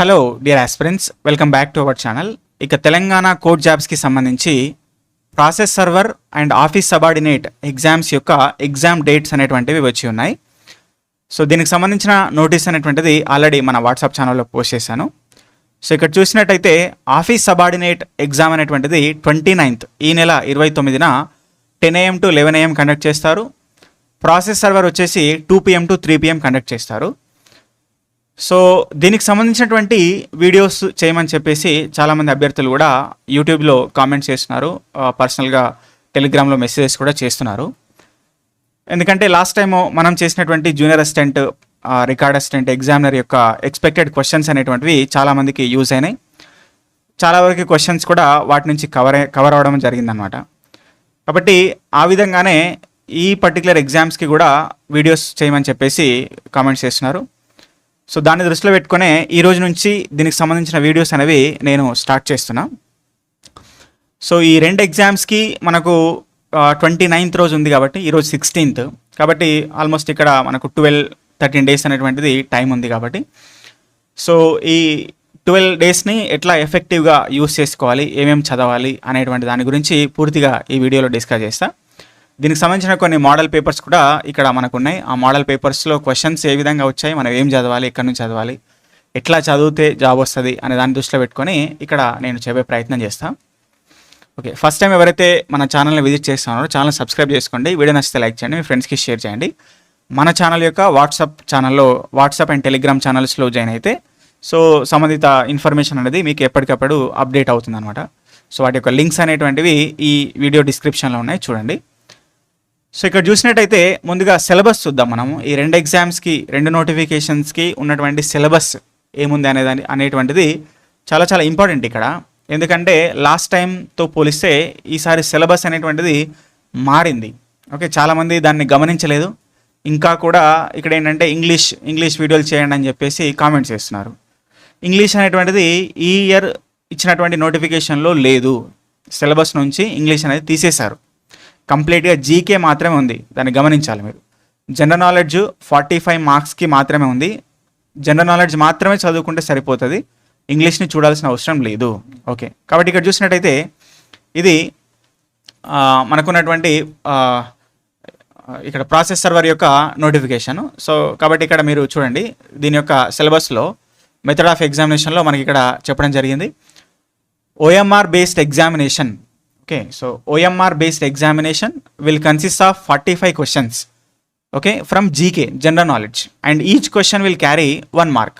Hello dear aspirants, welcome back to our channel. ఇక Telangana court జాబ్స్కి సంబంధించి process server and office subordinate exams యొక్క exam dates అనేటువంటివి వచ్చి ఉన్నాయి. సో దీనికి సంబంధించిన నోటీస్ అనేటువంటిది ఆల్రెడీ మన వాట్సాప్ ఛానల్లో పోస్ట్ చేశాను. సో ఇక్కడ చూసినట్టయితే ఆఫీస్ సబార్డినేట్ ఎగ్జామ్ అనేటువంటిది 29th ఈ నెల 29న 10 AM to 11 AM కండక్ట్ చేస్తారు. ప్రాసెస్ సర్వర్ వచ్చేసి 2 PM to 3 PM కండక్ట్ చేస్తారు. సో దీనికి సంబంధించినటువంటి వీడియోస్ చేయమని చెప్పేసి చాలామంది అభ్యర్థులు కూడా యూట్యూబ్లో కామెంట్స్ చేస్తున్నారు, పర్సనల్గా టెలిగ్రామ్లో మెసేజెస్ కూడా చేస్తున్నారు. ఎందుకంటే లాస్ట్ టైము మనం చేసినటువంటి junior assistant, record assistant examiner యొక్క ఎక్స్పెక్టెడ్ క్వశ్చన్స్ అనేటువంటివి చాలామందికి యూజ్ అయినాయి. చాలా వరకు క్వశ్చన్స్ కూడా వాటి నుంచి కవర్ అవ్వడం జరిగిందనమాట. కాబట్టి ఆ విధంగానే ఈ పర్టికులర్ ఎగ్జామ్స్కి కూడా వీడియోస్ చేయమని చెప్పేసి కామెంట్స్ చేస్తున్నారు. సో దాన్ని దృష్టిలో పెట్టుకునే ఈ రోజు నుంచి దీనికి సంబంధించిన వీడియోస్ అనేవి నేను స్టార్ట్ చేస్తున్నా. సో ఈ రెండు ఎగ్జామ్స్కి మనకు 29th రోజు ఉంది కాబట్టి ఈరోజు 16th, కాబట్టి ఆల్మోస్ట్ ఇక్కడ మనకు 12-13 days అనేటువంటిది టైం ఉంది. కాబట్టి సో ఈ 12 daysని ఎట్లా ఎఫెక్టివ్గా యూస్ చేసుకోవాలి, ఏమేమి చదవాలి అనేటువంటి దాని గురించి పూర్తిగా ఈ వీడియోలో డిస్కస్ చేస్తా. దీనికి సంబంధించిన కొన్ని మోడల్ పేపర్స్ కూడా ఇక్కడ మనకు ఉన్నాయి. ఆ మోడల్ పేపర్స్లో క్వశ్చన్స్ ఏ విధంగా వచ్చాయి, మనం ఏం చదవాలి, ఎక్కడి నుంచి చదవాలి, ఎట్లా చదివితే జాబ్ వస్తుంది అనే దాన్ని దృష్టిలో పెట్టుకొని ఇక్కడ నేను చెప్పే ప్రయత్నం చేస్తాను. ఓకే, ఫస్ట్ టైం ఎవరైతే మన ఛానల్ని విజిట్ చేస్తున్నారో ఛానల్ సబ్స్క్రైబ్ చేసుకోండి, వీడియో నచ్చితే లైక్ చేయండి, మీ ఫ్రెండ్స్కి షేర్ చేయండి. మన ఛానల్ యొక్క వాట్సాప్ అండ్ టెలిగ్రామ్ ఛానల్స్లో జాయిన్ అయితే సో సంబంధిత ఇన్ఫర్మేషన్ అనేది మీకు ఎప్పటికప్పుడు అప్డేట్ అవుతుంది అనమాట. సో వాటి యొక్క లింక్స్ అనేటువంటివి ఈ వీడియో డిస్క్రిప్షన్లో ఉన్నాయి, చూడండి. సో ఇక్కడ చూసినట్టయితే ముందుగా సిలబస్ చూద్దాం. మనము ఈ రెండు ఎగ్జామ్స్కి, రెండు నోటిఫికేషన్స్కి ఉన్నటువంటి సిలబస్ ఏముంది అనేటువంటిది చాలా చాలా ఇంపార్టెంట్ ఇక్కడ. ఎందుకంటే లాస్ట్ టైంతో పోలిస్తే ఈసారి సిలబస్ అనేటువంటిది మారింది. ఓకే, చాలామంది దాన్ని గమనించలేదు. ఇంకా కూడా ఇక్కడ ఏంటంటే ఇంగ్లీష్ వీడియోలు చేయండి అని చెప్పేసి కామెంట్స్ చేస్తున్నారు. ఇంగ్లీష్ అనేటువంటిది ఈ ఇయర్ ఇచ్చినటువంటి నోటిఫికేషన్లో లేదు. సిలబస్ నుంచి ఇంగ్లీష్ అనేది తీసేశారు. కంప్లీట్గా జీకే మాత్రమే ఉంది, దాన్ని గమనించాలి మీరు. జనరల్ నాలెడ్జ్ 45 మార్క్స్కి మాత్రమే ఉంది. జనరల్ నాలెడ్జ్ మాత్రమే చదువుకుంటే సరిపోతుంది, ఇంగ్లీష్ని చూడాల్సిన అవసరం లేదు. ఓకే, కాబట్టి ఇక్కడ చూసినట్టయితే ఇది మనకున్నటువంటి ఇక్కడ ప్రాసెస్ సర్వర్ యొక్క నోటిఫికేషన్. సో కాబట్టి ఇక్కడ మీరు చూడండి, దీని యొక్క సిలబస్లో మెథడ్ ఆఫ్ ఎగ్జామినేషన్లో మనకి ఇక్కడ చెప్పడం జరిగింది. OMR based examination. Okay, so OMR based examination will consist of 45 questions, okay, from GK, general knowledge, and each question will carry 1 mark.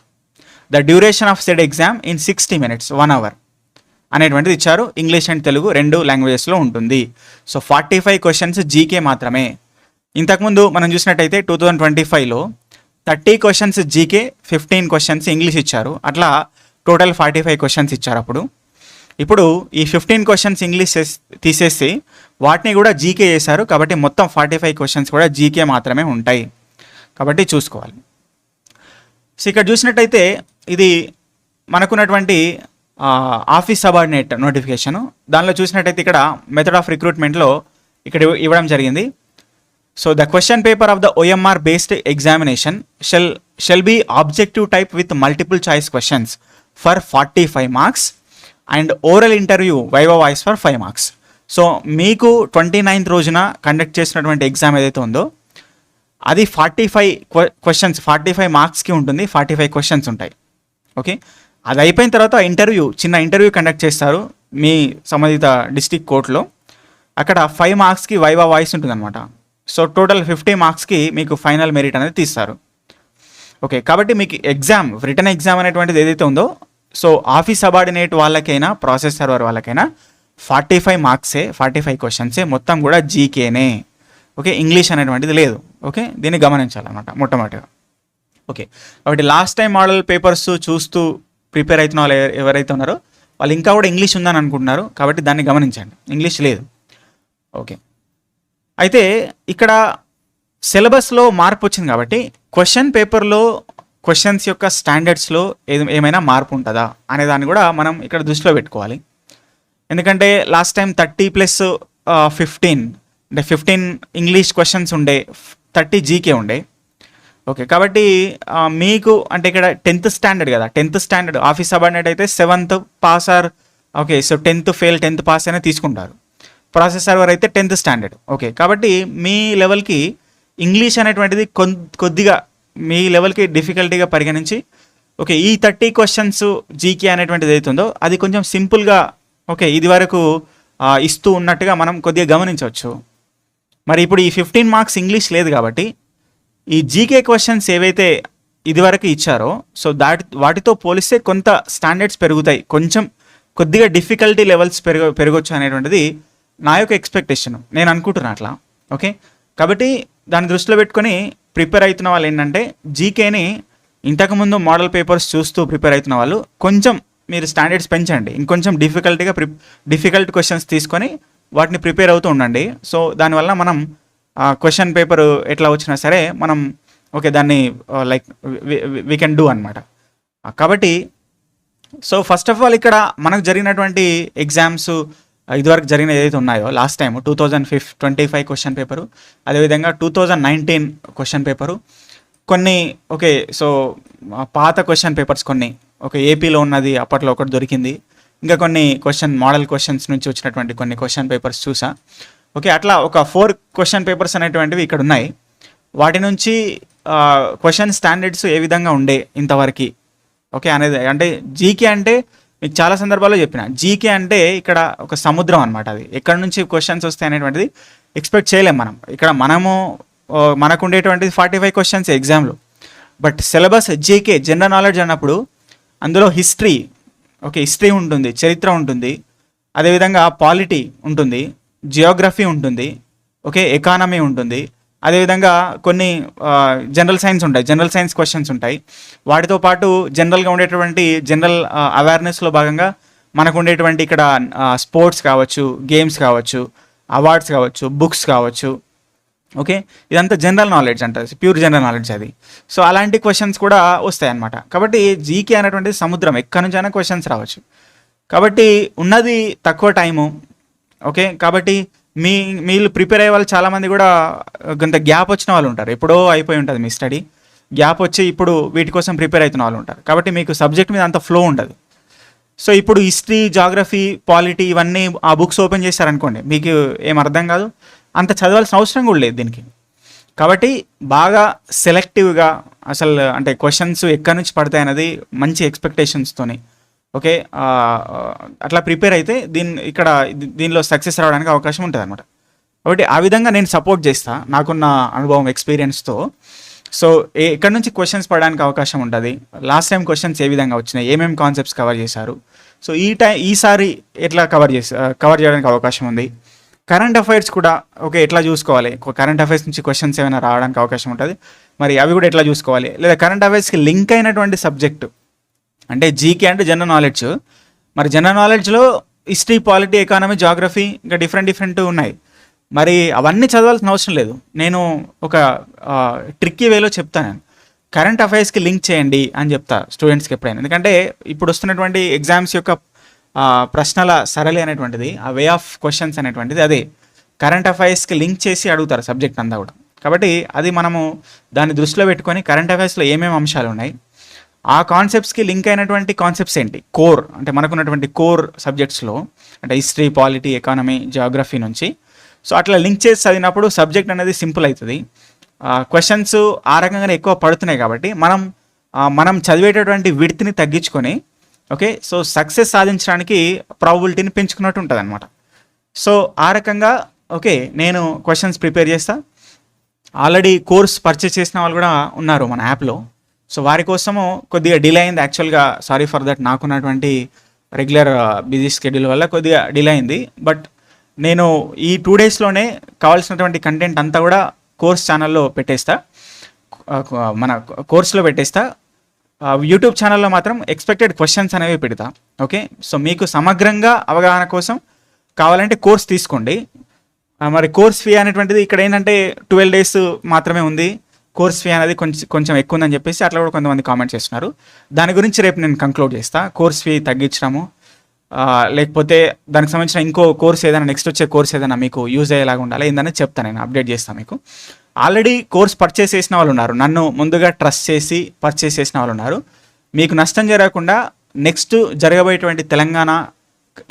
The duration of said exam in 60 minutes, 1 hour అనేటువంటిది ఇచ్చారు. English and Telugu రెండు లాంగ్వేజెస్లో ఉంటుంది. So 45 questions GK మాత్రమే. ఇంతకుముందు మనం చూసినట్టయితే 2025లో 30 questions GK, 15 questions English ఇచ్చారు. అట్లా టోటల్ 45 క్వశ్చన్స్ ఇచ్చారు అప్పుడు. ఇప్పుడు ఈ 15 క్వశ్చన్స్ ఇంగ్లీష్ తీసేసి వాటిని కూడా జీకే చేశారు. కాబట్టి మొత్తం 45 క్వశ్చన్స్ కూడా జీకే మాత్రమే ఉంటాయి. కాబట్టి చూసుకోవాలి. సో ఇక్కడ చూసినట్టయితే ఇది మనకున్నటువంటి ఆఫీస్ సబార్డినేట్ నోటిఫికేషను. దానిలో చూసినట్టయితే ఇక్కడ మెథడ్ ఆఫ్ రిక్రూట్మెంట్లో ఇక్కడ ఇవ్వడం జరిగింది. So the question paper of the OMR based examination shall be objective type with multiple choice questions for 45 marks and oral interview viva voice for 5 marks. So మీకు 29th రోజున conduct చేసినటువంటి exam ఏదైతే ఉందో అది 45 questions, 45 మార్క్స్కి ఉంటుంది. 45 questions ఉంటాయి. Okay, అది అయిపోయిన తర్వాత చిన్న ఇంటర్వ్యూ కండక్ట్ చేస్తారు మీ సంబంధిత డిస్ట్రిక్ట్ కోర్టులో. అక్కడ 5 మార్క్స్కి వైవా వాయిస్ ఉంటుంది అనమాట. సో టోటల్ 50 మార్క్స్కి మీకు ఫైనల్ మెరిట్ అనేది తీస్తారు. ఓకే, కాబట్టి మీకు రిటర్న్ ఎగ్జామ్ అనేటువంటిది ఏదైతే ఉందో, సో ఆఫీస్ సబార్డినేట్ వాళ్ళకైనా ప్రాసెస్ సర్వర్ వాళ్ళకైనా 45 మార్క్సే, 45 క్వశ్చన్సే, మొత్తం కూడా జీకేనే. ఓకే, ఇంగ్లీష్ అనేటువంటిది లేదు. ఓకే, దీన్ని గమనించాలన్నమాట మొట్టమొదటిగా. ఓకే, కాబట్టి లాస్ట్ టైం మోడల్ పేపర్స్ చూస్తూ ప్రిపేర్ అవుతున్న వాళ్ళు ఎవరైతే ఉన్నారో వాళ్ళు ఇంకా కూడా ఇంగ్లీష్ ఉందని అనుకుంటున్నారు. కాబట్టి దాన్ని గమనించండి, ఇంగ్లీష్ లేదు. ఓకే, అయితే ఇక్కడ సిలబస్లో మార్పు వచ్చింది కాబట్టి క్వశ్చన్ పేపర్లో క్వశ్చన్స్ యొక్క స్టాండర్డ్స్లో ఏమైనా మార్పు ఉంటుందా అనే దాన్ని కూడా మనం ఇక్కడ దృష్టిలో పెట్టుకోవాలి. ఎందుకంటే లాస్ట్ టైం 30+15 అంటే 15 ఇంగ్లీష్ క్వశ్చన్స్ ఉండే, 30 జీకే ఉండే. ఓకే. కాబట్టి మీకు అంటే ఇక్కడ 10th స్టాండర్డ్ కదా! 10th స్టాండర్డ్ ఆఫీస్ సబార్డినేట్ అయితే 7th pass or okay. So 10th fail 10th pass అయినా తీసుకుంటారు. ప్రాసెస్ సర్వర్ అయితే 10th స్టాండర్డ్. ఓకే. కాబట్టి మీ లెవెల్‌కి ఇంగ్లీష్ అనేటువంటిది కొద్దిగా మీ లెవెల్‌కి డిఫికల్టీగా పరిగణించి ఓకే. ఈ 30 క్వెషన్స్ జీకే అనేటువంటిది ఏదైతుందో అది కొంచెం సింపుల్‌గా ఓకే. ఇదివరకు ఇస్తూ ఉన్నట్టుగా మనం కొద్దిగా గమనించవచ్చు. మరి ఇప్పుడు ఈ 15 మార్క్స్ ఇంగ్లీష్ లేదు కాబట్టి ఈ జీకే క్వశ్చన్స్ ఏవైతే ఇదివరకు ఇచ్చారో సో వాటితో పోలిస్తే కొంత స్టాండర్డ్స్ పెరుగుతాయి, కొంచెం కొద్దిగా డిఫికల్టీ లెవెల్స్ పెరగొచ్చు అనేటువంటిది నా యొక్క ఎక్స్పెక్టేషన్, నేను అనుకుంటున్నా అట్లా. ఓకే. కాబట్టి దాన్ని దృష్టిలో పెట్టుకొని ప్రిపేర్ అవుతున్న వాళ్ళు ఏంటంటే జీకేని ఇంతకుముందు మోడల్ పేపర్స్ చూస్తూ ప్రిపేర్ అవుతున్న వాళ్ళు కొంచెం మీరు స్టాండర్డ్స్ పెంచండి, ఇంకొంచెం డిఫికల్ట్ క్వశ్చన్స్ తీసుకొని వాటిని ప్రిపేర్ అవుతూ ఉండండి. సో దానివల్ల మనం క్వశ్చన్ పేపర్ ఎట్లా వచ్చినా సరే మనం ఓకే దాన్ని లైక్ వీ కెన్ డూ అనమాట. కాబట్టి సో ఫస్ట్ ఆఫ్ ఆల్ ఇక్కడ మనకు జరిగినటువంటి ఎగ్జామ్స్ ఇదివరకు జరిగిన ఏదైతే ఉన్నాయో లాస్ట్ టైం 2025 క్వశ్చన్ పేపరు, అదేవిధంగా 2019 క్వశ్చన్ పేపరు, కొన్ని ఓకే సో పాత క్వశ్చన్ పేపర్స్ కొన్ని ఓకే ఏపీలో ఉన్నది అప్పట్లో ఒకటి దొరికింది, ఇంకా కొన్ని మోడల్ క్వశ్చన్స్ నుంచి వచ్చినటువంటి కొన్ని క్వశ్చన్ పేపర్స్ చూసా. ఓకే. అట్లా ఒక 4 క్వశ్చన్ పేపర్స్ అనేటువంటివి ఇక్కడ ఉన్నాయి. వాటి నుంచి క్వశ్చన్ స్టాండర్డ్స్ ఏ విధంగా ఉండే ఇంతవరకు ఓకే అనేది. అంటే జీకే అంటే మీకు చాలా సందర్భాల్లో చెప్పిన, జీకే అంటే ఇక్కడ ఒక సముద్రం అనమాట. అది ఎక్కడి నుంచి క్వశ్చన్స్ వస్తాయి అనేటువంటిది ఎక్స్పెక్ట్ చేయలేం మనం. ఇక్కడ మనకు ఉండేటువంటిది 45 క్వశ్చన్స్ ఎగ్జామ్లో. But syllabus GK general knowledge అన్నప్పుడు అందులో హిస్టరీ ఉంటుంది, చరిత్ర ఉంటుంది, అదేవిధంగా పాలిటీ ఉంటుంది, జియోగ్రఫీ ఉంటుంది, ఓకే ఎకానమీ ఉంటుంది, అదేవిధంగా కొన్ని జనరల్ సైన్స్ ఉంటాయి, జనరల్ సైన్స్ క్వశ్చన్స్ ఉంటాయి. వాటితో పాటు జనరల్గా ఉండేటువంటి జనరల్ అవేర్నెస్లో భాగంగా మనకు ఉండేటువంటి ఇక్కడ స్పోర్ట్స్ కావచ్చు, గేమ్స్ కావచ్చు, అవార్డ్స్ కావచ్చు, బుక్స్ కావచ్చు. ఓకే. ఇదంతా జనరల్ నాలెడ్జ్ అంటారు, ప్యూర్ జనరల్ నాలెడ్జ్ అది. సో అలాంటి క్వశ్చన్స్ కూడా వస్తాయి అన్నమాట. కాబట్టి జీకే అనేటువంటిది సముద్రం, ఎక్కడి నుంచైనా క్వశ్చన్స్ రావచ్చు. కాబట్టి ఉన్నది తక్కువ టైము. ఓకే. కాబట్టి మీరు ప్రిపేర్ అయ్యే వాళ్ళు చాలామంది కూడా కొంత గ్యాప్ వచ్చిన వాళ్ళు ఉంటారు, ఎప్పుడో అయిపోయి ఉంటుంది మీ స్టడీ, గ్యాప్ వచ్చి ఇప్పుడు వీటి కోసం ప్రిపేర్ అవుతున్న వాళ్ళు ఉంటారు. కాబట్టి మీకు సబ్జెక్ట్ మీద అంత ఫ్లో ఉండదు. సో ఇప్పుడు హిస్టరీ, జాగ్రఫీ, పాలిటీ ఇవన్నీ ఆ బుక్స్ ఓపెన్ చేశారనుకోండి మీకు ఏం అర్థం కాదు, అంత చదవాల్సిన అవసరం కూడా లేదు దీనికి. కాబట్టి బాగా సెలెక్టివ్గా అసలు అంటే క్వశ్చన్స్ ఎక్కడి నుంచి పడతాయి అనేది మంచి ఎక్స్పెక్టేషన్స్తోని ఓకే అట్లా ప్రిపేర్ అయితే దీనిలో సక్సెస్ రావడానికి అవకాశం ఉంటుంది అనమాట. కాబట్టి ఆ విధంగా నేను సపోర్ట్ చేస్తా నాకున్న అనుభవం ఎక్స్పీరియన్స్తో. సో ఎక్కడి నుంచి క్వశ్చన్స్ పడడానికి అవకాశం ఉంటుంది, లాస్ట్ టైం క్వశ్చన్స్ ఏ విధంగా వచ్చినాయి, ఏమేమి కాన్సెప్ట్స్ కవర్ చేశారు, సో ఈసారి ఎట్లా కవర్ చేయడానికి అవకాశం ఉంది, కరెంట్ అఫైర్స్ కూడా ఓకే ఎట్లా చూసుకోవాలి, కరెంట్ అఫైర్స్ నుంచి క్వశ్చన్స్ ఏమైనా రావడానికి అవకాశం ఉంటుంది, మరి అవి కూడా ఎట్లా చూసుకోవాలి, లేదా కరెంట్ అఫైర్స్కి లింక్ అయినటువంటి సబ్జెక్టు అంటే జీకే అంటే జనరల్ నాలెడ్జ్, మరి జనరల్ నాలెడ్జ్లో హిస్టరీ, పాలిటీ, ఎకానమీ, జాగ్రఫీ ఇంకా డిఫరెంట్ ఉన్నాయి. మరి అవన్నీ చదవాల్సిన అవసరం లేదు. నేను ఒక ట్రిక్కీ వేలో చెప్తాను, కరెంట్ అఫైర్స్కి లింక్ చేయండి అని చెప్తా స్టూడెంట్స్కి ఎప్పుడైనా. ఎందుకంటే ఇప్పుడు వస్తున్నటువంటి ఎగ్జామ్స్ యొక్క ప్రశ్నల సరళి అనేటువంటిది, ఆ వే ఆఫ్ క్వశ్చన్స్ అనేటువంటిది అదే కరెంట్ అఫైర్స్కి లింక్ చేసి అడుగుతారు సబ్జెక్ట్ అంతా కూడా. కాబట్టి అది మనము దాన్ని దృష్టిలో పెట్టుకొని కరెంట్ అఫైర్స్లో ఏమేమి అంశాలు ఉన్నాయి, ఆ కాన్సెప్ట్స్కి లింక్ అయినటువంటి కాన్సెప్ట్స్ ఏంటి, కోర్ అంటే మనకున్నటువంటి కోర్ సబ్జెక్ట్స్లో అంటే హిస్టరీ, పాలిటీ, ఎకానమీ, జియోగ్రఫీ నుంచి. సో అట్లా లింక్ చేసి చదివినప్పుడు సబ్జెక్ట్ అనేది సింపుల్ అవుతుంది. క్వశ్చన్స్ ఆ రకంగానే ఎక్కువ పడుతున్నాయి కాబట్టి మనం చదివేటటువంటి విడ్త్ని తగ్గించుకొని ఓకే సో సక్సెస్ సాధించడానికి ప్రాబబిలిటీని పెంచుకున్నట్టు ఉంటుంది అనమాట. సో ఆ రకంగా ఓకే నేను క్వశ్చన్స్ ప్రిపేర్ చేస్తా. ఆల్రెడీ కోర్స్ పర్చేస్ చేసిన వాళ్ళు కూడా ఉన్నారు మన యాప్లో. సో వారి కోసము కొద్దిగా డిలే అయింది యాక్చువల్గా, సారీ ఫర్ దట్. నాకున్నటువంటి రెగ్యులర్ బిజీ షెడ్యూల్ వల్ల కొద్దిగా డిలే అయింది. బట్ నేను ఈ 2 డేస్లోనే కావాల్సినటువంటి కంటెంట్ అంతా కూడా కోర్స్ ఛానల్లో పెట్టేస్తా, మన కోర్స్లో పెట్టేస్తా. యూట్యూబ్ ఛానల్లో మాత్రం ఎక్స్పెక్టెడ్ క్వశ్చన్స్ అనేవి పెడతా. ఓకే సో మీకు సమగ్రంగా అవగాహన కోసం కావాలంటే కోర్స్ తీసుకోండి. మరి కోర్స్ ఫీ అనేటువంటిది ఇక్కడ ఏంటంటే 12 days మాత్రమే ఉంది, కోర్స్ ఫీ అనేది కొంచెం ఎక్కువ ఉందని చెప్పేసి అట్లా కూడా కొంతమంది కామెంట్ చేస్తున్నారు. దాని గురించి రేపు నేను కంక్లూడ్ చేస్తా, కోర్స్ ఫీ తగ్గించడము లేకపోతే దానికి సంబంధించిన ఇంకో కోర్స్ ఏదైనా నెక్స్ట్ వచ్చే కోర్స్ ఏదైనా మీకు యూజ్ అయ్యేలాగా ఉండాలి ఏందని చెప్తాను, నేను అప్డేట్ చేస్తాను మీకు. ఆల్రెడీ కోర్స్ పర్చేస్ చేసిన వాళ్ళు ఉన్నారు, నన్ను ముందుగా ట్రస్ట్ చేసి పర్చేస్ చేసిన వాళ్ళు ఉన్నారు. మీకు నష్టం జరగకుండా నెక్స్ట్ జరగబోయేటువంటి తెలంగాణ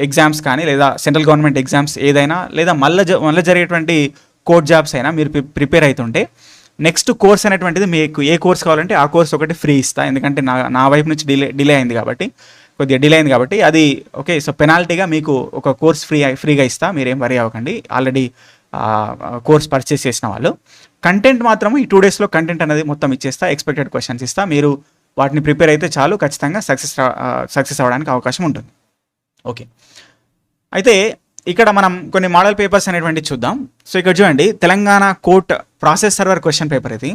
ఎగ్జామ్స్ కానీ లేదా సెంట్రల్ గవర్నమెంట్ ఎగ్జామ్స్ ఏదైనా లేదా మళ్ళీ జరిగేటువంటి కోర్ట్ జాబ్స్ అయినా మీరు ప్రిపేర్ అవుతుంటే నెక్స్ట్ కోర్స్ అనేటువంటిది మీకు ఏ కోర్స్ కావాలంటే ఆ కోర్స్ ఒకటి ఫ్రీ ఇస్తా. ఎందుకంటే నా వైపు నుంచి డిలే అయింది కాబట్టి, కొద్దిగా డిలే అయింది కాబట్టి అది ఓకే. సో పెనాల్టీగా మీకు ఒక కోర్స్ ఫ్రీగా ఇస్తా, మీరేం వరీ అవ్వకండి. ఆల్రెడీ కోర్స్ పర్చేస్ చేసిన వాళ్ళు. కంటెంట్ మాత్రం ఈ 2 daysలో కంటెంట్ అనేది మొత్తం ఇచ్చేస్తా, ఎక్స్పెక్టెడ్ క్వశ్చన్స్ ఇస్తా. మీరు వాటిని ప్రిపేర్ అయితే చాలు, ఖచ్చితంగా సక్సెస్ అవ్వడానికి అవకాశం ఉంటుంది. ఓకే, అయితే ఇక్కడ మనం కొన్ని మోడల్ పేపర్స్ అనేటువంటి చూద్దాం. సో ఇక్కడ చూడండి, Telangana court process server question paper ఇది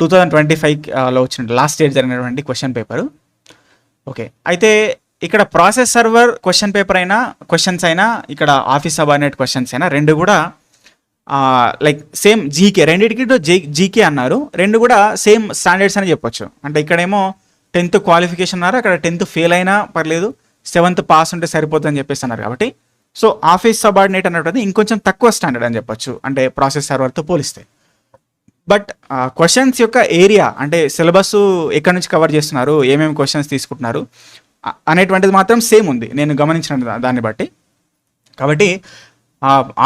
2025లో వచ్చిన లాస్ట్ ఇయర్ జరిగినటువంటి క్వశ్చన్ పేపరు. ఓకే, అయితే ఇక్కడ ప్రాసెస్ సర్వర్ క్వశ్చన్ పేపర్ అయినా క్వశ్చన్స్ అయినా ఇక్కడ ఆఫీస్ సబార్డినేట్ క్వశ్చన్స్ అయినా రెండు కూడా లైక్ సేమ్ జీకే, రెండింటికి జీకే అన్నారు. రెండు కూడా సేమ్ స్టాండర్డ్స్ అని చెప్పొచ్చు. అంటే ఇక్కడేమో 10th క్వాలిఫికేషన్ అన్నారు, అక్కడ 10th ఫెయిల్ అయినా పర్లేదు, 7th పాస్ ఉంటే సరిపోతుందని చెప్పేసి అన్నారు. కాబట్టి సో ఆఫీస్ సబార్డినేట్ అన్నది ఇంకొంచెం తక్కువ స్టాండర్డ్ అని చెప్పొచ్చు, అంటే ప్రాసెస్ సర్వర్తో పోలిస్తే. బట్ క్వశ్చన్స్ యొక్క ఏరియా అంటే సిలబస్ ఎక్కడి నుంచి కవర్ చేస్తున్నారు, ఏమేమి క్వశ్చన్స్ తీసుకుంటున్నారు అనేటువంటిది మాత్రం సేమ్ ఉంది నేను గమనించిన దాన్ని బట్టి. కాబట్టి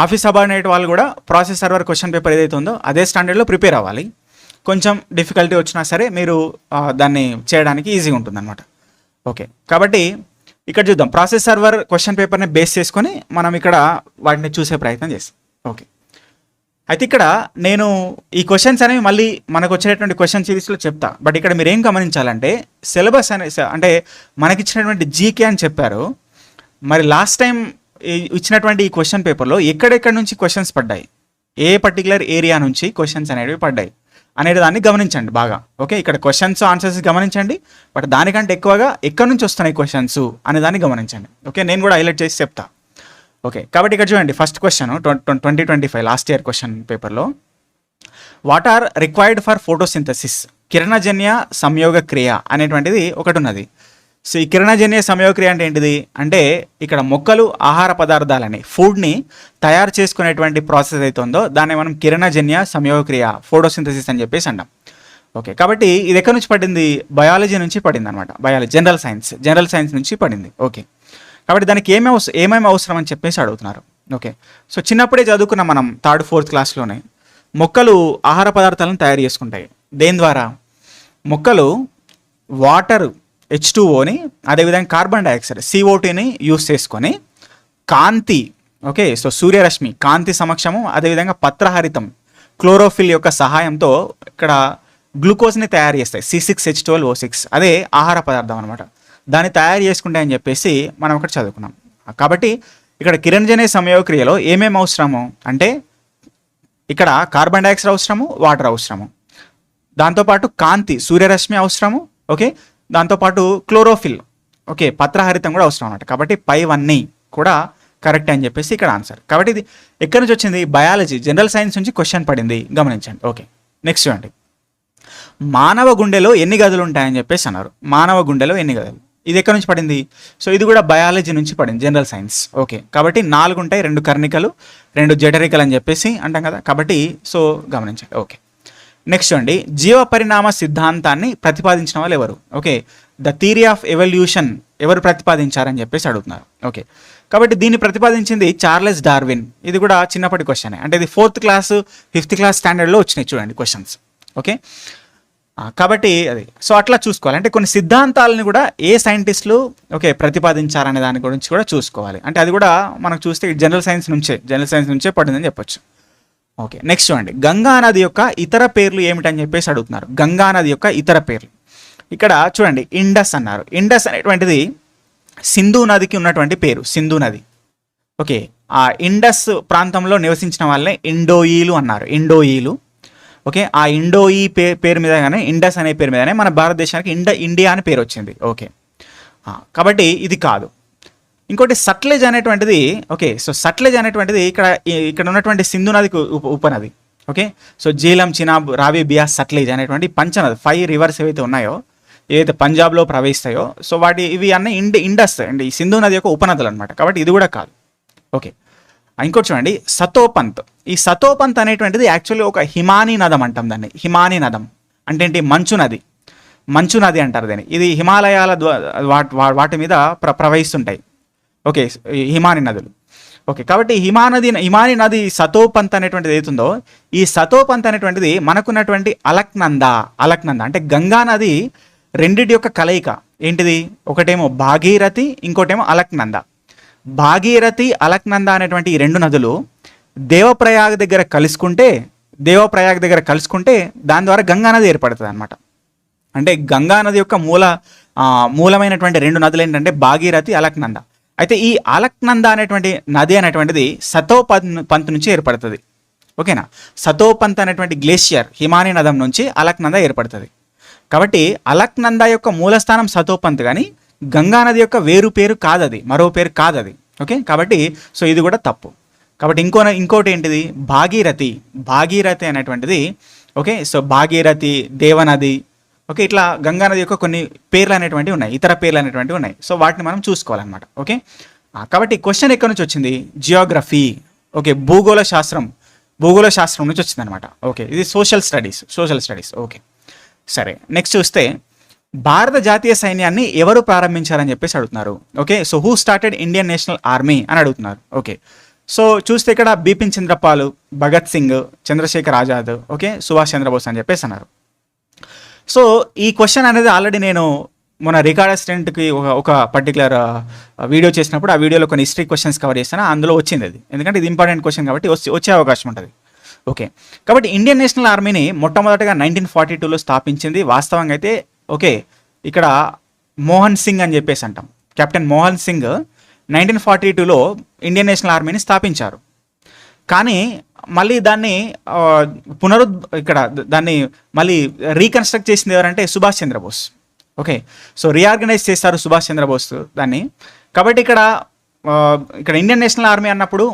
ఆఫీస్ సబార్డినేట్ వాళ్ళు కూడా ప్రాసెస్ సర్వర్ క్వశ్చన్ పేపర్ ఏదైతే ఉందో అదే స్టాండర్డ్లో ప్రిపేర్ అవ్వాలి. కొంచెం డిఫికల్టీ వచ్చినా సరే మీరు దాన్ని చేయడానికి ఈజీగా ఉంటుంది అనమాట. ఓకే, కాబట్టి ఇక్కడ చూద్దాం, ప్రాసెస్ సర్వర్ క్వశ్చన్ పేపర్ని బేస్ చేసుకొని మనం ఇక్కడ వాటిని చూసే ప్రయత్నం చేస్తాం. ఓకే, అయితే ఇక్కడ నేను ఈ క్వశ్చన్స్ అనేవి మళ్ళీ మనకు వచ్చేటటువంటి క్వశ్చన్ సిరీస్లో చెప్తా. బట్ ఇక్కడ మీరు ఏం గమనించాలంటే సిలబస్ అంటే మనకి ఇచ్చినటువంటి జీకే అని చెప్పారు. మరి లాస్ట్ టైం ఇచ్చినటువంటి ఈ క్వశ్చన్ పేపర్లో ఎక్కడెక్కడ నుంచి క్వశ్చన్స్ పడ్డాయి, ఏ పర్టికులర్ ఏరియా నుంచి క్వశ్చన్స్ అనేవి పడ్డాయి అనేది దాన్ని గమనించండి బాగా. ఓకే, ఇక్కడ క్వశ్చన్స్ ఆన్సర్స్ గమనించండి, బట్ దానికంటే ఎక్కువగా ఎక్కడి నుంచి వస్తున్నాయి క్వశ్చన్స్ అనే దాన్ని గమనించండి. ఓకే, నేను కూడా హైలైట్ చేసి చెప్తా. ఓకే, కాబట్టి ఇక్కడ చూడండి, first question 2025 last year question పేపర్లో, what are required for photosynthesis, కిరణజన్య సంయోగ క్రియ అనేటువంటిది ఒకటి ఉన్నది. సో ఈ కిరణజన్య సంయోగ క్రియ అంటే ఏంటిది అంటే ఇక్కడ మొక్కలు ఆహార పదార్థాలని ఫుడ్ని తయారు చేసుకునేటువంటి ప్రాసెస్ అయితే ఉందో దాన్ని మనం కిరణజన్య సంయోగ క్రియ ఫోటోసింథసిస్ అని చెప్పేసి అంటాం. ఓకే, కాబట్టి ఇది ఎక్కడి నుంచి పడింది, బయాలజీ నుంచి పడింది అనమాట. బయాలజీ జనరల్ సైన్స్ నుంచి పడింది. ఓకే, కాబట్టి దానికి ఏమేమి అవసరం అని చెప్పేసి అడుగుతున్నారు. ఓకే, సో చిన్నప్పుడే చదువుకున్నాం మనం 3rd 4th క్లాస్లోనే. మొక్కలు ఆహార పదార్థాలను తయారు చేసుకుంటాయి. దేని ద్వారా? మొక్కలు వాటర్ H2Oని అదేవిధంగా కార్బన్ డైఆక్సైడ్ CO2ని యూస్ చేసుకొని కాంతి, ఓకే, సో సూర్యరశ్మి కాంతి సమక్షము అదేవిధంగా పత్రహరితం క్లోరోఫిల్ యొక్క సహాయంతో ఇక్కడ గ్లూకోజ్ని తయారు చేస్తాయి, C6H12O6. అదే ఆహార పదార్థం అనమాట. దాన్ని తయారు చేసుకుంటాయని చెప్పేసి మనం ఒకటి చదువుకున్నాం. కాబట్టి ఇక్కడ కిరణజన్య సంయోగ క్రియలో ఏమేమి అవసరము అంటే ఇక్కడ కార్బన్ డైఆక్సైడ్ అవసరము, వాటర్ అవసరము, దాంతోపాటు కాంతి సూర్యరశ్మి అవసరము, ఓకే, దాంతోపాటు క్లోరోఫిల్, ఓకే, పత్రహరితం కూడా అవసరం అన్నమాట. కాబట్టి పైవన్నీ కూడా కరెక్ట్ అని చెప్పేసి ఇక్కడ ఆన్సర్. కాబట్టి ఇది ఎక్కడి నుంచి వచ్చింది, బయాలజీ జనరల్ సైన్స్ నుంచి క్వశ్చన్ పడింది, గమనించండి. ఓకే, నెక్స్ట్ చూడండి, మానవ గుండెలో ఎన్ని గదులు ఉంటాయని చెప్పేసి అన్నారు. మానవ గుండెలో ఎన్ని గదులు, ఇది ఎక్కడి నుంచి పడింది? సో ఇది కూడా బయాలజీ నుంచి పడింది, జనరల్ సైన్స్. ఓకే, కాబట్టి 4 ఉంటాయి, 2 కర్ణికలు 2 జఠరికలు అని చెప్పేసి అంటాం కదా. కాబట్టి సో గమనించండి. ఓకే, నెక్స్ట్ అండి, జీవ పరిణామ సిద్ధాంతాన్ని ప్రతిపాదించిన వాళ్ళు ఎవరు? Okay, the theory of evolution ఎవరు ప్రతిపాదించారని చెప్పేసి అడుగుతున్నారు. ఓకే, కాబట్టి దీన్ని ప్రతిపాదించింది చార్లెస్ డార్విన్. ఇది కూడా చిన్నప్పటి క్వశ్చన్, అంటే ఇది 4th క్లాస్ 5th క్లాస్ స్టాండర్డ్లో వచ్చినాయి చూడండి క్వశ్చన్స్. ఓకే, కాబట్టి అది సో అట్లా చూసుకోవాలి. అంటే కొన్ని సిద్ధాంతాలని కూడా ఏ సైంటిస్టులు ఓకే ప్రతిపాదించారనే దాని గురించి కూడా చూసుకోవాలి. అంటే అది కూడా మనకు చూస్తే జనరల్ సైన్స్ నుంచే పడిందని చెప్పొచ్చు. ఓకే, నెక్స్ట్ చూడండి, గంగా నది యొక్క ఇతర పేర్లు ఏమిటని చెప్పేసి అడుగుతున్నారు. గంగా నది యొక్క ఇతర పేర్లు ఇక్కడ చూడండి, ఇండస్ అన్నారు. ఇండస్ అనేటువంటిది సింధు నదికి ఉన్నటువంటి పేరు, సింధు నది. ఓకే, ఆ ఇండస్ ప్రాంతంలో నివసించిన వాళ్ళని ఇండోయిలు అన్నారు, ఇండోయిలు. ఓకే, ఆ ఇండోయి పేరు మీదగానే ఇండస్ అనే పేరు మీదనే మన భారతదేశానికి ఇండియా అని పేరు వచ్చింది. ఓకే, కాబట్టి ఇది కాదు. ఇంకోటి సట్లెజ్ అనేటువంటిది. ఓకే, సో సట్లెజ్ అనేటువంటిది ఇక్కడ ఉన్నటువంటి సింధు నదికి ఉపనది. ఓకే, సో జీలం, చినాబ్, రావి, బియాస్, సట్లెజ్ అనేటువంటి పంచనది 5 రివర్స్ ఏవైతే ఉన్నాయో, ఏవైతే పంజాబ్లో ప్రవహిస్తాయో, సో ఇవి అన్నీ ఇండస్ అండ్ ఈ సింధు నది యొక్క ఉపనదులు అనమాట. కాబట్టి ఇది కూడా కాదు. ఓకే, ఇంకోటి చూడండి సతోపంత్. ఈ సతోపంత్ అనేటువంటిది యాక్చువల్లీ ఒక హిమానీ నదం అంటాం దాన్ని. హిమానీ నదం అంటే ఏంటి? మంచు నది అంటారు దీన్ని. ఇది హిమాలయాల వాటి మీద ప్రవహిస్తుంటాయి. ఓకే, హిమానీ నదులు. ఓకే, కాబట్టి హిమానీ నది సతోపంత్ అనేటువంటిది ఏతుందో, ఈ సతోపంత్ అనేటువంటిది మనకున్నటువంటి అలక్నంద అంటే గంగా నది రెండిటి యొక్క కలయిక. ఏంటిది? ఒకటేమో భాగీరథి, ఇంకోటేమో అలక్నంద. భాగీరథి, అలక్నంద అనేటువంటి ఈ రెండు నదులు దేవప్రయాగ దగ్గర కలుసుకుంటే దాని ద్వారా గంగా నది ఏర్పడుతుంది అనమాట. అంటే గంగా నది యొక్క మూలమైనటువంటి రెండు నదులు ఏంటంటే భాగీరథి, అలక్నంద. అయితే ఈ అలక్నంద అనేటువంటి నది అనేటువంటిది సతోపంత్ నుంచి ఏర్పడుతుంది. ఓకేనా? సతోపంత్ అనేటువంటి గ్లేషియర్ హిమానీ నదం నుంచి అలక్నంద ఏర్పడుతుంది. కాబట్టి అలక్నంద యొక్క మూలస్థానం సతోపంత్, కానీ గంగా నది యొక్క మరో పేరు కాదది. ఓకే, కాబట్టి సో ఇది కూడా తప్పు. కాబట్టి ఇంకోటి ఏంటిది? భాగీరథి అనేటువంటిది. ఓకే, సో భాగీరథి, దేవనది. ఓకే, ఇట్లా గంగా నది యొక్క కొన్ని పేర్లు అనేటువంటివి ఉన్నాయి, ఇతర పేర్లు అనేటువంటివి ఉన్నాయి. సో వాటిని మనం చూసుకోవాలన్నమాట. ఓకే, కాబట్టి క్వశ్చన్ ఎక్కడి నుంచి వచ్చింది? జియోగ్రఫీ. ఓకే, భూగోళ శాస్త్రం నుంచి వచ్చిందనమాట. ఓకే, ఇది సోషల్ స్టడీస్. ఓకే, సరే. నెక్స్ట్ చూస్తే భారత జాతీయ సైన్యాన్ని ఎవరు ప్రారంభించారని చెప్పేసి అడుగుతున్నారు. Okay, so who started Indian national army అని అడుగుతున్నారు. ఓకే, సో చూస్తే ఇక్కడ బిపిన్ చంద్రపాల్, భగత్ సింగ్, చంద్రశేఖర్ ఆజాద్, ఓకే, సుభాష్ చంద్రబోస్ అని చెప్పేసి అన్నారు. సో ఈ క్వశ్చన్ అనేది ఆల్రెడీ నేను మన రికార్డ్ అసిస్టెంట్కి ఒక పర్టికులర్ వీడియో చేసినప్పుడు ఆ వీడియోలో కొన్ని హిస్టరీ క్వశ్చన్స్ కవర్ చేస్తాను, అందులో వచ్చింది అది. ఎందుకంటే ఇది ఇంపార్టెంట్ క్వశ్చన్ కాబట్టి వచ్చే అవకాశం ఉంటుంది. ఓకే, కాబట్టి ఇండియన్ నేషనల్ ఆర్మీని మొట్టమొదటిగా 1942లో స్థాపించింది వాస్తవంగా అయితే. ఓకే, ఇక్కడ మోహన్ సింగ్ అని చెప్పేసి అంటాం. కెప్టెన్ మోహన్ సింగ్ 1942లో ఇండియన్ నేషనల్ ఆర్మీని స్థాపించారు. కానీ మళ్ళీ దాన్ని మళ్ళీ రీకన్స్ట్రక్ట్ చేసింది ఎవరంటే Subhash Chandra Bose. Okay, so reorganise చేస్తారు సుభాష్ చంద్రబోస్ దాన్ని. కాబట్టి ఇక్కడ ఇండియన్ నేషనల్ ఆర్మీ అన్నప్పుడు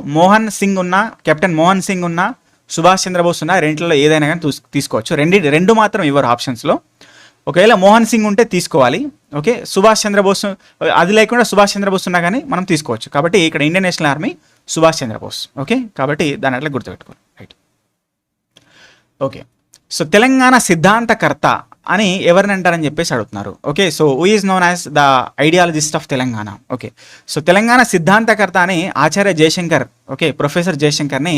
కెప్టెన్ మోహన్ సింగ్ ఉన్న, సుభాష్ చంద్రబోస్ ఉన్న, రెంట్లో ఏదైనా కానీ తీసుకోవచ్చు. రెండు మాత్రం ఇవ్వరు ఆప్షన్స్లో. ఒకవేళ మోహన్ సింగ్ ఉంటే తీసుకోవాలి. ఓకే, సుభాష్ చంద్రబోస్ అది లేకుండా సుభాష్ చంద్రబోస్ ఉన్నా కానీ మనం తీసుకోవచ్చు. కాబట్టి ఇక్కడ Indian national army Subhash Chandra Bose. Okay, కాబట్టి దాని అట్లా గుర్తుపెట్టుకోవాలి. రైట్. ఓకే, సో తెలంగాణ సిద్ధాంతకర్త అని ఎవరిని అంటారని చెప్పేసి అడుగుతున్నారు. Okay, so who is known as the ideologist of Telangana. Okay, so Telangana సిద్ధాంతకర్త అని ఆచార్య జయశంకర్, ఓకే, ప్రొఫెసర్ జయశంకర్ని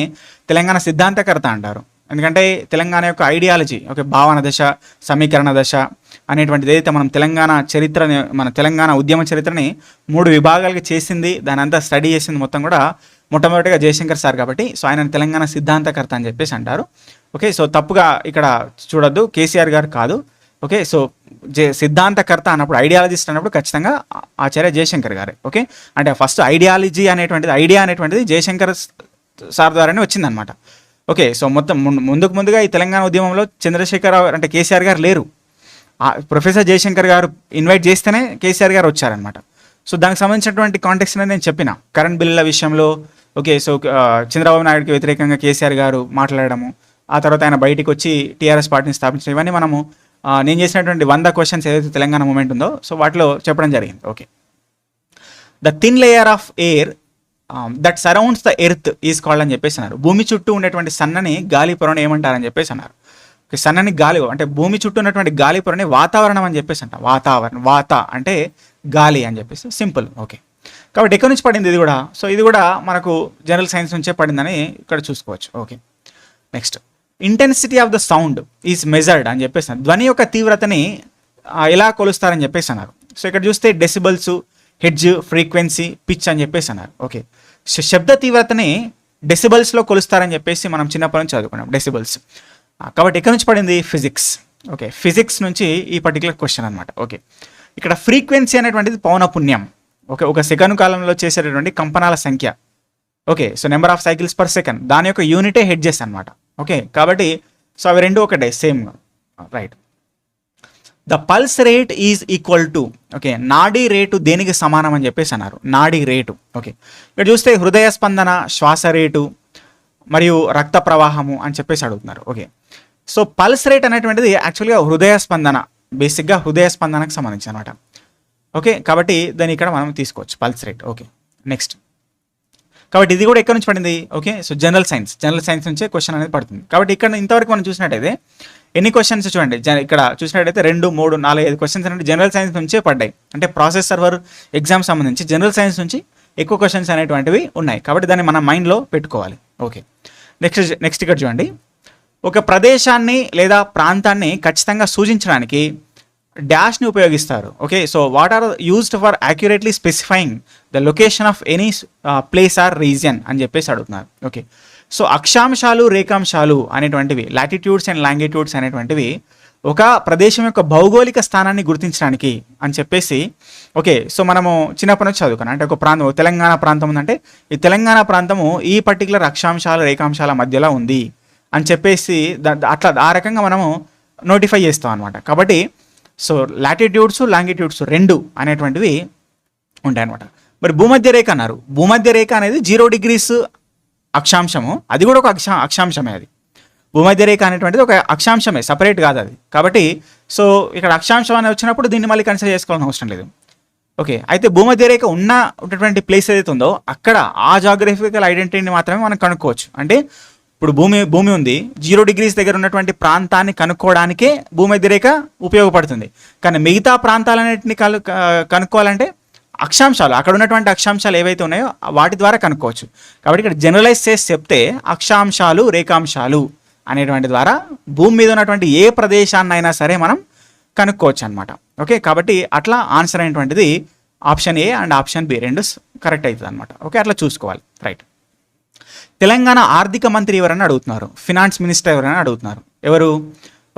తెలంగాణ సిద్ధాంతకర్త అంటారు. ఎందుకంటే తెలంగాణ యొక్క ఐడియాలజీ, ఓకే, భావన దశ, సమీకరణ దశ అనేటువంటిది ఏదైతే మన తెలంగాణ ఉద్యమ చరిత్రని 3 విభాగాలుగా చేసింది, దాని అంతా స్టడీ చేసింది మొత్తం కూడా మొట్టమొదటిగా జయశంకర్ సార్. కాబట్టి సో ఆయన తెలంగాణ సిద్ధాంతకర్త అని చెప్పేసి అంటారు. ఓకే, సో తప్పుగా ఇక్కడ చూడొద్దు, కేసీఆర్ గారు కాదు. ఓకే, సో సిద్ధాంతకర్త అన్నప్పుడు, ఐడియాలజిస్ట్ అన్నప్పుడు ఖచ్చితంగా ఆచార్య జయశంకర్ గారే. ఓకే, అంటే ఫస్ట్ ఐడియా అనేటువంటిది జయశంకర్ సార్ ద్వారానే వచ్చిందనమాట. ఓకే, సో మొత్తం ముందుగా ఈ తెలంగాణ ఉద్యమంలో చంద్రశేఖరరావు అంటే కేసీఆర్ గారు లేరు. ప్రొఫెసర్ జయశంకర్ గారు ఇన్వైట్ చేస్తేనే కేసీఆర్ గారు వచ్చారనమాట. సో దానికి సంబంధించినటువంటి కాంటెక్స్ట్ అనేది నేను చెప్పిన కరెంట్ బిల్లుల విషయంలో. ఓకే, సో చంద్రబాబు నాయుడుకి వ్యతిరేకంగా కేసీఆర్ గారు మాట్లాడడము, ఆ తర్వాత ఆయన బయటికి వచ్చి టీఆర్ఎస్ పార్టీని స్థాపించడం, ఇవన్నీ మనము నేను చేసినటువంటి 100 క్వశ్చన్స్ ఏదైతే తెలంగాణ మూమెంట్ ఉందో సో వాటిలో చెప్పడం జరిగింది. Okay, the thin layer of air that surrounds the earth is called అని చెప్పేసి అన్నారు. భూమి చుట్టూ ఉండేటువంటి సన్నని గాలి పొరను ఏమంటారని చెప్పేసి అన్నారు. సన్నని గాలి అంటే భూమి చుట్టూ ఉన్నటువంటి గాలి పొరని వాతావరణం అని చెప్పేసి అంట. వాత అంటే గాలి అని చెప్పేసి సింపుల్. ఓకే, కాబట్టి ఎక్కడి నుంచి పడింది ఇది కూడా? సో ఇది కూడా మనకు జనరల్ సైన్స్ నుంచే పడిందని ఇక్కడ చూసుకోవచ్చు. Okay, next intensity of the sound is measured అని చెప్పేసి ధ్వని యొక్క తీవ్రతని ఎలా కొలుస్తారని చెప్పేసి అన్నారు. సో ఇక్కడ చూస్తే డెసిబల్స్, హెడ్జ్, ఫ్రీక్వెన్సీ, పిచ్ అని చెప్పేసి అన్నారు. ఓకే, శబ్ద తీవ్రతని డెసిబల్స్లో కొలుస్తారని చెప్పేసి మనం చిన్నప్పటి నుంచి చదువుకున్నాం డెసిబల్స్. కాబట్టి ఎక్కడి నుంచి పడింది? ఫిజిక్స్. ఓకే, ఫిజిక్స్ నుంచి ఈ పర్టికులర్ క్వశ్చన్ అనమాట. ఓకే, ఇక్కడ ఫ్రీక్వెన్సీ అనేటువంటిది పౌనపుణ్యం. ఓకే, ఒక సెకండ్ కాలంలో చేసేటటువంటి కంపనాల సంఖ్య. Okay, so number of cycles per second, దాని యొక్క యూనిటే హెడ్జెస్ అనమాట. ఓకే, కాబట్టి సో అవి రెండు ఒకటే, same. Right. The pulse rate is equal to, okay, నాడీ రేటు దేనికి సమానం అని చెప్పేసి అన్నారు. నాడీ రేటు. ఓకే, ఇక్కడ చూస్తే హృదయ స్పందన, శ్వాస రేటు మరియు రక్త ప్రవాహము అని చెప్పేసి అడుగుతున్నారు. ఓకే, సో పల్స్ రేట్ అనేటువంటిది యాక్చువల్గా బేసిక్గా హృదయ స్పందనకు సంబంధించి అనమాట. ఓకే, కాబట్టి దాన్ని ఇక్కడ మనం తీసుకోవచ్చు పల్స్ రేట్. ఓకే, నెక్స్ట్ కాబట్టి ఇది కూడా ఎక్కడి నుంచి పడింది? ఓకే, సో జనరల్ సైన్స్ నుంచే క్వశ్చన్ అనేది పడుతుంది. కాబట్టి ఇక్కడ ఇంతవరకు మనం చూసినట్టయితే ఎన్ని క్వశ్చన్స్ చూడండి, ఇక్కడ చూసినట్టయితే 2, 3, 4, 5 క్వశ్చన్స్ అనేవి జనరల్ సైన్స్ నుంచే పడ్డాయి. అంటే ప్రాసెస్ సర్వర్ ఎగ్జామ్ సంబంధించి జనరల్ సైన్స్ నుంచి ఎక్కువ క్వశ్చన్స్ అనేటువంటివి ఉన్నాయి. కాబట్టి దాన్ని మన మైండ్లో పెట్టుకోవాలి. ఓకే, నెక్స్ట్ ఇక్కడ చూడండి, ఒక ప్రదేశాన్ని లేదా ప్రాంతాన్ని ఖచ్చితంగా సూచించడానికి డాష్ని ఉపయోగిస్తారు. Okay, so what are used for accurately specifying the location of any place or region అని చెప్పేసి అడుగుతున్నారు. ఓకే, సో అక్షాంశాలు రేఖాంశాలు అనేటువంటివి, లాటిట్యూడ్స్ అండ్ లాంగిట్యూడ్స్ అనేటువంటివి ఒక ప్రదేశం యొక్క భౌగోళిక స్థానాన్ని గుర్తించడానికి అని చెప్పేసి. ఓకే, సో మనము చిన్నప్పటి నుంచి చదువుకున్నాం. అంటే ఒక ప్రాంతం, తెలంగాణ ప్రాంతం ఉందంటే ఈ తెలంగాణ ప్రాంతము ఈ పర్టికులర్ అక్షాంశాలు రేఖాంశాల మధ్యలో ఉంది అని చెప్పేసి అట్లా ఆ రకంగా మనము నోటిఫై చేస్తాం అనమాట. కాబట్టి సో లాటిట్యూడ్స్ లాంగిట్యూడ్స్ 2 అనేటువంటివి ఉంటాయి అనమాట. మరి భూమధ్య రేఖ అన్నారు. భూమధ్య రేఖ అనేది 0 degrees అక్షాంశము, అది కూడా ఒక అక్షాంశమే. అది భూమధ్య రేఖ అనేటువంటిది ఒక అక్షాంశమే, సపరేట్ కాదు అది. కాబట్టి సో ఇక్కడ అక్షాంశం అని వచ్చినప్పుడు దీన్ని మళ్ళీ కన్సిడర్ చేసుకోవాల్సిన అవసరం లేదు. ఓకే, అయితే భూమధ్య రేఖ ఉన్నటువంటి ప్లేస్ ఏదైతే ఉందో అక్కడ ఆ జాగ్రఫికల్ ఐడెంటిటీని మాత్రమే మనం కనుక్కోవచ్చు. అంటే ఇప్పుడు భూమి ఉంది, 0 degrees దగ్గర ఉన్నటువంటి ప్రాంతాన్ని కనుక్కోవడానికే భూమధ్య రేఖ ఉపయోగపడుతుంది. కానీ మిగతా ప్రాంతాలన్నింటినీ కనుక్కోవాలంటే అక్షాంశాలు, అక్కడ ఉన్నటువంటి అక్షాంశాలు ఏవైతే ఉన్నాయో వాటి ద్వారా కనుక్కోవచ్చు. కాబట్టి ఇక్కడ జనరలైజ్ చేసి చెప్తే అక్షాంశాలు రేఖాంశాలు అనేటువంటి ద్వారా భూమి మీద ఉన్నటువంటి ఏ ప్రదేశాన్నైనా సరే మనం కనుక్కోవచ్చు అనమాట. ఓకే, కాబట్టి అట్లా ఆన్సర్ అయినటువంటిది option A and option B 2 correct అవుతుంది అనమాట. ఓకే, అట్లా చూసుకోవాలి. రైట్. తెలంగాణ ఆర్థిక మంత్రి ఎవరని అడుగుతున్నారు, ఫినాన్స్ మినిస్టర్ ఎవరైనా అడుగుతున్నారు. ఎవరు?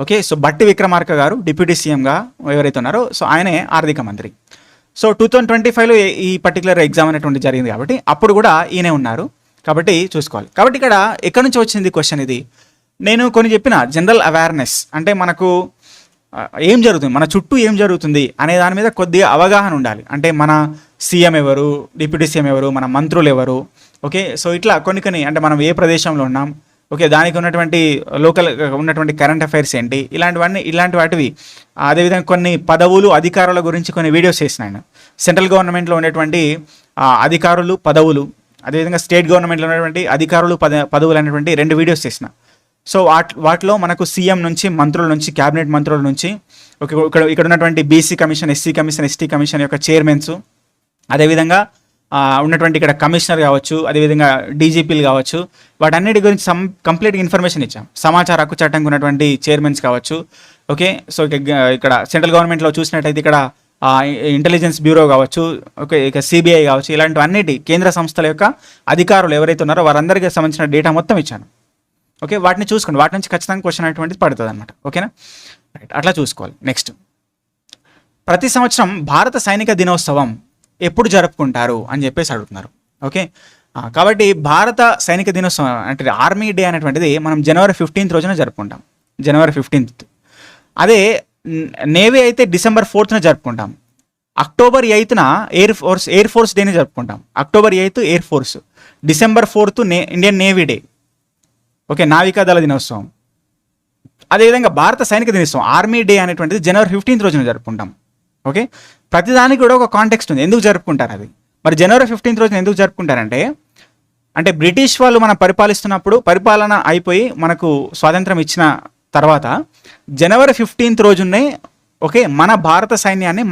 ఓకే, సో బట్టి విక్రమార్క గారు డిప్యూటీ సీఎంగా ఎవరైతే ఉన్నారో సో ఆయనే ఆర్థిక మంత్రి. సో 2025లో ఈ పర్టికులర్ ఎగ్జామ్ అనేటువంటి జరిగింది కాబట్టి అప్పుడు కూడా ఈయనే ఉన్నారు. కాబట్టి చూసుకోవాలి. కాబట్టి ఇక్కడ ఎక్కడి నుంచి వచ్చింది క్వశ్చన్? ఇది నేను కొన్ని చెప్పిన జనరల్ అవేర్నెస్, అంటే మనకు ఏం జరుగుతుంది, మన చుట్టూ ఏం జరుగుతుంది అనే దాని మీద కొద్దిగా అవగాహన ఉండాలి. అంటే మన సీఎం ఎవరు, డిప్యూటీ సీఎం ఎవరు, మన మంత్రులు ఎవరు. ఓకే, సో ఇట్లా కొన్ని అంటే మనం ఏ ప్రదేశంలో ఉన్నాం, ఓకే, దానికి ఉన్నటువంటి లోకల్ ఉన్నటువంటి కరెంట్ అఫైర్స్ ఏంటి, ఇలాంటి వాటివి. అదేవిధంగా కొన్ని పదవులు అధికారుల గురించి కొన్ని వీడియోస్ చేసినాను. సెంట్రల్ గవర్నమెంట్లో ఉండేటువంటి అధికారులు పదవులు, అదేవిధంగా స్టేట్ గవర్నమెంట్లో ఉన్నటువంటి అధికారులు పదవులు అనేటువంటి 2 వీడియోస్ చేసిన. సో వాటిలో మనకు సీఎం నుంచి, మంత్రుల నుంచి, క్యాబినెట్ మంత్రుల నుంచి, ఓకే, ఇక్కడ ఉన్నటువంటి BC commission, SC commission, ST commission యొక్క చైర్మన్స్, అదేవిధంగా ఉన్నటువంటి ఇక్కడ కమిషనర్ కావచ్చు, అదేవిధంగా డీజీపీలు కావచ్చు, వాటన్నిటి గురించి కంప్లీట్ ఇన్ఫర్మేషన్ ఇచ్చాం. సమాచార హక్కు చట్టంకి ఉన్నటువంటి చైర్మన్స్ కావచ్చు. ఓకే, సో ఇక్కడ సెంట్రల్ గవర్నమెంట్లో చూసినట్టయితే ఇక్కడ ఇంటెలిజెన్స్ బ్యూరో కావచ్చు, ఓకే, ఇక సిబిఐ కావచ్చు, ఇలాంటివన్నిటి కేంద్ర సంస్థల యొక్క అధికారులు ఎవరైతే ఉన్నారో వారందరికీ సంబంధించిన డేటా మొత్తం ఇచ్చాను. ఓకే, వాటిని చూసుకోండి, వాటి నుంచి ఖచ్చితంగా క్వశ్చన్ అనేటువంటిది పడుతుంది అనమాట. ఓకేనా, రైట్, అట్లా చూసుకోవాలి. నెక్స్ట్, ప్రతి సంవత్సరం భారత సైనిక దినోత్సవం ఎప్పుడు జరుపుకుంటారు అని చెప్పేసి అడుగుతున్నారు. ఓకే, కాబట్టి భారత సైనిక దినోత్సవం అంటే ఆర్మీ డే అనేటువంటిది మనం January 15th రోజున జరుపుకుంటాం. January 15th. అదే నేవీ అయితే December 4th జరుపుకుంటాం. October 8th ఎయిర్ ఫోర్స్ డేని జరుపుకుంటాం. October 8th air force, December 4th Indian navy day. Okay, నావికాదళ దినోత్సవం. అదేవిధంగా భారత సైనిక దినోత్సవం ఆర్మీ డే అనేటువంటిది January 15th రోజున జరుపుకుంటాం. ఓకే, ప్రతిదానికి కూడా ఒక కాంటెక్స్ట్ ఉంది, ఎందుకు జరుపుకుంటారు అది. మరి January 15th రోజున ఎందుకు జరుపుకుంటారంటే, అంటే బ్రిటిష్ వాళ్ళు మనం పరిపాలిస్తున్నప్పుడు పరిపాలన అయిపోయి మనకు స్వాతంత్రం ఇచ్చిన తర్వాత January 15th రోజునే ఓకే మన భారత సైన్యాన్ని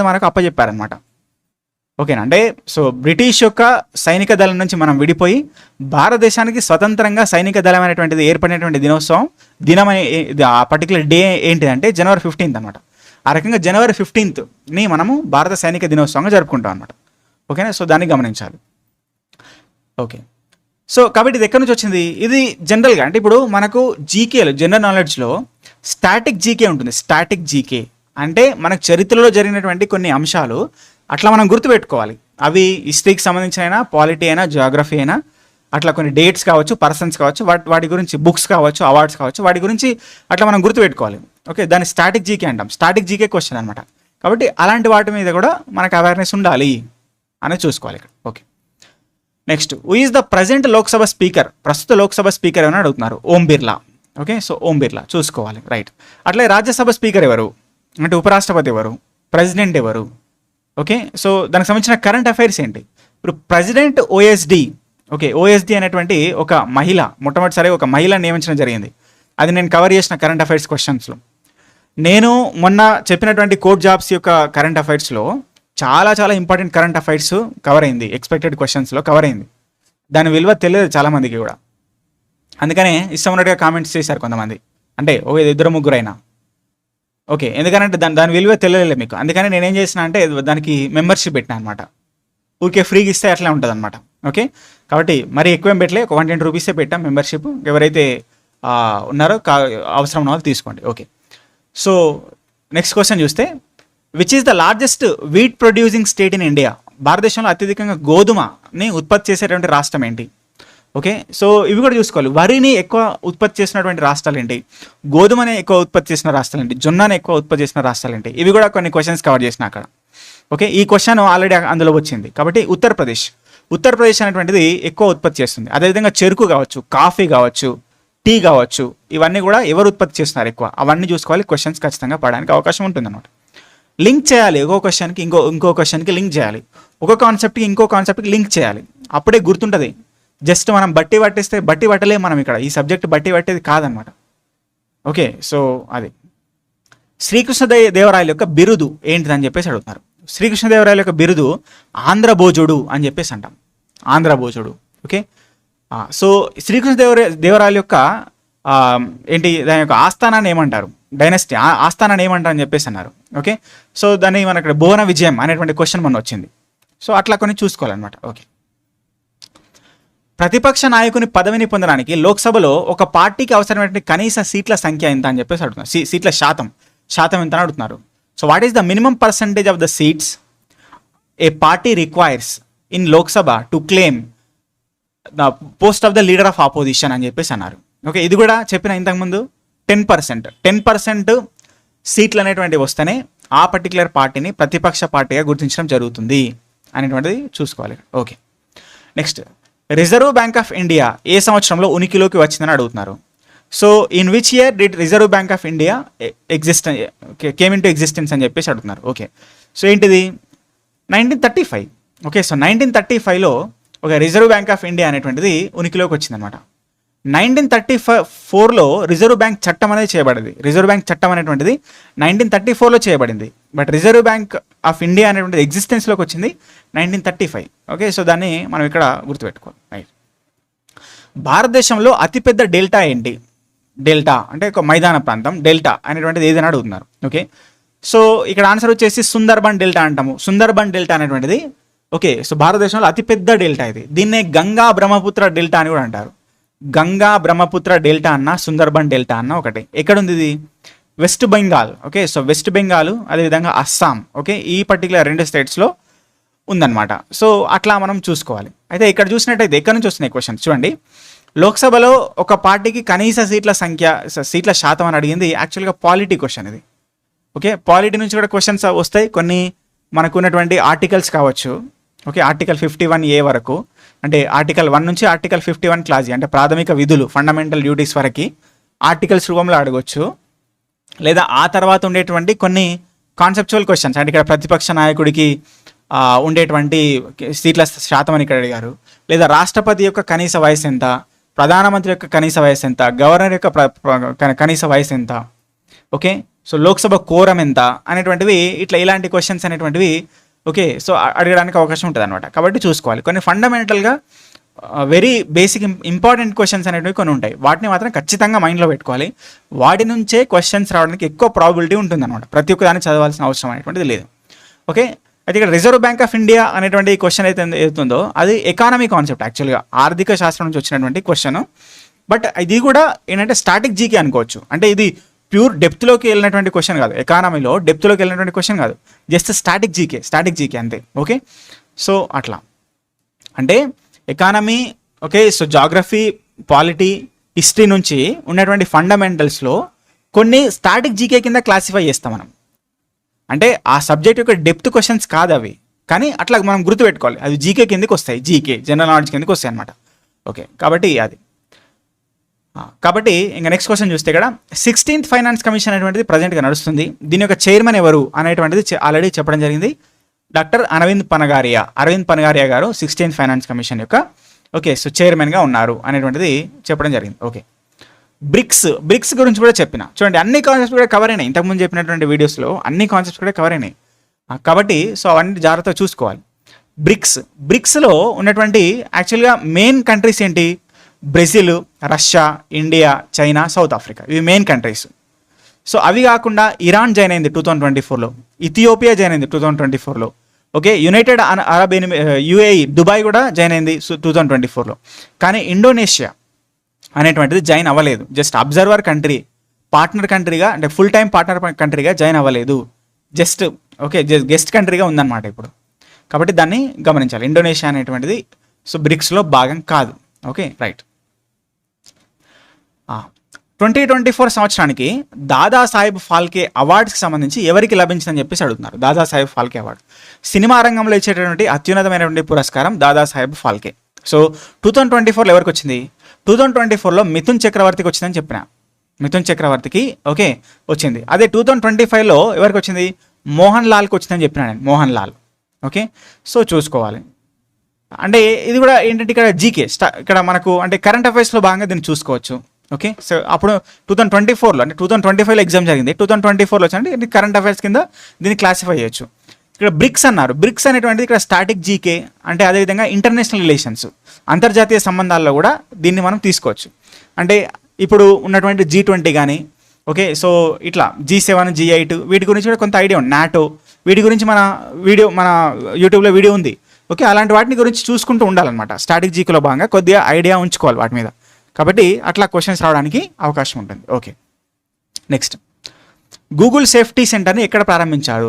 మనకు అప్పచెప్పారనమాట. ఓకేనా, అంటే సో బ్రిటిష్ యొక్క సైనిక దళం నుంచి మనం విడిపోయి భారతదేశానికి స్వతంత్రంగా సైనిక దళం అనేటువంటిది ఏర్పడినటువంటి దినం ఆ పర్టికులర్ డే ఏంటిదంటే January 15th అనమాట. ఆ రకంగా January 15th మనము భారత సైనిక దినోత్సవంగా జరుపుకుంటాం అనమాట. ఓకేనా, సో దాన్ని గమనించాలి. ఓకే, సో కాబట్టి ఇది ఎక్కడి నుంచి వచ్చింది? ఇది జనరల్గా అంటే ఇప్పుడు మనకు జీకేలో జనరల్ నాలెడ్జ్లో స్టాటిక్ జీకే ఉంటుంది. స్టాటిక్ జీకే అంటే మనకు చరిత్రలో జరిగినటువంటి కొన్ని అంశాలు అట్లా మనం గుర్తుపెట్టుకోవాలి. అవి హిస్టరీకి సంబంధించిన అయినా, పాలిటీ అయినా, జియోగ్రఫీ అయినా, అట్లా కొన్ని డేట్స్ కావచ్చు, పర్సన్స్ కావచ్చు, వాటి గురించి బుక్స్ కావచ్చు, అవార్డ్స్ కావచ్చు, వాటి గురించి అట్లా మనం గుర్తుపెట్టుకోవాలి. ఓకే, దాన్ని స్టాటిక్ జీకే అంటాం. స్టాటిక్ జీకే క్వశ్చన్ అనమాట. కాబట్టి అలాంటి వాటి మీద కూడా మనకు అవేర్నెస్ ఉండాలి అనేది చూసుకోవాలి ఇక్కడ. Okay, next, who is the present Lok Sabha speaker? ప్రస్తుత లోక్సభ స్పీకర్ ఏమైనా అడుగుతున్నారు. ఓం బిర్లా. ఓకే, సో ఓం బిర్లా చూసుకోవాలి. రైట్. అట్లే రాజ్యసభ స్పీకర్ ఎవరు అంటే ఉపరాష్ట్రపతి ఎవరు, ప్రెసిడెంట్ ఎవరు? ఓకే, సో దానికి సంబంధించిన కరెంట్ అఫైర్స్ ఏంటి? ఇప్పుడు ప్రెసిడెంట్ ఓఎస్డి, ఓకే, ఓఎస్డి అనేటువంటి ఒక మహిళ, మొట్టమొదటిసారి ఒక మహిళను నియమించడం జరిగింది. అది నేను కవర్ చేసిన కరెంట్ అఫైర్స్ క్వశ్చన్స్లో. నేను మొన్న చెప్పినటువంటి కోడ్ జాబ్స్ యొక్క కరెంట్ అఫైర్స్లో చాలా చాలా ఇంపార్టెంట్ కరెంట్ అఫైర్స్ కవర్ అయింది, ఎక్స్పెక్టెడ్ క్వశ్చన్స్లో కవర్ అయింది. దాని విలువ తెలియదు చాలామందికి కూడా. అందుకనే ఇష్టం ఉన్నట్టుగా కామెంట్స్ చేశారు కొంతమంది, అంటే ఓ ఇద్దరు ముగ్గురైనా. ఓకే, ఎందుకంటే దాని విలువ తెలియలేదు మీకు. అందుకని నేనేం చేసిన అంటే దానికి మెంబర్షిప్ పెట్టినా అనమాట. ఊరికే ఫ్రీగా ఇస్తే అట్లా ఉంటుంది అనమాట. ఓకే, కాబట్టి మరి ఎక్కువేం పెట్టలే, ఒక 110 రూపీసే పెట్టాం మెంబర్షిప్. ఎవరైతే ఉన్నారో అవసరం ఉన్న వాళ్ళు తీసుకోండి. ఓకే, సో నెక్స్ట్ క్వశ్చన్ చూస్తే, which is the largest wheat producing state in India? భారతదేశంలో అత్యధికంగా గోధుమని ఉత్పత్తి చేసేటువంటి రాష్ట్రం ఏంటి? ఓకే, సో ఇవి కూడా చూసుకోవాలి. వరిని ఎక్కువ ఉత్పత్తి చేసినటువంటి రాష్ట్రాలు ఏంటి, గోధుమని ఎక్కువ ఉత్పత్తి చేసిన రాష్ట్రాలు ఏంటి, జొన్నని ఎక్కువ ఉత్పత్తి చేసిన రాష్ట్రాలు ఏంటి? ఇవి కూడా కొన్ని క్వశ్చన్స్ కవర్ చేసిన అక్కడ. ఓకే, ఈ క్వశ్చన్ ఆల్రెడీ అందులో వచ్చింది. కాబట్టి ఉత్తరప్రదేశ్ అనేటువంటిది ఎక్కువ ఉత్పత్తి చేస్తుంది. అదేవిధంగా చెరుకు కావచ్చు, కాఫీ కావచ్చు, టీ కావచ్చు, ఇవన్నీ కూడా ఎవరు ఉత్పత్తి చేస్తున్నారు ఎక్కువ, అవన్నీ చూసుకోవాలి. క్వశ్చన్స్ ఖచ్చితంగా పడడానికి అవకాశం ఉంటుంది అన్నమాట. లింక్ చేయాలి, ఒక్కో క్వశ్చన్కి ఇంకో క్వశ్చన్కి లింక్ చేయాలి, ఒక్కో కాన్సెప్ట్కి ఇంకో కాన్సెప్ట్కి లింక్ చేయాలి. అప్పుడే గుర్తుంటుంది. జస్ట్ మనం బట్టి పట్టలేము మనం ఇక్కడ. ఈ సబ్జెక్ట్ బట్టి పట్టేది కాదనమాట. ఓకే, సో అది శ్రీకృష్ణదేవరాయల యొక్క బిరుదు ఏంటిదని చెప్పేసి అడుగుతున్నారు. శ్రీకృష్ణదేవరాయల యొక్క బిరుదు ఆంధ్రభోజుడు అని చెప్పేసి అంటాం, ఆంధ్రభోజుడు. ఓకే, సో శ్రీకృష్ణదేవరాయల యొక్క ఏంటి, దాని యొక్క ఆస్థానాన్ని ఏమంటారు, డైనస్టీ ఆస్థానాన్ని ఏమంటారు అని చెప్పేసి అన్నారు. ఓకే, సో దాన్ని మన ఇక్కడ భువన విజయం అనేటువంటి క్వశ్చన్ మన వచ్చింది. సో అట్లా కొన్ని చూసుకోవాలన్నమాట. ఓకే, ప్రతిపక్ష నాయకుని పదవిని పొందడానికి లోక్సభలో ఒక పార్టీకి అవసరమైనటువంటి కనీస సీట్ల సంఖ్య ఎంత అని చెప్పేసి అడుగుతున్నారు. సీట్ల శాతం ఎంత అని అడుగుతున్నారు. So what is the minimum percentage of the seats A party requires in Lok Sabha to claim the post of the leader of opposition అని చెప్పేసి అన్నారు. ఓకే, ఇది కూడా చెప్పిన ఇంతకుముందు 10% సీట్లు అనేటువంటివి వస్తేనే ఆ పర్టికులర్ పార్టీని ప్రతిపక్ష పార్టీగా గుర్తించడం జరుగుతుంది అనేటువంటిది చూసుకోవాలి. Okay, next, reserve bank of India ఏ సంవత్సరంలో ఉనికిలోకి వచ్చిందని అడుగుతున్నారు. So in which year did reserve bank of India came into existence అని చెప్పేసి అడుగుతున్నారు. ఓకే, సో ఏంటిది 1935. ఓకే, సో 1935లో ఒక రిజర్వ్ బ్యాంక్ ఆఫ్ ఇండియా అనేటువంటిది ఉనికిలోకి వచ్చిందనమాట. 1934లో రిజర్వ్ బ్యాంక్ చట్టం అనేది చేయబడింది. రిజర్వ్ బ్యాంక్ చట్టం అనేటువంటిది 1934లో చేయబడింది. But reserve bank of India అనేటువంటిది ఎగ్జిస్టెన్స్లోకి వచ్చింది 1935. ఓకే, సో దాన్ని మనం ఇక్కడ గుర్తుపెట్టుకోవాలి. రైట్, భారతదేశంలో అతిపెద్ద డెల్టా ఏంటి? డెల్టా అంటే ఒక మైదాన ప్రాంతం. డెల్టా అనేటువంటిది ఏదైనా అడుగుతున్నారు. ఓకే, సో ఇక్కడ ఆన్సర్ వచ్చేసి సుందర్బన్ డెల్టా అంటాము. సుందర్బన్ డెల్టా అనేటువంటిది ఓకే, సో భారతదేశంలో అతిపెద్ద డెల్టా ఇది. దీన్నే గంగా బ్రహ్మపుత్ర డెల్టా అని కూడా అంటారు. గంగా బ్రహ్మపుత్ర డెల్టా అన్న, సుందర్బన్ డెల్టా అన్న ఒకటి. ఎక్కడుంది ఇది? West Bengal. Okay, so west Bengal, అదేవిధంగా అస్సాం. ఓకే, ఈ పర్టికులర్ 2 స్టేట్స్లో ఉందన్నమాట. సో అట్లా మనం చూసుకోవాలి. అయితే ఇక్కడ చూసినట్టయితే ఎక్కడి నుంచి వస్తున్నాయి క్వశ్చన్స్ చూడండి. లోక్సభలో ఒక పార్టీకి కనీస సీట్ల శాతం అని అడిగింది. యాక్చువల్గా పాలిటీ క్వశ్చన్ ఇది. ఓకే, పాలిటీ నుంచి కూడా క్వశ్చన్స్ వస్తాయి. కొన్ని మనకు ఉన్నటువంటి ఆర్టికల్స్ కావచ్చు. ఓకే, ఆర్టికల్ 51A వరకు, అంటే ఆర్టికల్ 1 నుంచి ఆర్టికల్ 51 క్లాజ్, అంటే ప్రాథమిక విధులు, ఫండమెంటల్ డ్యూటీస్ వరకు ఆర్టికల్స్ రూపంలో అడగొచ్చు. లేదా ఆ తర్వాత ఉండేటువంటి కొన్ని కాన్సెప్చువల్ క్వశ్చన్స్, అంటే ఇక్కడ ప్రతిపక్ష నాయకుడికి ఉండేటువంటి సీట్ల శాతం అని ఇక్కడ అడిగారు. లేదా రాష్ట్రపతి యొక్క కనీస వయసు ఎంత, ప్రధానమంత్రి యొక్క కనీస వయసు ఎంత, గవర్నర్ యొక్క కనీస వయసు ఎంత, ఓకే, సో లోక్సభ కోరం ఎంత అనేటువంటివి, ఇలాంటి క్వశ్చన్స్ అనేటువంటివి ఓకే, సో అడగడానికి అవకాశం ఉంటుంది అనమాట. కాబట్టి చూసుకోవాలి. కొన్ని ఫండమెంటల్గా వెరీ బేసిక్ ఇంపార్టెంట్ క్వశ్చన్స్ అనేటివి కొన్ని ఉంటాయి. వాటిని మాత్రం ఖచ్చితంగా మైండ్లో పెట్టుకోవాలి. వాటి నుంచే క్వశ్చన్స్ రావడానికి ఎక్కువ ప్రాబిలిటీ ఉంటుంది అనమాట. ప్రతి ఒక్క దాన్ని చదవాల్సిన అవసరం అనేటువంటిది లేదు. ఓకే, అయితే ఇక్కడ రిజర్వ్ బ్యాంక్ ఆఫ్ ఇండియా అనేటువంటి క్వశ్చన్ అయితే ఏతుందో అది ఎకానమీ కాన్సెప్ట్, యాక్చువల్గా ఆర్థిక శాస్త్రం నుంచి వచ్చినటువంటి క్వశ్చన్. బట్ ఇది కూడా ఏంటంటే స్టాటిక్ జీకే అనుకోవచ్చు. అంటే ఇది ప్యూర్ డెప్త్లోకి వెళ్ళినటువంటి క్వశ్చన్ కాదు, ఎకానమీలో డెప్త్లోకి వెళ్ళినటువంటి క్వశ్చన్ కాదు, జస్ట్ స్టాటిక్ జీకే అంతే. ఓకే, సో అట్లా అంటే economy, okay, so geography, polity, history నుంచి ఉన్నటువంటి ఫండమెంటల్స్లో కొన్ని స్టాటిక్ జీకే కింద క్లాసిఫై చేస్తాం మనం. అంటే ఆ సబ్జెక్ట్ యొక్క డెప్త్ క్వశ్చన్స్ కాదు అవి, కానీ అట్లా మనం గుర్తుపెట్టుకోవాలి. అవి జీకే కిందకి వస్తాయి, జీకే జనరల్ నాలెడ్జ్ కిందకి వస్తాయి అనమాట. ఓకే, కాబట్టి ఇంకా నెక్స్ట్ క్వశ్చన్ చూస్తే ఇక్కడ 16th ఫైనాన్స్ కమిషన్ అనేటువంటిది ప్రజెంట్గా నడుస్తుంది. దీని యొక్క చైర్మన్ ఎవరు అనేటువంటిది ఆల్రెడీ చెప్పడం జరిగింది. డాక్టర్ అరవింద్ పనగారియా గారు 16th ఫైనాన్స్ కమిషన్ యొక్క ఓకే, సో చైర్మన్గా ఉన్నారు అనేటువంటిది చెప్పడం జరిగింది. ఓకే, బ్రిక్స్ గురించి కూడా చెప్పిన. చూడండి, అన్ని కాన్సెప్ట్స్ కూడా కవర్ అయినాయి. ఇంతకుముందు చెప్పినటువంటి వీడియోస్లో అన్ని కాన్సెప్ట్స్ కూడా కవర్ అయినాయి. కాబట్టి సో అవన్నీ జాగ్రత్తగా చూసుకోవాలి. బ్రిక్స్లో ఉన్నటువంటి యాక్చువల్గా మెయిన్ కంట్రీస్ ఏంటి? Brazil, Russia, India, China, South Africa, ఇవి మెయిన్ కంట్రీస్. సో అవి కాకుండా ఇరాన్ జాయిన్ అయింది 2024లో, ఇథియోపియా జాయిన్ అయింది 2024లో. Okay, united Arab UAE Dubai కూడా జాయిన్ అయింది 2024లో. కానీ ఇండోనేషియా అనేటువంటిది జాయిన్ అవ్వలేదు. జస్ట్ అబ్జర్వర్ కంట్రీ, పార్ట్నర్ కంట్రీగా, అంటే ఫుల్ టైం పార్ట్నర్ కంట్రీగా జాయిన్ అవ్వలేదు. జస్ట్ గెస్ట్ కంట్రీగా ఉందన్నమాట ఇప్పుడు. కాబట్టి దాన్ని గమనించాలి. ఇండోనేషియా అనేటువంటిది సో బ్రిక్స్లో భాగం కాదు. Okay, right. 2024 సంవత్సరానికి దాదాసాహెబ్ ఫాల్కే అవార్డ్స్కి సంబంధించి ఎవరికి లభించిందని చెప్పేసి అడుగుతున్నారు. దాదాసాహెబ్ ఫాల్కే అవార్డు సినిమా రంగంలో ఇచ్చేటటువంటి అత్యున్నతమైనటువంటి పురస్కారం దాదాసాహెబ్ ఫాల్కే. సో 2024లో ఎవరికి వచ్చింది? 2024లో మిథున్ చక్రవర్తికి వచ్చిందని చెప్పిన. మిథున్ చక్రవర్తికి ఓకే వచ్చింది. అదే 2025లో ఎవరికి వచ్చింది? మోహన్ లాల్కి వచ్చిందని చెప్పిన నేను, మోహన్ లాల్. ఓకే, సో చూసుకోవాలి. అంటే ఇది కూడా ఏంటంటే ఇక్కడ జీకే ఇక్కడ మనకు అంటే కరెంట్ అఫైర్స్లో భాగంగా దీన్ని చూసుకోవచ్చు. ఓకే, సో అప్పుడు 2024లో, అంటే 2025లో ఎగ్జామ్ జరిగింది, 2024లో వచ్చిందంటే ఇది కరెంట్ అఫైర్స్ కింద దీన్ని క్లాసిఫై చేయొచ్చు. ఇక్కడ బ్రిక్స్ అన్నారు. బ్రిక్స్ అనేటువంటిది ఇక్కడ స్టాటిక్ జీకే, అంటే అదేవిధంగా ఇంటర్నేషనల్ రిలేషన్స్, అంతర్జాతీయ సంబంధాల్లో కూడా దీన్ని మనం తీసుకోవచ్చు. అంటే ఇప్పుడు ఉన్నటువంటి G20 కానీ, ఓకే, సో ఇట్లా G7, G8 వీటి గురించి కూడా కొంత ఐడియా ఉంది. నాటో వీటి గురించి మన యూట్యూబ్లో వీడియో ఉంది. ఓకే, అలాంటి వాటిని గురించి చూసుకుంటూ ఉండాలన్నమాట. స్టాటిక్ జీకేలో భాగంగా కొద్దిగా ఐడియా ఉంచుకోవాలి వాటి మీద. కాబట్టి అట్లా క్వశ్చన్స్ రావడానికి అవకాశం ఉంటుంది. ఓకే, నెక్స్ట్, గూగుల్ సేఫ్టీ సెంటర్ని ఎక్కడ ప్రారంభించారు,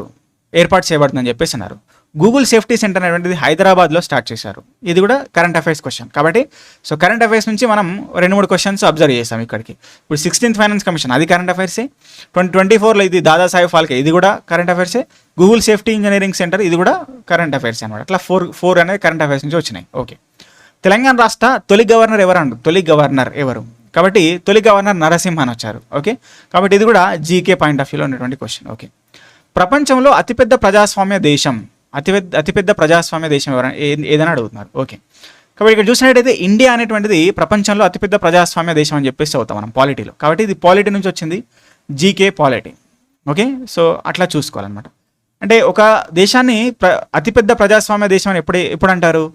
ఏర్పాటు చేయబడుతుందని చెప్పేసి అన్నారు. గూగుల్ సేఫ్టీ సెంటర్ అనేటువంటిది హైదరాబాద్లో స్టార్ట్ చేశారు. ఇది కూడా కరెంట్ అఫైర్స్ క్వశ్చన్. కాబట్టి సో కరెంట్ అఫైర్స్ నుంచి మనం 2-3 క్వశ్చన్స్ అబ్జర్వ్ చేసాం ఇక్కడికి. ఇప్పుడు 16th ఫైనాన్స్ కమిషన్, అది కరెంట్ అఫైర్సే. 2024లో ఇది దాదాసాహెబ్ ఫాల్కే, ఇది కూడా కరెంట్ అఫైర్సే. గూగుల్ సేఫ్టీ ఇంజనీరింగ్ సెంటర్, ఇది కూడా కరెంట్ అఫైర్స్ అనమాట. అట్లా 4 అనేది కరెంట్ అఫైర్స్ నుంచి వచ్చినాయి. ఓకే, తెలంగాణ రాష్ట్ర తొలి గవర్నర్ ఎవరు? తొలి గవర్నర్ ఎవరు? కాబట్టి తొలి గవర్నర్ నరసింహన్ వచ్చారు. ఓకే, కాబట్టి ఇది కూడా జీకే పాయింట్ ఆఫ్ వ్యూలో ఉన్నటువంటి క్వశ్చన్. ఓకే, ప్రపంచంలో అతిపెద్ద ప్రజాస్వామ్య దేశం ఎవరైనా ఏదైనా అడుగుతున్నారు. ఓకే, కాబట్టి ఇక్కడ చూసినట్టయితే ఇండియా అనేటువంటిది ప్రపంచంలో అతిపెద్ద ప్రజాస్వామ్య దేశం అని చెప్పేసి అవుతాం మనం పాలిటీలో. కాబట్టి ఇది పాలిటీ నుంచి వచ్చింది, జీకే పాలిటీ. ఓకే, సో అట్లా చూసుకోవాలన్నమాట. అంటే ఒక దేశాన్ని అతిపెద్ద ప్రజాస్వామ్య దేశం అని ఎప్పుడు అంటారు?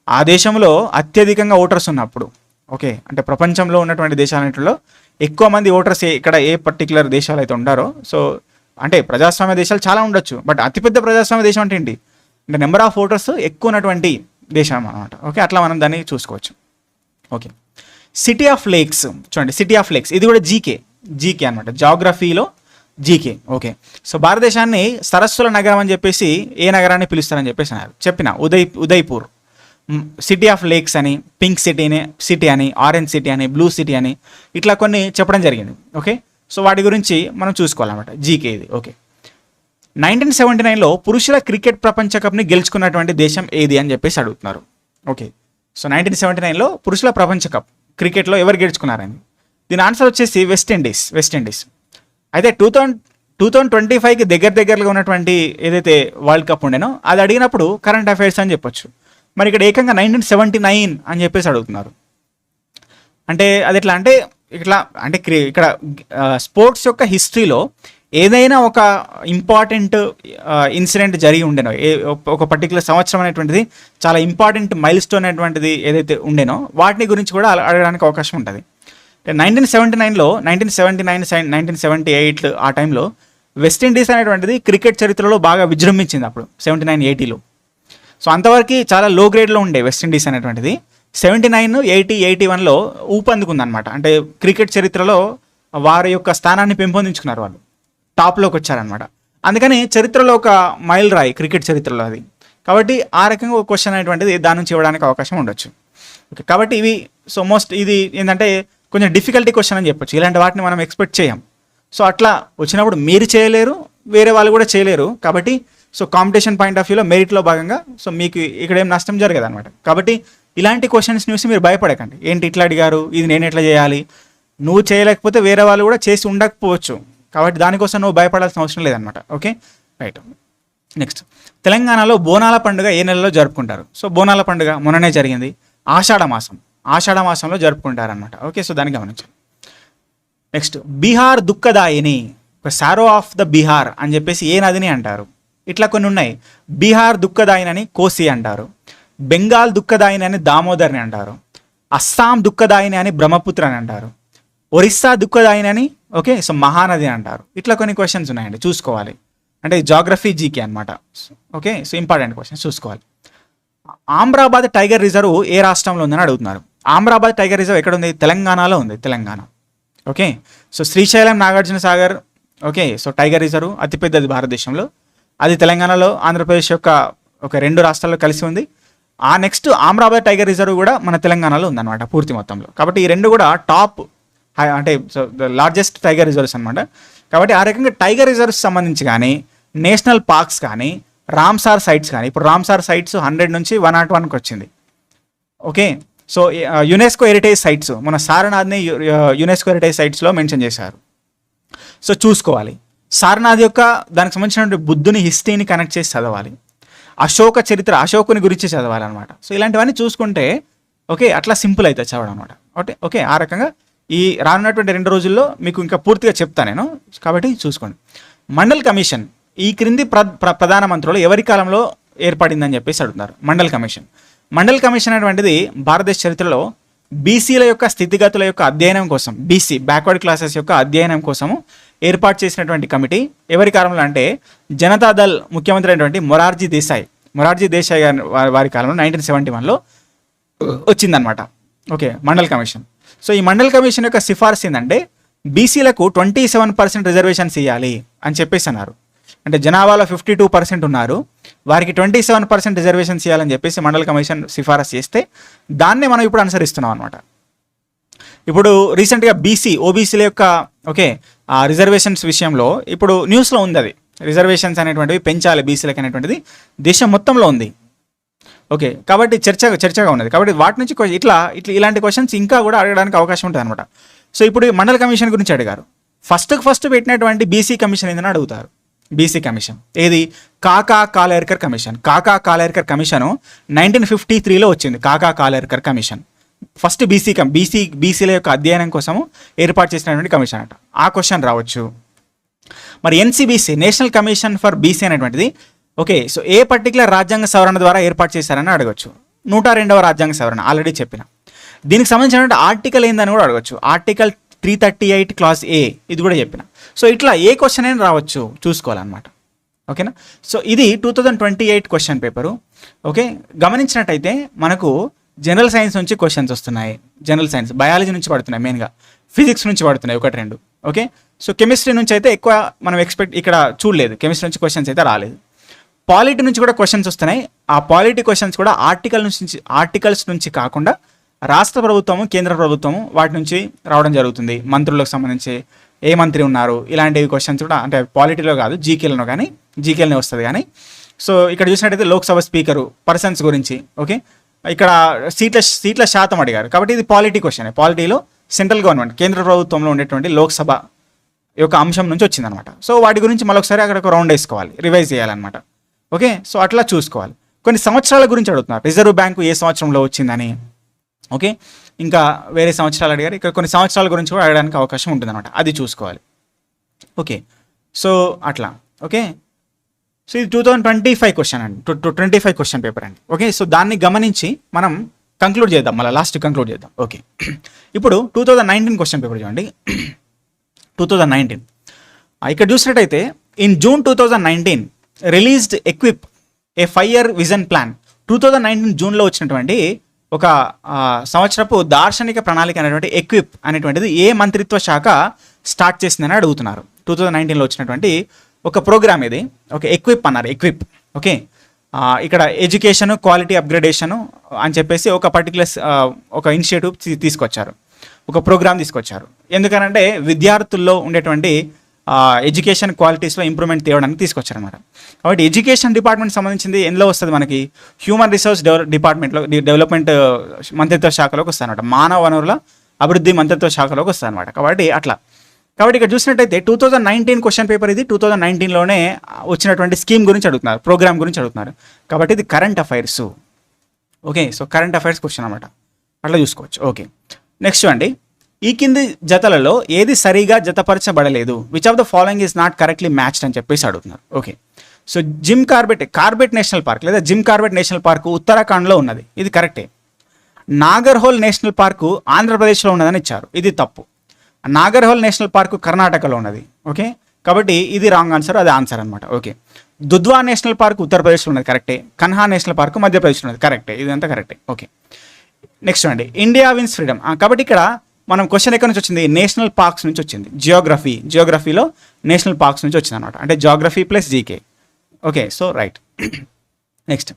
ఆ దేశంలో అత్యధికంగా ఓటర్స్ ఉన్నప్పుడు. ఓకే, అంటే ప్రపంచంలో ఉన్నటువంటి దేశాలన్నింటిలో ఎక్కువ మంది ఓటర్స్ ఇక్కడ ఏ పర్టికులర్ దేశాలు అయితే ఉంటారో, సో అంటే ప్రజాస్వామ్య దేశాలు చాలా ఉండొచ్చు, బట్ అతిపెద్ద ప్రజాస్వామ్య దేశం అంటే ఏంటి? అంటే నెంబర్ ఆఫ్ ఓటర్స్ ఎక్కువ ఉన్నటువంటి దేశం అనమాట. ఓకే, అట్లా మనం దాన్ని చూసుకోవచ్చు. ఓకే, సిటీ ఆఫ్ లేక్స్ చూడండి, సిటీ ఆఫ్ లేక్స్ ఇది కూడా జీకే అనమాట, జాగ్రఫీలో జీకే. ఓకే, సో భారతదేశాన్ని సరస్సుల నగరం అని చెప్పేసి ఏ నగరాన్ని పిలుస్తారని చెప్పేసి అన్నారు. చెప్పిన ఉదయ్పూర్, సిటీ ఆఫ్ లేక్స్ అని, పింక్ సిటీ అని, ఆరెంజ్ సిటీ అని, బ్లూ సిటీ అని, ఇట్లా కొన్ని చెప్పడం జరిగింది. ఓకే, సో వాటి గురించి మనం చూసుకోవాలన్నమాట, జీకే ఇది. ఓకే, 1979లో పురుషుల క్రికెట్ ప్రపంచ కప్ని గెలుచుకున్నటువంటి దేశం ఏది అని చెప్పేసి అడుగుతున్నారు. ఓకే, సో 1979లో పురుషుల ప్రపంచ కప్ క్రికెట్లో ఎవరు గెలుచుకున్నారని. దీని ఆన్సర్ వచ్చేసి వెస్టిండీస్. అయితే 2025కి దగ్గరగా ఉన్నటువంటి ఏదైతే వరల్డ్ కప్ ఉండేనో అది అడిగినప్పుడు కరెంట్ అఫైర్స్ అని చెప్పొచ్చు. మరి ఇక్కడ ఏకంగా 1979 అని చెప్పేసి అడుగుతున్నారు. అంటే అది ఎట్లా అంటే ఇక్కడ స్పోర్ట్స్ యొక్క హిస్టరీలో ఏదైనా ఒక ఇంపార్టెంట్ ఇన్సిడెంట్ జరిగి ఉండేనో, ఒక పర్టికులర్ సంవత్సరం అనేటువంటిది చాలా ఇంపార్టెంట్ మైల్ స్టోన్ అనేటువంటిది ఏదైతే ఉండేనో వాటిని గురించి కూడా అడగడానికి అవకాశం ఉంటుంది. 1979లో 1978 ఆ టైంలో వెస్టిండీస్ అనేటువంటిది క్రికెట్ చరిత్రలో బాగా విజృంభించింది అప్పుడు 79-80లో. సో అంతవరకు చాలా లో గ్రేడ్లో ఉండే వెస్టిండీస్ అనేటువంటిది 79, 80, 81లో ఊపందుకుందనమాట. అంటే క్రికెట్ చరిత్రలో వారి యొక్క స్థానాన్ని పెంపొందించుకున్నారు, వాళ్ళు టాప్లోకి వచ్చారనమాట. అందుకని చరిత్రలో ఒక మైల్ రాయి క్రికెట్ చరిత్రలో అది. కాబట్టి ఆ రకంగా ఒక క్వశ్చన్ అనేటువంటిది దాని నుంచి ఇవ్వడానికి అవకాశం ఉండొచ్చు. ఓకే, కాబట్టి ఇవి సో ఇది ఏంటంటే కొంచెం డిఫికల్టీ క్వశ్చన్ అని చెప్పొచ్చు. ఇలాంటి వాటిని మనం ఎక్స్పెక్ట్ చేయం. సో అట్లా వచ్చినప్పుడు మీరు చేయలేరు, వేరే వాళ్ళు కూడా చేయలేరు. కాబట్టి సో కాంపిటీషన్ పాయింట్ ఆఫ్ వ్యూలో మెరిట్లో భాగంగా సో మీకు ఇక్కడ ఏం నష్టం జరగదు అనమాట. కాబట్టి ఇలాంటి క్వశ్చన్స్ చూసి మీరు భయపడకండి. ఏంటి ఇట్లా అడిగారు, ఇది నేను ఎట్లా చేయాలి, నువ్వు చేయలేకపోతే వేరే వాళ్ళు కూడా చేసి ఉండకపోవచ్చు. కాబట్టి దానికోసం నువ్వు భయపడాల్సిన అవసరం లేదనమాట. Okay, right. నెక్స్ట్, తెలంగాణలో బోనాల పండుగ ఏ నెలలో జరుపుకుంటారు? సో బోనాల పండుగ మొన్ననే జరిగింది, ఆషాఢ మాసంలో జరుపుకుంటారనమాట. ఓకే, సో దాన్ని గమనించండి. నెక్స్ట్ బీహార్ దుఃఖదాయిని, ఒక సారో ఆఫ్ ద బీహార్ అని చెప్పేసి ఏ నదిని అంటారు? ఇట్లా కొన్ని ఉన్నాయి. బీహార్ దుఃఖదాయిని అని కోసి అంటారు, బెంగాల్ దుఃఖదాయిని అని దామోదర్ని అంటారు, అస్సాం దుఃఖదాయిని అని బ్రహ్మపుత్ర అని అంటారు, ఒరిస్సా దుఃఖదాయిని అని ఓకే సో మహానది అంటారు. ఇట్లా కొన్ని క్వశ్చన్స్ ఉన్నాయండి, చూసుకోవాలి. అంటే జాగ్రఫీ జీకే అనమాట. ఓకే, సో ఇంపార్టెంట్ క్వశ్చన్స్ చూసుకోవాలి. ఆమ్రాబాద్ టైగర్ రిజర్వ్ ఏ రాష్ట్రంలో ఉందని అడుగుతున్నారు. ఆమ్రాబాద్ టైగర్ రిజర్వ్ ఎక్కడ ఉంది? తెలంగాణలో ఉంది, Telangana. Okay, so Srisailam Nagarjuna Sagar okay so tiger reserve అతిపెద్దది భారతదేశంలో, అది తెలంగాణలో ఆంధ్రప్రదేశ్ యొక్క ఒక 2 రాష్ట్రాల్లో కలిసి ఉంది. ఆ నెక్స్ట్ ఆమ్రాబాద్ టైగర్ రిజర్వ్ కూడా మన తెలంగాణలో ఉందన్నమాట పూర్తి మొత్తంలో. కాబట్టి ఈ 2 కూడా టాప్ అంటే లార్జెస్ట్ టైగర్ రిజర్వ్స్ అనమాట. కాబట్టి ఆ రకంగా టైగర్ రిజర్వ్స్ సంబంధించి కానీ, నేషనల్ పార్క్స్ కానీ, రామ్సార్ సైట్స్ కానీ, ఇప్పుడు రామ్సార్ సైట్స్ 100 నుంచి 101కి వచ్చింది. Okay, so UNESCO heritage sites, మన సారనాథ్ని యునెస్కో హెరిటేజ్ సైట్స్లో మెన్షన్ చేశారు. సో చూసుకోవాలి. సారనాథ్ యొక్క దానికి సంబంధించినటువంటి బుద్ధుని హిస్టరీని కనెక్ట్ చేసి చదవాలి. అశోక చరిత్ర, అశోకుని గురించి చదవాలన్నమాట. సో ఇలాంటివన్నీ చూసుకుంటే ఓకే అట్లా సింపుల్ అవుతుంది చదవడం అనమాట. ఓకే ఆ రకంగా ఈ రానున్నటువంటి 2 రోజుల్లో మీకు ఇంకా పూర్తిగా చెప్తాను నేను, కాబట్టి చూసుకోండి. మండల్ కమిషన్ ఈ క్రింది ప్రధానమంత్రులు ఎవరి కాలంలో ఏర్పడిందని చెప్పేసి అడుగుతున్నారు. మండల్ కమిషన్ అనేటువంటిది భారతదేశ చరిత్రలో బీసీల యొక్క స్థితిగతుల యొక్క అధ్యయనం కోసం, బీసీ బ్యాక్వర్డ్ క్లాసెస్ యొక్క అధ్యయనం కోసము ఏర్పాటు చేసినటువంటి కమిటీ ఎవరి కాలంలో అంటే జనతాదళ్ ముఖ్యమంత్రి అయినటువంటి మొరార్జీ దేశాయ్ వారి కాలంలో 1971లో వచ్చిందనమాట. Okay, mandal commission. సో ఈ మండల్ కమిషన్ యొక్క సిఫార్సు ఏంటంటే బీసీలకు 27% రిజర్వేషన్స్ ఇవ్వాలి అని చెప్పేసి అన్నారు. అంటే జనాభాలో 52% ఉన్నారు, వారికి 27% రిజర్వేషన్స్ ఇవ్వాలని చెప్పేసి మండల్ కమిషన్ సిఫారసు చేస్తే దాన్నే మనం ఇప్పుడు అనుసరిస్తున్నాం అనమాట. ఇప్పుడు రీసెంట్గా ఓబీసీల యొక్క ఓకే రిజర్వేషన్స్ విషయంలో ఇప్పుడు న్యూస్లో ఉంది. అది రిజర్వేషన్స్ అనేటువంటివి పెంచాలి బీసీలకు అనేటువంటిది దేశం మొత్తంలో ఉంది. ఓకే, కాబట్టి చర్చగా ఉన్నది. కాబట్టి వాటి నుంచి ఇలాంటి క్వశ్చన్స్ ఇంకా కూడా అడగడానికి అవకాశం ఉంటుంది అనమాట. సో ఇప్పుడు మండల్ కమిషన్ గురించి అడిగారు. ఫస్ట్ పెట్టినటువంటి బీసీ కమిషన్ ఏందని అడుగుతారు. బీసీ కమిషన్ ఏది? కాకా కాలేర్కర్ కమిషన్. 1953లో వచ్చింది కాకా కాలేర్కర్ కమిషన్. ఫస్ట్ బీసీల యొక్క అధ్యయనం కోసము ఏర్పాటు చేసినటువంటి కమిషన్ అంట. ఆ క్వశ్చన్ రావచ్చు. మరి NCBC, national commission for BC అనేటువంటిది ఓకే సో ఏ పర్టికులర్ రాజ్యాంగ సవరణ ద్వారా ఏర్పాటు చేశారని అడగచ్చు. 102వ రాజ్యాంగ సవరణ ఆల్రెడీ చెప్పిన. దీనికి సంబంధించినటువంటి ఆర్టికల్ ఏందని కూడా అడగచ్చు. ఆర్టికల్ 338 క్లాస్ ఏ, ఇది కూడా చెప్పిన. సో ఇట్లా ఏ క్వశ్చన్ అయినా రావచ్చు, చూసుకోవాలన్నమాట. ఓకేనా, సో ఇది 2028 క్వశ్చన్ పేపరు. ఓకే, గమనించినట్టయితే మనకు జనరల్ సైన్స్ నుంచి క్వశ్చన్స్ వస్తున్నాయి. జనరల్ సైన్స్ బయాలజీ నుంచి పడుతున్నాయి, మెయిన్గా ఫిజిక్స్ నుంచి పడుతున్నాయి 1-2. ఓకే, సో కెమిస్ట్రీ నుంచి అయితే ఎక్కువ మనం ఇక్కడ చూడలేదు, కెమిస్ట్రీ నుంచి క్వశ్చన్స్ అయితే రాలేదు. పాలిటీ నుంచి కూడా క్వశ్చన్స్ వస్తున్నాయి. ఆ పాలిటీ క్వశ్చన్స్ కూడా ఆర్టికల్స్ నుంచి కాకుండా రాష్ట్ర ప్రభుత్వము, కేంద్ర ప్రభుత్వము వాటి నుంచి రావడం జరుగుతుంది. మంత్రులకు సంబంధించి ఏ మంత్రి ఉన్నారు, ఇలాంటివి క్వశ్చన్స్ కూడా అంటే పాలిటీలో కాదు, జీకేలోనే వస్తుంది. కానీ సో ఇక్కడ చూసినట్టయితే లోక్సభ స్పీకరు పర్సన్స్ గురించి ఓకే ఇక్కడ సీట్ల శాతం అడిగారు. కాబట్టి ఇది పాలిటీ క్వశ్చన్. పాలిటీలో సెంట్రల్ గవర్నమెంట్, కేంద్ర ప్రభుత్వంలో ఉండేటువంటి లోక్సభ యొక్క అంశం నుంచి వచ్చిందనమాట. సో వాటి గురించి మరొకసారి అక్కడ ఒక రౌండ్ వేసుకోవాలి, రివైజ్ చేయాలన్నమాట. ఓకే, సో అట్లా చూసుకోవాలి. కొన్ని సంవత్సరాల గురించి అడుగుతున్నారు. రిజర్వ్ బ్యాంకు ఏ సంవత్సరంలో వచ్చిందని. ఓకే, ఇంకా వేరే సంవత్సరాలు అడిగారు. ఇక్కడ కొన్ని సంవత్సరాల గురించి కూడా అడగడానికి అవకాశం ఉంటుందన్నమాట, అది చూసుకోవాలి. ఓకే, సో అట్లా. ఓకే, సో ఇది 2025 క్వశ్చన్ అండి, 25 క్వశ్చన్ పేపర్ అండి. ఓకే, సో దాన్ని గమనించి మనం కంక్లూడ్ చేద్దాం, మళ్ళీ లాస్ట్ కంక్లూడ్ చేద్దాం. ఓకే, ఇప్పుడు 2019 క్వశ్చన్ పేపర్ చూడండి. 2019 ఇక్కడ చూసినట్టయితే in June 2019 released equip A 5-year vision plan. 2019 జూన్లో వచ్చినటువంటి ఒక సంవత్సరపు దార్శనిక ప్రణాళిక అనేటువంటి ఎక్విప్ అనేటువంటిది ఏ మంత్రిత్వ శాఖ స్టార్ట్ చేసిందని అడుగుతున్నారు. 2019లో వచ్చినటువంటి ఒక ప్రోగ్రామ్ ఇది. ఓకే, ఎక్విప్ అన్నారు, ఎక్విప్. ఓకే, ఇక్కడ ఎడ్యుకేషను, క్వాలిటీ అప్గ్రేడేషను అని చెప్పేసి ఒక పర్టికులర్ ఒక ఇనిషియేటివ్ తీసుకొచ్చారు, ఒక ప్రోగ్రామ్ తీసుకొచ్చారు. ఎందుకనంటే విద్యార్థుల్లో ఉండేటువంటి ఎడ్యుకేషన్ క్వాలిటీస్లో ఇంప్రూవ్మెంట్ తేవడానికి తీసుకొచ్చారన్నమాట. కాబట్టి ఎడ్యుకేషన్ డిపార్ట్మెంట్ సంబంధించింది ఎందులో వస్తుంది మనకి? హ్యూమన్ రిసోర్స్ డిపార్ట్మెంట్లో, డెవలప్మెంట్ మంత్రిత్వ శాఖలోకి వస్తుంది అనమాట, మానవ వనరుల అభివృద్ధి మంత్రిత్వ శాఖలోకి వస్తుంది అనమాట. కాబట్టి అట్లా. కాబట్టి ఇక్కడ చూసినట్టయితే 2019 క్వశ్చన్ పేపర్ ఇది. 2019లోనే వచ్చినటువంటి స్కీమ్ గురించి అడుగుతున్నారు, ప్రోగ్రామ్ గురించి అడుగుతున్నారు. కాబట్టి ఇది current affairs. Okay, so current affairs question అనమాట, అట్లా చూసుకోవచ్చు. ఓకే, నెక్స్ట్ అండి, ఈ కింది జతలలో ఏది సరిగా జతపరచబడలేదు, which of the following is not correctly matched అని చెప్పేసి అడుగుతున్నారు. Okay, so Corbett national park లేదా జిమ్ కార్బెట్ నేషనల్ పార్క్ ఉత్తరాఖండ్లో ఉన్నది, ఇది కరెక్టే. నాగర్హోల్ నేషనల్ పార్కు ఆంధ్రప్రదేశ్లో ఉన్నదని ఇచ్చారు, ఇది తప్పు. నాగర్హోల్ నేషనల్ పార్కు కర్ణాటకలో ఉన్నది. ఓకే, కాబట్టి ఇది రాంగ్ ఆన్సర్, అది ఆన్సర్ అనమాట. ఓకే, దుధ్వా నేషనల్ పార్క్ ఉత్తరప్రదేశ్లో ఉన్నది, కరెక్టే. కన్హా నేషనల్ పార్క్ మధ్యప్రదేశ్లో ఉన్నది, కరెక్టే. ఇదంతా కరెక్టే. ఓకే, నెక్స్ట్ అండి, ఇండియా విన్స్ ఫ్రీడమ్. కాబట్టి ఇక్కడ మనం క్వశ్చన్ ఎక్కడి నుంచి వచ్చింది, నేషనల్ పార్క్స్ నుంచి వచ్చింది. జియోగ్రఫీలో నేషనల్ పార్క్స్ నుంచి వచ్చింది అనమాట, అంటే geography plus GK. Okay, so right. Next,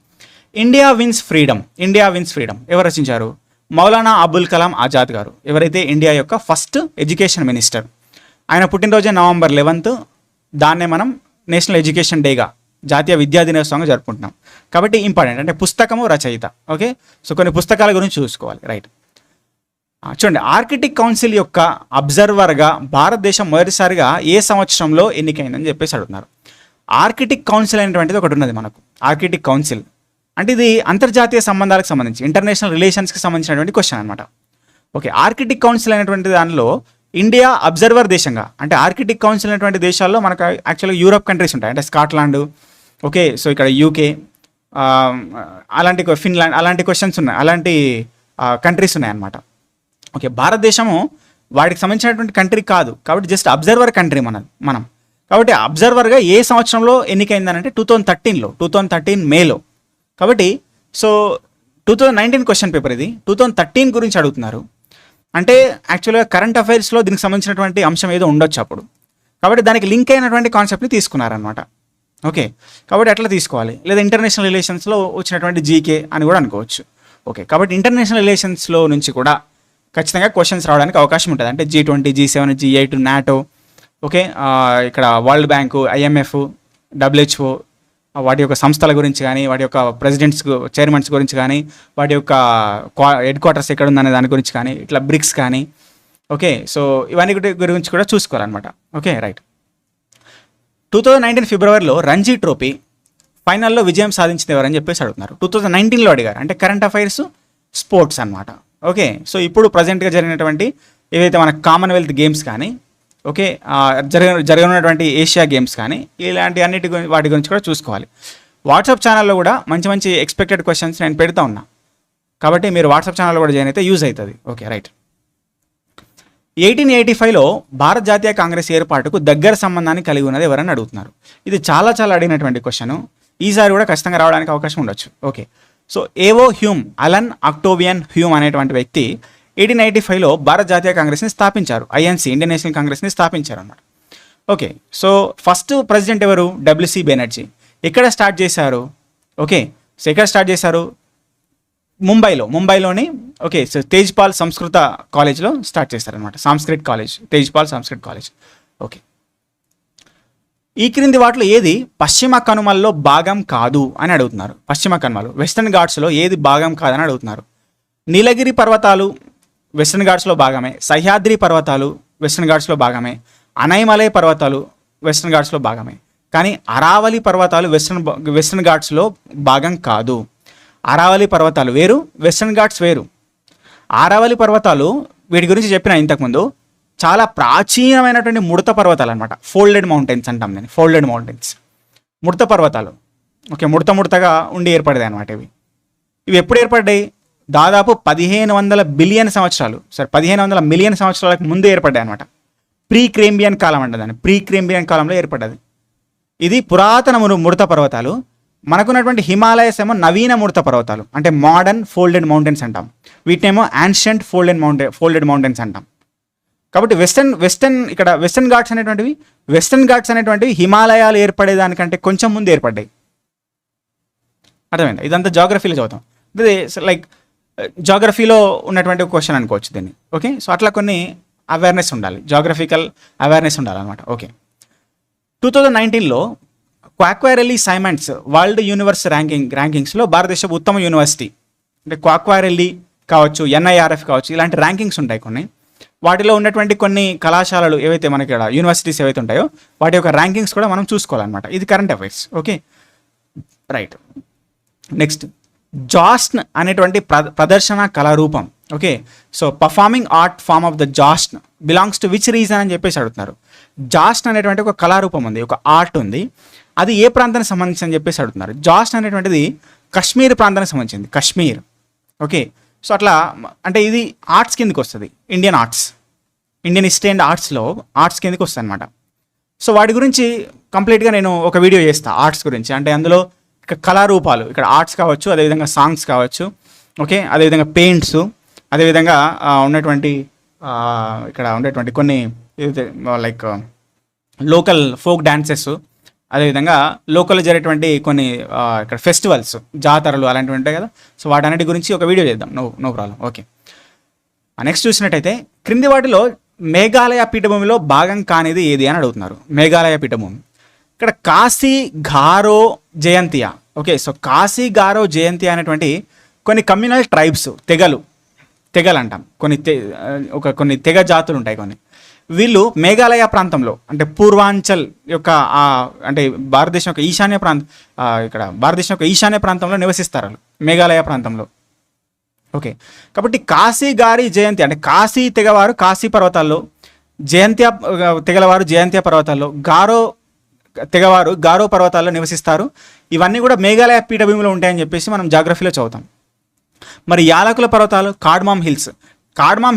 India wins freedom ఎవరు రచించారు? మౌలానా అబుల్ కలాం ఆజాద్ గారు, ఎవరైతే ఇండియా యొక్క ఫస్ట్ ఎడ్యుకేషన్ మినిస్టర్. ఆయన పుట్టినరోజే November 11th, దాన్నే మనం నేషనల్ ఎడ్యుకేషన్ డేగా, జాతీయ విద్యా దినోత్సవంగా జరుపుకుంటున్నాం. కాబట్టి ఇంపార్టెంట్, అంటే పుస్తకము రచయిత. ఓకే, సో కొన్ని పుస్తకాల గురించి చూసుకోవాలి. రైట్, చూడండి, ఆర్కిటిక్ కౌన్సిల్ యొక్క అబ్జర్వర్గా భారతదేశం మొదటిసారిగా ఏ సంవత్సరంలో ఎన్నికైందని చెప్పేసి అడుగుతున్నారు. ఆర్కిటిక్ కౌన్సిల్ అనేటువంటిది ఒకటి ఉన్నది మనకు. ఆర్కిటిక్ కౌన్సిల్ అంటే ఇది అంతర్జాతీయ సంబంధాలకు సంబంధించి, ఇంటర్నేషనల్ రిలేషన్స్కి సంబంధించినటువంటి క్వశ్చన్ అనమాట. ఓకే, ఆర్కిటిక్ కౌన్సిల్ అనేటువంటి దానిలో ఇండియా అబ్జర్వర్ దేశంగా, అంటే ఆర్కిటిక్ కౌన్సిల్ అనేటువంటి దేశాల్లో మనకు యాక్చువల్గా యూరప్ కంట్రీస్ ఉంటాయి, అంటే స్కాట్లాండ్. ఓకే, సో ఇక్కడ యూకే, అలాంటి ఫిన్లాండ్, అలాంటి క్వశ్చన్స్ ఉన్నాయి, అలాంటి కంట్రీస్ ఉన్నాయన్నమాట. ఓకే, భారతదేశము వాటికి సంబంధించినటువంటి కంట్రీ కాదు, కాబట్టి జస్ట్ అబ్జర్వర్ కంట్రీ మనం. కాబట్టి అబ్జర్వర్గా ఏ సంవత్సరంలో ఎన్నికైందని అంటే 2013 మేలో. కాబట్టి సో 2019 క్వశ్చన్ పేపర్ ఇది, 2013 గురించి అడుగుతున్నారు. అంటే యాక్చువల్గా కరెంట్ అఫైర్స్లో దీనికి సంబంధించినటువంటి అంశం ఏదో ఉండొచ్చు అప్పుడు, కాబట్టి దానికి లింక్ అయినటువంటి కాన్సెప్ట్ని తీసుకున్నారనమాట. ఓకే, కాబట్టి అట్లా తీసుకోవాలి, లేదా ఇంటర్నేషనల్ రిలేషన్స్లో వచ్చినటువంటి జీకే అని కూడా అనుకోవచ్చు. ఓకే, కాబట్టి ఇంటర్నేషనల్ రిలేషన్స్లో నుంచి కూడా ఖచ్చితంగా క్వశ్చన్స్ రావడానికి అవకాశం ఉంటుంది, అంటే G20, G7, G8, NATO. Okay, ఇక్కడ వరల్డ్ బ్యాంకు, IMF, WHO, వాటి యొక్క సంస్థల గురించి కానీ, వాటి యొక్క ప్రెసిడెంట్స్, చైర్మన్స్ గురించి కానీ, వాటి యొక్క హెడ్ క్వార్టర్స్ ఎక్కడ ఉందనే దాని గురించి కానీ, ఇట్లా బ్రిక్స్ కానీ. ఓకే, సో ఇవన్నీ గురించి కూడా చూసుకోవాలన్నమాట. Okay, right. 2019 ఫిబ్రవరిలో రంజీ ట్రోఫీ ఫైనల్లో విజయం సాధించింది ఎవరని చెప్పేసి అడుగుతున్నారు. 2019లో అడిగారు, అంటే కరెంట్ అఫైర్స్, స్పోర్ట్స్ అనమాట. ఓకే, సో ఇప్పుడు ప్రజెంట్గా జరిగినటువంటి ఏవైతే మన కామన్వెల్త్ గేమ్స్ కానీ, ఓకే, జరగనున్నటువంటి ఏషియా గేమ్స్ కానీ, ఇలాంటి వాటి గురించి కూడా చూసుకోవాలి. వాట్సాప్ ఛానల్లో కూడా మంచి ఎక్స్పెక్టెడ్ క్వశ్చన్స్ నేను పెడతా ఉన్నా, కాబట్టి మీరు వాట్సాప్ ఛానల్లో కూడా జాయిన్ అయితే యూజ్ అవుతుంది. Okay, right. 1885లో భారత జాతీయ కాంగ్రెస్ ఏర్పాటుకు దగ్గర సంబంధాన్ని కలిగి ఉన్నది ఎవరని అడుగుతున్నారు. ఇది చాలా అడిగినటువంటి క్వశ్చన్, ఈసారి కూడా ఖచ్చితంగా రావడానికి అవకాశం ఉండొచ్చు. ఓకే, సో అలన్ అక్టోవియన్ హ్యూమ్ అనేటువంటి వ్యక్తి 1885లో భారత జాతీయ కాంగ్రెస్ని స్థాపించారు, INC, ఇండియన్ నేషనల్ కాంగ్రెస్ని స్థాపించారు అన్నమాట. ఓకే, సో ఫస్ట్ ప్రెసిడెంట్ ఎవరు? WC బెనర్జీ. ఎక్కడ స్టార్ట్ చేశారు? ఓకే, సో ఎక్కడ స్టార్ట్ చేశారు? ముంబైలోని ఓకే, సో తేజ్పాల్ సంస్కృత కాలేజ్లో స్టార్ట్ చేశారనమాట, తేజ్పాల్ సంస్కృత్ కాలేజ్. ఓకే, ఈ క్రింది వాటిలో ఏది పశ్చిమ కనుమల్లో భాగం కాదు అని అడుగుతున్నారు. పశ్చిమ కనుమలు, వెస్టర్న్ ఘాట్స్లో ఏది భాగం కాదని అడుగుతున్నారు. నీలగిరి పర్వతాలు వెస్టర్న్ ఘాట్స్లో భాగమే, సహ్యాద్రి పర్వతాలు వెస్టర్న్ ఘాట్స్లో భాగమే, అనైమలై పర్వతాలు వెస్టర్న్ ఘాట్స్లో భాగమే, కానీ అరావలి పర్వతాలు వెస్టర్న్ ఘాట్స్లో భాగం కాదు. అరావలి పర్వతాలు వేరు, వెస్టర్న్ ఘాట్స్ వేరు. అరావలి పర్వతాలు వీటి గురించి చెప్పిన ఇంతకుముందు, చాలా ప్రాచీనమైనటువంటి ముడత పర్వతాలు అనమాట, ఫోల్డెడ్ మౌంటైన్స్ అంటాం నేను, ఫోల్డెడ్ మౌంటైన్స్, ముడత పర్వతాలు. ఓకే, ముడతగా ఉండి ఏర్పడతాయి అనమాట. ఇవి ఎప్పుడు ఏర్పడ్డాయి? దాదాపు 1500 బిలియన్ సంవత్సరాలు, 1500 మిలియన్ సంవత్సరాలకు ముందు ఏర్పడ్డాయి అనమాట. ప్రీ క్రేంబియన్ కాలం అంటే దాన్ని, ప్రీ క్రేంబియన్ కాలంలో ఏర్పడ్డది. ఇది పురాతన ముడత పర్వతాలు. మనకున్నటువంటి హిమాలయస్ ఏమో నవీన ముడత పర్వతాలు, అంటే మోడర్న్ ఫోల్డెడ్ మౌంటైన్స్ అంటాం. వీటినేమో యాన్షియంట్ ఫోల్డెడ్ మౌంటైన్స్ అంటాం. కాబట్టి వెస్టర్న్ ఘాట్స్ అనేటువంటివి హిమాలయాలు ఏర్పడేదానికంటే కొంచెం ముందు ఏర్పడ్డాయి. అర్థమైందా? ఇదంతా జాగ్రఫీలో చదువుతాం, లైక్ జాగ్రఫీలో ఉన్నటువంటి క్వశ్చన్ అనుకోవచ్చు దీన్ని. ఓకే, సో అట్లా కొన్ని అవేర్నెస్ ఉండాలి, జాగ్రఫికల్ అవేర్నెస్ ఉండాలన్నమాట. ఓకే, 2019లో క్వాక్వారెల్లి సైమండ్స్ వరల్డ్ యూనివర్స్ ర్యాంకింగ్స్లో భారతదేశ ఉత్తమ యూనివర్సిటీ, అంటే క్వాక్వారెల్లి కావచ్చు, NIRF కావచ్చు, ఇలాంటి ర్యాంకింగ్స్ ఉంటాయి కొన్ని. వాటిలో ఉన్నటువంటి కొన్ని కళాశాలలు ఏవైతే మనకి ఇక్కడ యూనివర్సిటీస్ ఏవైతే ఉంటాయో వాటి యొక్క ర్యాంకింగ్స్ కూడా మనం చూసుకోవాలన్నమాట. ఇది current affairs. Okay, right. Next, జాస్న్ అనేటువంటి ప్రదర్శన కళారూపం. Okay, so performing art form of the జాస్న్ బిలాంగ్స్ టు విచ్ రీజన్ అని చెప్పేసి అడుగుతున్నారు. జాస్న్ అనేటువంటి ఒక కళారూపం ఉంది, ఒక ఆర్ట్ ఉంది, అది ఏ ప్రాంతానికి సంబంధించి అని చెప్పేసి అడుగుతున్నారు. జాస్న్ అనేటువంటిది కశ్మీర్ ప్రాంతానికి సంబంధించింది, కశ్మీర్. ఓకే, సో అట్లా అంటే ఇది ఆర్ట్స్ కిందకి వస్తుంది, Indian arts, Indian history and ఆర్ట్స్లో ఆర్ట్స్ కిందకి వస్తుంది అనమాట. సో వాటి గురించి కంప్లీట్గా నేను ఒక వీడియో చేస్తాను ఆర్ట్స్ గురించి. అంటే అందులో ఇక్కడ కళారూపాలు, ఇక్కడ ఆర్ట్స్ కావచ్చు, అదేవిధంగా సాంగ్స్ కావచ్చు, ఓకే, అదేవిధంగా పెయింట్స్, అదేవిధంగా ఉన్నటువంటి ఇక్కడ ఉండేటువంటి కొన్ని లైక్ లోకల్ ఫోక్ డాన్సెస్, అదేవిధంగా లోకల్లో జరిగేటువంటి కొన్ని ఇక్కడ ఫెస్టివల్స్, జాతరలు అలాంటివి ఉంటాయి కదా. సో వాటన్నిటి గురించి ఒక వీడియో చేద్దాం, నో ప్రాబ్లం. ఓకే, నెక్స్ట్ చూసినట్టయితే క్రింది వాటిలో మేఘాలయ పీఠభూమిలో భాగం కానిది ఏది అని అడుగుతున్నారు. మేఘాలయ పీఠభూమి ఇక్కడ కాశీ గారో జయంతియా. ఓకే, సో కాశీ గారో జయంతియా అనేటువంటి కొన్ని కమ్యూనల్ ట్రైబ్స్, తెగలు అంటాం, కొన్ని తెగ జాతులు ఉంటాయి కొన్ని. వీళ్ళు మేఘాలయ ప్రాంతంలో అంటే పూర్వాంచల్ యొక్క అంటే భారతదేశం యొక్క ఈశాన్య ప్రాంతం, ఇక్కడ భారతదేశం యొక్క ఈశాన్య ప్రాంతంలో నివసిస్తారు వాళ్ళు, మేఘాలయ ప్రాంతంలో. ఓకే, కాబట్టి కాశీ గారి జయంతి అంటే కాశీ తెగవారు కాశీ పర్వతాల్లో, జయంత్యా తెగలవారు జయంత్యా పర్వతాల్లో, గారో తెగవారు గారో పర్వతాల్లో నివసిస్తారు. ఇవన్నీ కూడా మేఘాలయ పీఠభూమిలో ఉంటాయని చెప్పేసి మనం జాగ్రఫీలో చదువుతాం. మరి యాలకుల పర్వతాలు, కార్డ్మామ్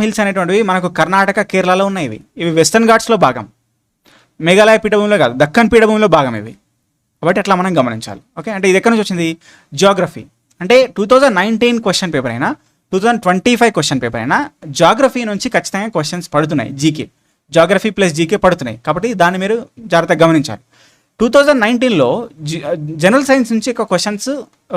హిల్స్ అనేటువంటివి మనకు కర్ణాటక, కేరళలో ఉన్నాయి. ఇవి వెస్టర్న్ ఘాట్స్లో భాగం, మేఘాలయ పీఠభూమిలో కాదు, దక్కన్ పీఠభూమిలో భాగం ఇవి. కాబట్టి అట్లా మనం గమనించాలి. ఓకే, అంటే ఇది ఎక్కడి నుంచి వచ్చింది? జియోగ్రఫీ. అంటే 2019 క్వశ్చన్ పేపర్ అయినా 2025 క్వశ్చన్ పేపర్ అయినా జాగ్రఫీ నుంచి ఖచ్చితంగా క్వశ్చన్స్ పడుతున్నాయి. జాగ్రఫీ ప్లస్ జీకే పడుతున్నాయి. కాబట్టి దాన్ని మీరు జాగ్రత్తగా గమనించాలి. 2019లో జనరల్ సైన్స్ నుంచి ఒక క్వశ్చన్స్,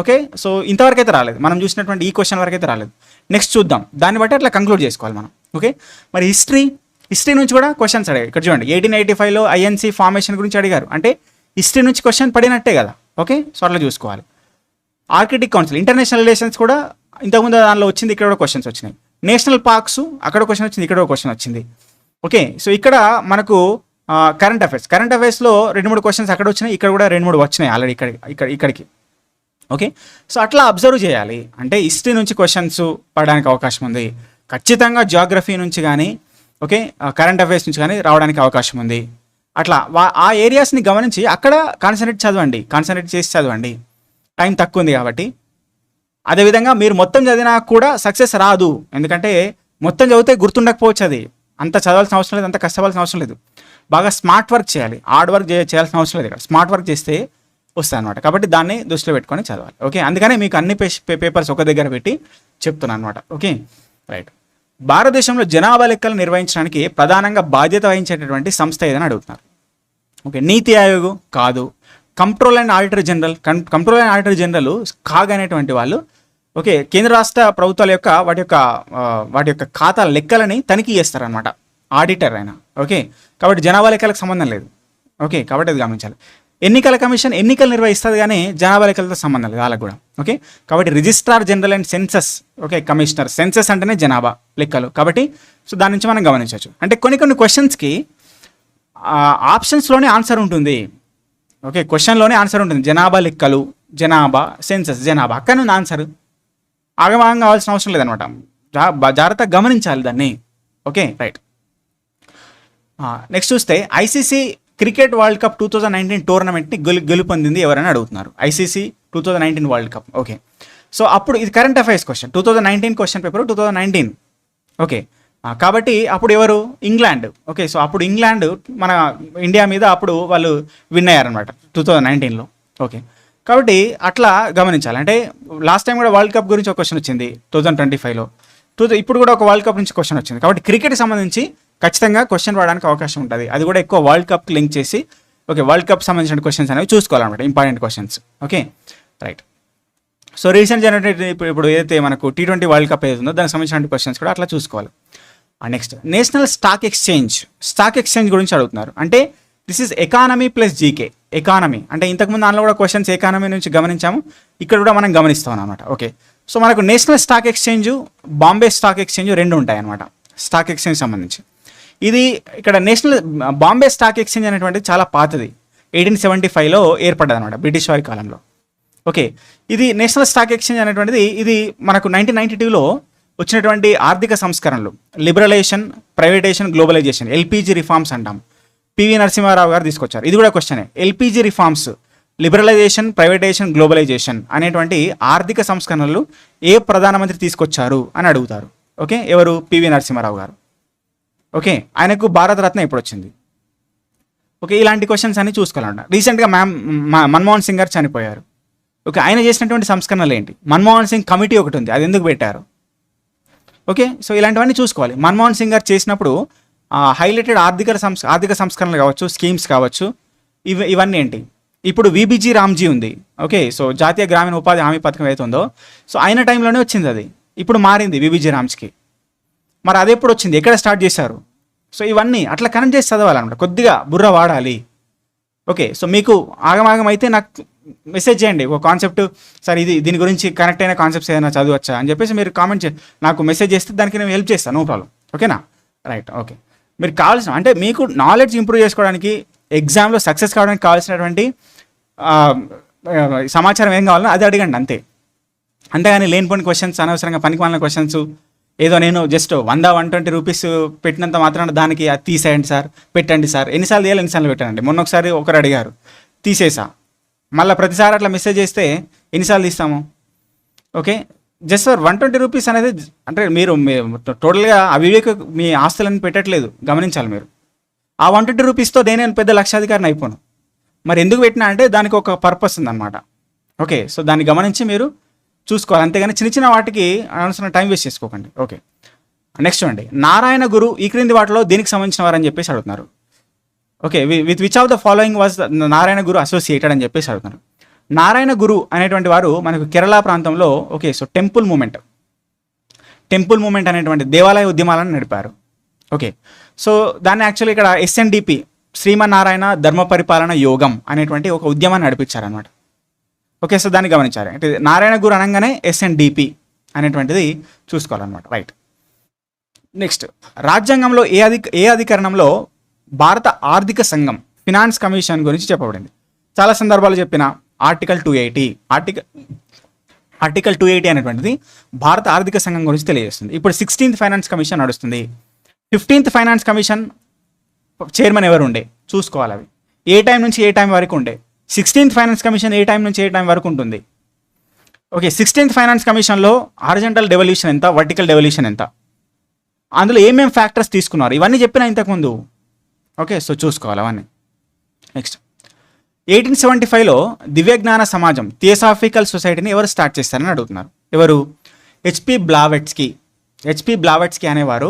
ఓకే, సో ఇంతవరకు అయితే రాలేదు, మనం చూసినటువంటి ఈ క్వశ్చన్ వరకు అయితే రాలేదు. నెక్స్ట్ చూద్దాం, దాన్ని బట్టి అట్లా కంక్లూడ్ చేసుకోవాలి మనం. ఓకే, మరి హిస్టరీ నుంచి కూడా క్వశ్చన్స్ అడిగారు. ఇక్కడ చూడండి, 1885లో ఐఎన్సీ ఫార్మేషన్ గురించి అడిగారు, అంటే హిస్టరీ నుంచి క్వశ్చన్ పడినట్టే కదా. ఓకే, సో అట్లా చూసుకోవాలి. ఆర్కిటిక్ కౌన్సిల్, ఇంటర్నేషనల్ రిలేషన్స్ కూడా ఇంతకుముందు దానిలో వచ్చింది, ఇక్కడ కూడా క్వశ్చన్స్ వచ్చినాయి. నేషనల్ పార్క్స్, అక్కడ క్వశ్చన్ వచ్చింది, ఇక్కడ కూడా క్వశ్చన్ వచ్చింది. ఓకే, సో ఇక్కడ మనకు కరెంట్ అఫైర్స్లో 2-3 క్వశ్చన్స్ అక్కడ వచ్చినాయి, ఇక్కడ కూడా 2-3 వచ్చినాయి ఆల్రెడీ ఇక్కడికి. ఓకే, సో అట్లా అబ్జర్వ్ చేయాలి. అంటే హిస్టరీ నుంచి క్వశ్చన్స్ పడడానికి అవకాశం ఉంది, ఖచ్చితంగా జియోగ్రఫీ నుంచి కానీ, ఓకే, కరెంట్ అఫైర్స్ నుంచి కానీ రావడానికి అవకాశం ఉంది. అట్లా ఆ ఏరియాస్ని గమనించి అక్కడ కాన్సన్ట్రేట్ చేసి చదవండి. టైం తక్కువ ఉంది కాబట్టి. అదేవిధంగా మీరు మొత్తం చదివినా కూడా సక్సెస్ రాదు, ఎందుకంటే మొత్తం చదివితే గుర్తుండకపోవచ్చు. అది అంత చదవాల్సిన అవసరం లేదు, అంత కష్టపడాల్సిన అవసరం లేదు. బాగా స్మార్ట్ వర్క్ చేయాలి, హార్డ్ వర్క్ చేయాల్సిన అవసరం లేదు. ఇక్కడ స్మార్ట్ వర్క్ చేస్తే వస్తాయి అనమాట. కాబట్టి దాన్ని దృష్టిలో పెట్టుకొని చదవాలి. ఓకే, అందుకనే మీకు అన్ని పేపర్స్ ఒక దగ్గర పెట్టి చెప్తున్నాను అనమాట. Okay, right. భారతదేశంలో జనాభా లెక్కలు నిర్వహించడానికి ప్రధానంగా బాధ్యత వహించేటటువంటి సంస్థ ఏదని అడుగుతున్నారు. ఓకే, నీతి ఆయోగ్ కాదు, control and auditor general CAG అనేటువంటి వాళ్ళు, ఓకే, కేంద్ర రాష్ట్ర ప్రభుత్వాల యొక్క వాటి యొక్క ఖాతాల లెక్కలని తనిఖీ చేస్తారనమాట, ఆడిటర్ అయినా. ఓకే, కాబట్టి జనాభా లెక్కలకు సంబంధం లేదు. ఓకే, కాబట్టి అది గమనించాలి. ఎన్నికల కమిషన్ ఎన్నికలు నిర్వహిస్తుంది, కానీ జనాభా లెక్కలతో సంబంధం లేదు వాళ్ళకు కూడా. ఓకే, కాబట్టి registrar general and census, okay, commissioner. Census అంటేనే జనాభా లెక్కలు, కాబట్టి సో దాని నుంచి మనం గమనించవచ్చు. అంటే కొన్ని క్వశ్చన్స్కి ఆప్షన్స్లోనే ఆన్సర్ ఉంటుంది. ఓకే, క్వశ్చన్లోనే ఆన్సర్ ఉంటుంది. జనాభా లెక్కలు, జనాభా, సెన్సస్, జనాభా, అక్కడ నుండి ఆన్సర్. ఆగమాగం కావాల్సిన అవసరం లేదనమాట, జాగ్రత్తగా గమనించాలి దాన్ని. Okay, right. నెక్స్ట్ చూస్తే ఐసీసీ క్రికెట్ వరల్డ్ కప్ 2019 టోర్నమెంట్ని గెలుపొందింది ఎవరైనా అడుగుతున్నారు. ICC 2019 world cup. Okay, so అప్పుడు ఇది current affairs question, 2019 question paper 2019. Okay, కాబట్టి అప్పుడు ఎవరు? ఇంగ్లాండ్. ఓకే, సో అప్పుడు ఇంగ్లాండ్ మన ఇండియా మీద అప్పుడు వాళ్ళు విన్ అయ్యారనమాట 2019లో. ఓకే, కాబట్టి అట్లా గమనించాలి. అంటే లాస్ట్ టైం కూడా వరల్డ్ కప్ గురించి ఒక క్వశ్చన్ వచ్చింది 2025లో, ఇప్పుడు కూడా ఒక వరల్డ్ కప్ నుంచి క్వశ్చన్ వచ్చింది. కాబట్టి క్రికెట్కి సంబంధించి ఖచ్చితంగా క్వశ్చన్ రావడానికి అవకాశం ఉంటుంది. అది కూడా ఎక్కువ వరల్డ్ కప్కి లింక్ చేసి, ఓకే, వరల్డ్ కప్ సంబంధించిన క్వశ్చన్స్ అనేవి చూసుకోవాలన్నమాట, important questions. Okay, right. So recent generated ఇప్పుడు ఏదైతే మనకు T20 వరల్డ్ కప్ ఏదైతుందో దానికి సంబంధించిన క్వశ్చన్స్ కూడా అట్లా చూసుకోవాలి. నెక్స్ట్ నేషనల్ స్టాక్ ఎక్స్చేంజ్ గురించి అడుగుతున్నారు. అంటే this is economy plus GK. Economy అంటే ఇంతకుముందు దానిలో కూడా క్వశ్చన్స్ ఎకానమీ నుంచి గమనించాము, ఇక్కడ కూడా మనం గమనిస్తాం అనమాట. ఓకే, సో మనకు national stock exchange, Bombay stock exchange 2 ఉంటాయి అనమాట స్టాక్ ఎక్స్చేంజ్ సంబంధించి. ఇది ఇక్కడ బాంబే స్టాక్ ఎక్స్చేంజ్ అనేటువంటిది చాలా పాతది, 1875లో ఏర్పడ్డది అనమాట, బ్రిటిష్ వారి కాలంలో. ఓకే, ఇది నేషనల్ స్టాక్ ఎక్స్చేంజ్ అనేటువంటిది ఇది మనకు 1992లో వచ్చినటువంటి ఆర్థిక సంస్కరణలు, liberalisation, privatisation, globalisation, LPG reforms అంటాం. పివి నరసింహారావు గారు తీసుకొచ్చారు. ఇది కూడా క్వశ్చనే. LPG reforms, liberalisation, privatisation, globalisation అనేటువంటి ఆర్థిక సంస్కరణలు ఏ ప్రధానమంత్రి తీసుకొచ్చారు అని అడుగుతారు. ఓకే, ఎవరు? పివి నరసింహారావు గారు. ఓకే, ఆయనకు భారతరత్న ఎప్పుడు వచ్చింది? ఓకే, ఇలాంటి క్వశ్చన్స్ అన్ని చూసుకోవాలన్నమాట. రీసెంట్గా మన్మోహన్ సింగ్ గారు చనిపోయారు. ఓకే, ఆయన చేసినటువంటి సంస్కరణలు ఏంటి? మన్మోహన్ సింగ్ కమిటీ ఒకటి ఉంది, అది ఎందుకు పెట్టారు? ఓకే, సో ఇలాంటివన్నీ చూసుకోవాలి. మన్మోహన్ సింగ్ గారు చేసినప్పుడు హైలైటెడ్ ఆర్థిక సంస్కరణలు కావచ్చు, స్కీమ్స్ కావచ్చు, ఇవన్నీ ఏంటి? ఇప్పుడు విబిజీ రామ్జీ ఉంది. ఓకే, సో జాతీయ గ్రామీణ ఉపాధి హామీ పథకం ఏదైతే ఉందో, సో ఆయన టైంలోనే వచ్చింది అది. ఇప్పుడు మారింది విబిజీ రామ్స్కి. మరి అది ఎప్పుడు వచ్చింది? ఎక్కడ స్టార్ట్ చేశారు? సో ఇవన్నీ అట్లా కనెక్ట్ చేసి చదవాలన్నమాట. కొద్దిగా బుర్ర వాడాలి. ఓకే, సో మీకు ఆగమాగం అయితే నాకు మెసేజ్ చేయండి ఒక కాన్సెప్ట్, సార్ ఇది దీని గురించి కనెక్ట్ అయిన కాన్సెప్ట్స్ ఏదైనా చదవచ్చా అని చెప్పేసి మీరు కామెంట్ నాకు మెసేజ్ చేస్తే దానికి నేను హెల్ప్ చేస్తాను. No problem. ఓకేనా? రైట్. ఓకే, మీరు కావాల్సిన అంటే మీకు నాలెడ్జ్ ఇంప్రూవ్ చేసుకోవడానికి, ఎగ్జామ్లో సక్సెస్ కావడానికి కావాల్సినటువంటి సమాచారం ఏం కావాలో అది అడగండి అంతే. అంతేగాని లేనిపోయిన క్వశ్చన్స్, అనవసరంగా పనికిమాలిన క్వశ్చన్స్, ఏదో నేను జస్ట్ 100-120 రూపీస్ పెట్టినంత మాత్రాన దానికి అది తీసేయండి సార్, పెట్టండి సార్, ఎన్నిసార్లు తీయాలి ఎన్నిసార్లు పెట్టండి. మొన్న ఒకసారి ఒకరు అడిగారు, తీసేసా. మళ్ళీ ప్రతిసారి అట్లా మెసేజ్ చేస్తే ఎన్నిసార్లు తీస్తాము? ఓకే, జస్ట్ సార్ 120 రూపీస్ అనేది అంటే మీరు టోటల్గా అవివేక మీ ఆస్తులను పెట్టట్లేదు, గమనించాలి మీరు. ఆ 120 రూపీస్తో నేను పెద్ద లక్షాధికారిని అయిపోను. మరి ఎందుకు పెట్టినా అంటే దానికి ఒక పర్పస్ ఉందన్నమాట. ఓకే, సో దాన్ని గమనించి మీరు చూసుకోవాలి. అంతేగాని చిన్న చిన్న వాటికి అనవసరం టైం వేస్ట్ చేసుకోకండి. ఓకే, నెక్స్ట్ అండి, నారాయణ గురు ఈ క్రింది వాటిలో దేనికి సంబంధించిన వారు అని చెప్పేసి అడుగుతున్నారు. Okay, with which of the following was Narayana Guru associated అని చెప్పేసి అడుగుతున్నారు. నారాయణ గురు అనేటువంటి వారు మనకు కేరళ ప్రాంతంలో ఓకే, సో టెంపుల్ మూమెంట్ అనేటువంటి దేవాలయ ఉద్యమాలను నడిపారు. ఓకే, సో దాన్ని యాక్చువల్లీ ఇక్కడ SNDP, శ్రీమన్నారాయణ ధర్మ పరిపాలన యోగం అనేటువంటి ఒక ఉద్యమాన్ని నడిపించారనమాట. ఓకే, సో దాన్ని గమనించాలి. అంటే నారాయణ గురు అనగానే SNDP అనేటువంటిది చూసుకోవాలన్నమాట. రైట్. నెక్స్ట్, రాజ్యాంగంలో ఏ అధికరణంలో భారత ఆర్థిక సంఘం, ఫినాన్స్ కమిషన్ గురించి చెప్పబడింది? చాలా సందర్భాలు చెప్పిన ఆర్టికల్ 280 అనేటువంటిది భారత ఆర్థిక సంఘం గురించి తెలియజేస్తుంది. ఇప్పుడు 16th ఫైనాన్స్ కమిషన్ నడుస్తుంది. 15th ఫైనాన్స్ కమిషన్ చైర్మన్ ఎవరు ఉండే చూసుకోవాలి. అవి ఏ టైం నుంచి ఏ టైం వరకు ఉండే? 16th ఫైనాన్స్ కమిషన్ ఏ టైం నుంచి ఏ టైం వరకు ఉంటుంది? ఓకే, 16th ఫైనాన్స్ కమిషన్లో హారిజంటల్ డెవల్యూషన్ ఎంత, వర్టికల్ డెవల్యూషన్ ఎంత, అందులో ఏమేమి ఫ్యాక్టర్స్ తీసుకున్నారు, ఇవన్నీ చెప్పిన ఇంతకుముందు. ఓకే, సో చూసుకోవాలి అవన్నీ. నెక్స్ట్, 1875లో దివ్యజ్ఞాన సమాజం, థియోసాఫికల్ సొసైటీని ఎవరు స్టార్ట్ చేస్తారని అడుగుతున్నారు. ఎవరు? హెచ్పి బ్లావెట్స్కీ అనేవారు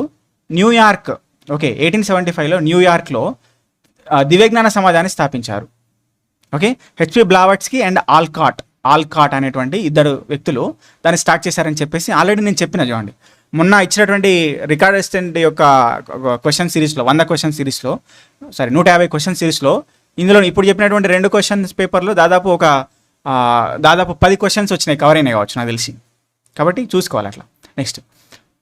న్యూయార్క్, ఓకే, 1875లో న్యూయార్క్లో దివ్యజ్ఞాన సమాజాన్ని స్థాపించారు. Okay, HP Blavatsky and Allcott అనేటువంటి ఇద్దరు వ్యక్తులు దాన్ని స్టార్ట్ చేశారని చెప్పేసి ఆల్రెడీ నేను చెప్పిన. చూడండి, మొన్న ఇచ్చినటువంటి రికార్డ్ అసిస్టెంట్ యొక్క క్వశ్చన్ సిరీస్లో 100 క్వశ్చన్ సిరీస్లో 150 క్వశ్చన్ సిరీస్లో ఇందులో ఇప్పుడు చెప్పినటువంటి 2 క్వశ్చన్స్ పేపర్లో దాదాపు 10 క్వశ్చన్స్ వచ్చినాయి, కవర్ అయినాయి కావచ్చు నాకు తెలిసి. కాబట్టి చూసుకోవాలి అట్లా. నెక్స్ట్,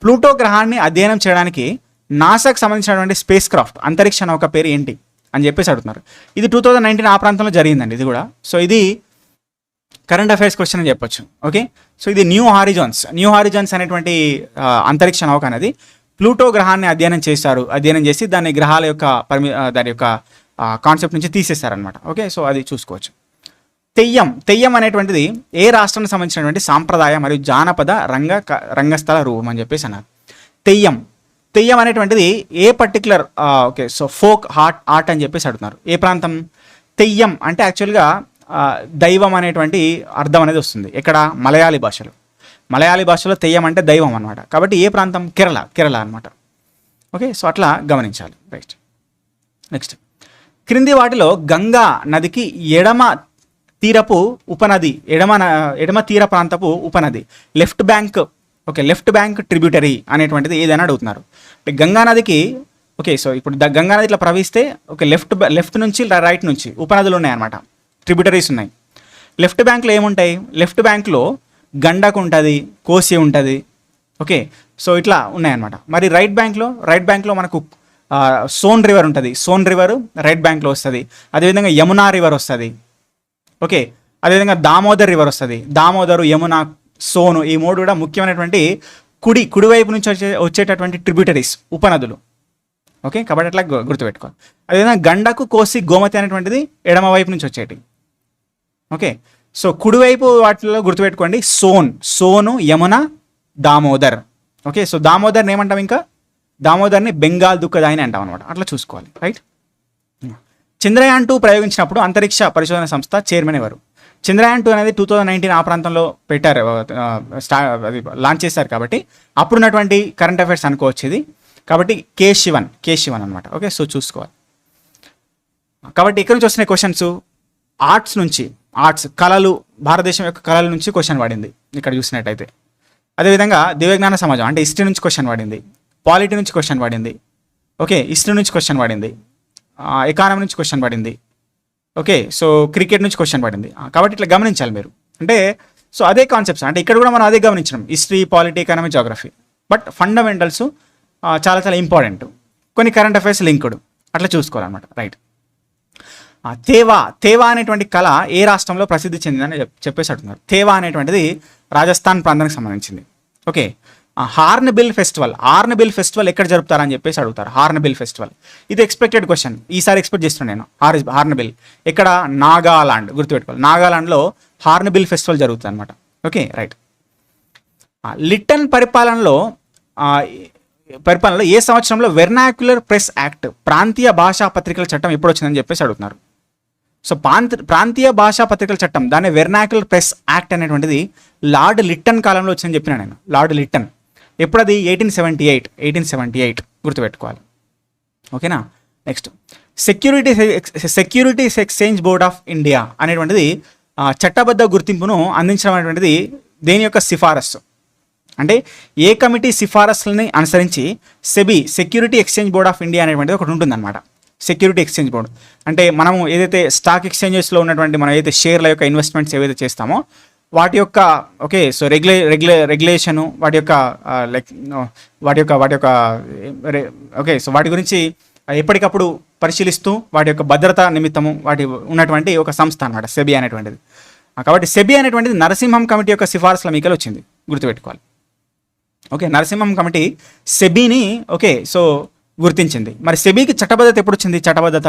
ప్లూటో గ్రహాన్ని అధ్యయనం చేయడానికి నాసాకు సంబంధించినటువంటి స్పేస్ క్రాఫ్ట్, అంతరిక్ష నౌక పేరు ఏంటి అని చెప్పేసి అడుగుతున్నారు. ఇది 2019 ఆ ప్రాంతంలో జరిగిందండి ఇది కూడా. సో ఇది కరెంట్ అఫైర్స్ క్వశ్చన్ అని చెప్పొచ్చు. ఓకే, సో ఇది న్యూ హారిజాన్స్ అనేటువంటి అంతరిక్ష నౌక అనేది ప్లూటో గ్రహాన్ని అధ్యయనం చేసి దాని గ్రహాల యొక్క దాని యొక్క కాన్సెప్ట్ నుంచి తీసేస్తారనమాట. ఓకే, సో అది చూసుకోవచ్చు. తెయ్యం అనేటువంటిది ఏ రాష్ట్రానికి సంబంధించినటువంటి సాంప్రదాయ మరియు జానపద రంగస్థల రూపం అని చెప్పేసి అన్నారు. తెయ్యం అనేటువంటిది ఏ particular okay, so folk art అని చెప్పేసి అడుగుతున్నారు. ఏ ప్రాంతం? తెయ్యం అంటే యాక్చువల్గా దైవం అనేటువంటి అర్థం అనేది వస్తుంది. ఇక్కడ మలయాళీ భాషలో తెయ్యం అంటే దైవం అనమాట. కాబట్టి ఏ ప్రాంతం? కేరళ అనమాట. ఓకే, సో అట్లా గమనించాలి. రైట్. నెక్స్ట్, క్రింది వాటిలో గంగా నదికి ఎడమ తీర ప్రాంతపు ఉపనది లెఫ్ట్ బ్యాంక్ ట్రిబ్యూటరీ అనేటువంటిది ఏదైనా అడుగుతున్నారు. అంటే గంగా నదికి ఓకే, సో ఇప్పుడు గంగా నది ఇట్లా ప్రవహిస్తే ఓకే, లెఫ్ట్ నుంచి రైట్ నుంచి ఉపనదులు ఉన్నాయన్నమాట, ట్రిబ్యూటరీస్ ఉన్నాయి. లెఫ్ట్ బ్యాంక్లో ఏముంటాయి? లెఫ్ట్ బ్యాంక్లో గండక్ ఉంటుంది, కోసి ఉంటుంది. ఓకే, సో ఇట్లా ఉన్నాయన్నమాట. మరి రైట్ బ్యాంక్లో మనకు సోన్ రివర్ ఉంటుంది. సోన్ రివర్ రైట్ బ్యాంక్లో వస్తుంది. అదేవిధంగా యమునా రివర్ వస్తుంది. ఓకే, అదేవిధంగా దామోదర్ రివర్ వస్తుంది, దామోదరు, యమున, సోను, ఈ మూడు కూడా ముఖ్యమైనటువంటి కుడివైపు నుంచి వచ్చేటటువంటి ట్రిబ్యూటరీస్, ఉపనదులు. ఓకే, కాబట్టి అట్లా గుర్తుపెట్టుకోవాలి. అదేవిధంగా గండకు, కోసి, గోమతి అనేటువంటిది ఎడమ వైపు నుంచి వచ్చేటి. ఓకే, సో కుడివైపు వాటిలో గుర్తుపెట్టుకోండి సోను, యమున, దామోదర్. ఓకే, సో దామోదర్ని ఏమంటాం, ఇంకా దామోదర్ని బెంగాల్ దుఃఖదాయిని అంటాం అనమాట. అట్లా చూసుకోవాలి, రైట్. చంద్రయాన్ 2 ప్రయోగించినప్పుడు అంతరిక్ష పరిశోధన సంస్థ చైర్మన్ ఎవరు? చంద్రయాన్ 2 అనేది 2019 ఆ ప్రాంతంలో పెట్టారు, అది లాంచ్ చేశారు. కాబట్టి అప్పుడున్నటువంటి కరెంట్ అఫైర్స్ అనుకోవచ్చు ఇది. కాబట్టి కే శివన్ అనమాట. ఓకే, సో చూసుకోవాలి. కాబట్టి ఇక్కడ నుంచి వస్తున్న క్వశ్చన్స్ ఆర్ట్స్ కళలు, భారతదేశం యొక్క కళల నుంచి క్వశ్చన్ పడింది ఇక్కడ చూసినట్టయితే. అదేవిధంగా దివ్యజ్ఞాన సమాజం అంటే హిస్టరీ నుంచి క్వశ్చన్ పడింది, పాలిటీ నుంచి క్వశ్చన్ పడింది. ఓకే, హిస్టరీ నుంచి క్వశ్చన్ పడింది, ఎకానమీ నుంచి క్వశ్చన్ పడింది. ఓకే, సో క్రికెట్ నుంచి క్వశ్చన్ పడింది. కాబట్టి ఇట్లా గమనించాలి మీరు. అంటే సో అదే కాన్సెప్ట్స్, అంటే ఇక్కడ కూడా మనం అదే గమనించడం, history, polity, economy, geography. But fundamentals చాలా చాలా ఇంపార్టెంట్, కొన్ని కరెంట్ అఫైర్స్ లింక్డ్, అట్లా చూసుకోవాలన్నమాట, రైట్. తేవా అనేటువంటి కళ ఏ రాష్ట్రంలో ప్రసిద్ధి చెందిందని చెప్పేసి అంటున్నారు. తేవా అనేటువంటిది రాజస్థాన్ ప్రాంతానికి సంబంధించింది. ఓకే, హార్న్బిల్ ఫెస్టివల్ ఎక్కడ జరుపుతారని చెప్పేసి అడుగుతారు. హార్న్బిల్ ఫెస్టివల్ ఇది ఎక్స్పెక్టెడ్ క్వశ్చన్, ఈసారి ఎక్స్పెక్ట్ చేస్తున్నాను నేను. హార్న్బిల్ ఎక్కడ? నాగాలాండ్, గుర్తుపెట్టుకోవాలి. నాగాలాండ్లో హార్న్బిల్ ఫెస్టివల్ జరుగుతుంది అనమాట. Okay, right. లిట్టన్ పరిపాలనలో ఏ సంవత్సరంలో వెర్నాక్యులర్ ప్రెస్ యాక్ట్, ప్రాంతీయ భాషా పత్రికల చట్టం ఎప్పుడు వచ్చిందని చెప్పేసి అడుగుతున్నారు. సో ప్రాంతీయ భాషా పత్రికల చట్టం, దాన్ని వెర్నాక్యులర్ ప్రెస్ యాక్ట్ అనేటువంటిది లార్డ్ లిట్టన్ కాలంలో వచ్చిందని చెప్పినా నేను. లార్డ్ లిట్టన్ ఎప్పుడు? అది 1878 గుర్తుపెట్టుకోవాలి. ఓకేనా. Next securities exchange board of India అనేటువంటిది చట్టబద్ధ గుర్తింపును అందించడం అనేటువంటిది దేని యొక్క సిఫారసు? అంటే ఏ కమిటీ సిఫారసులని అనుసరించి security exchange board of India అనేటువంటిది ఒకటి ఉంటుందన్నమాట. సెక్యూరిటీ ఎక్స్చేంజ్ బోర్డు అంటే మనము ఏదైతే స్టాక్ ఎక్స్చేంజెస్లో ఉన్నటువంటి మనం ఏదైతే షేర్ల యొక్క ఇన్వెస్ట్మెంట్స్ ఏవైతే చేస్తామో వాటి యొక్క ఓకే, సో రెగ్యులేషను, వాటి యొక్క ఓకే, సో వాటి గురించి ఎప్పటికప్పుడు పరిశీలిస్తూ వాటి యొక్క భద్రత నిమిత్తము వాటి ఉన్నటువంటి ఒక సంస్థ అన్నమాట సెబీ అనేటువంటిది. కాబట్టి సెబీ అనేటువంటిది నరసింహం కమిటీ యొక్క సిఫారసుల మీకలు వచ్చింది, గుర్తుపెట్టుకోవాలి. ఓకే, నరసింహం కమిటీ సెబీని ఓకే సో గుర్తించింది. మరి సెబీకి చట్టబద్ధత ఎప్పుడు వచ్చింది? చట్టబద్ధత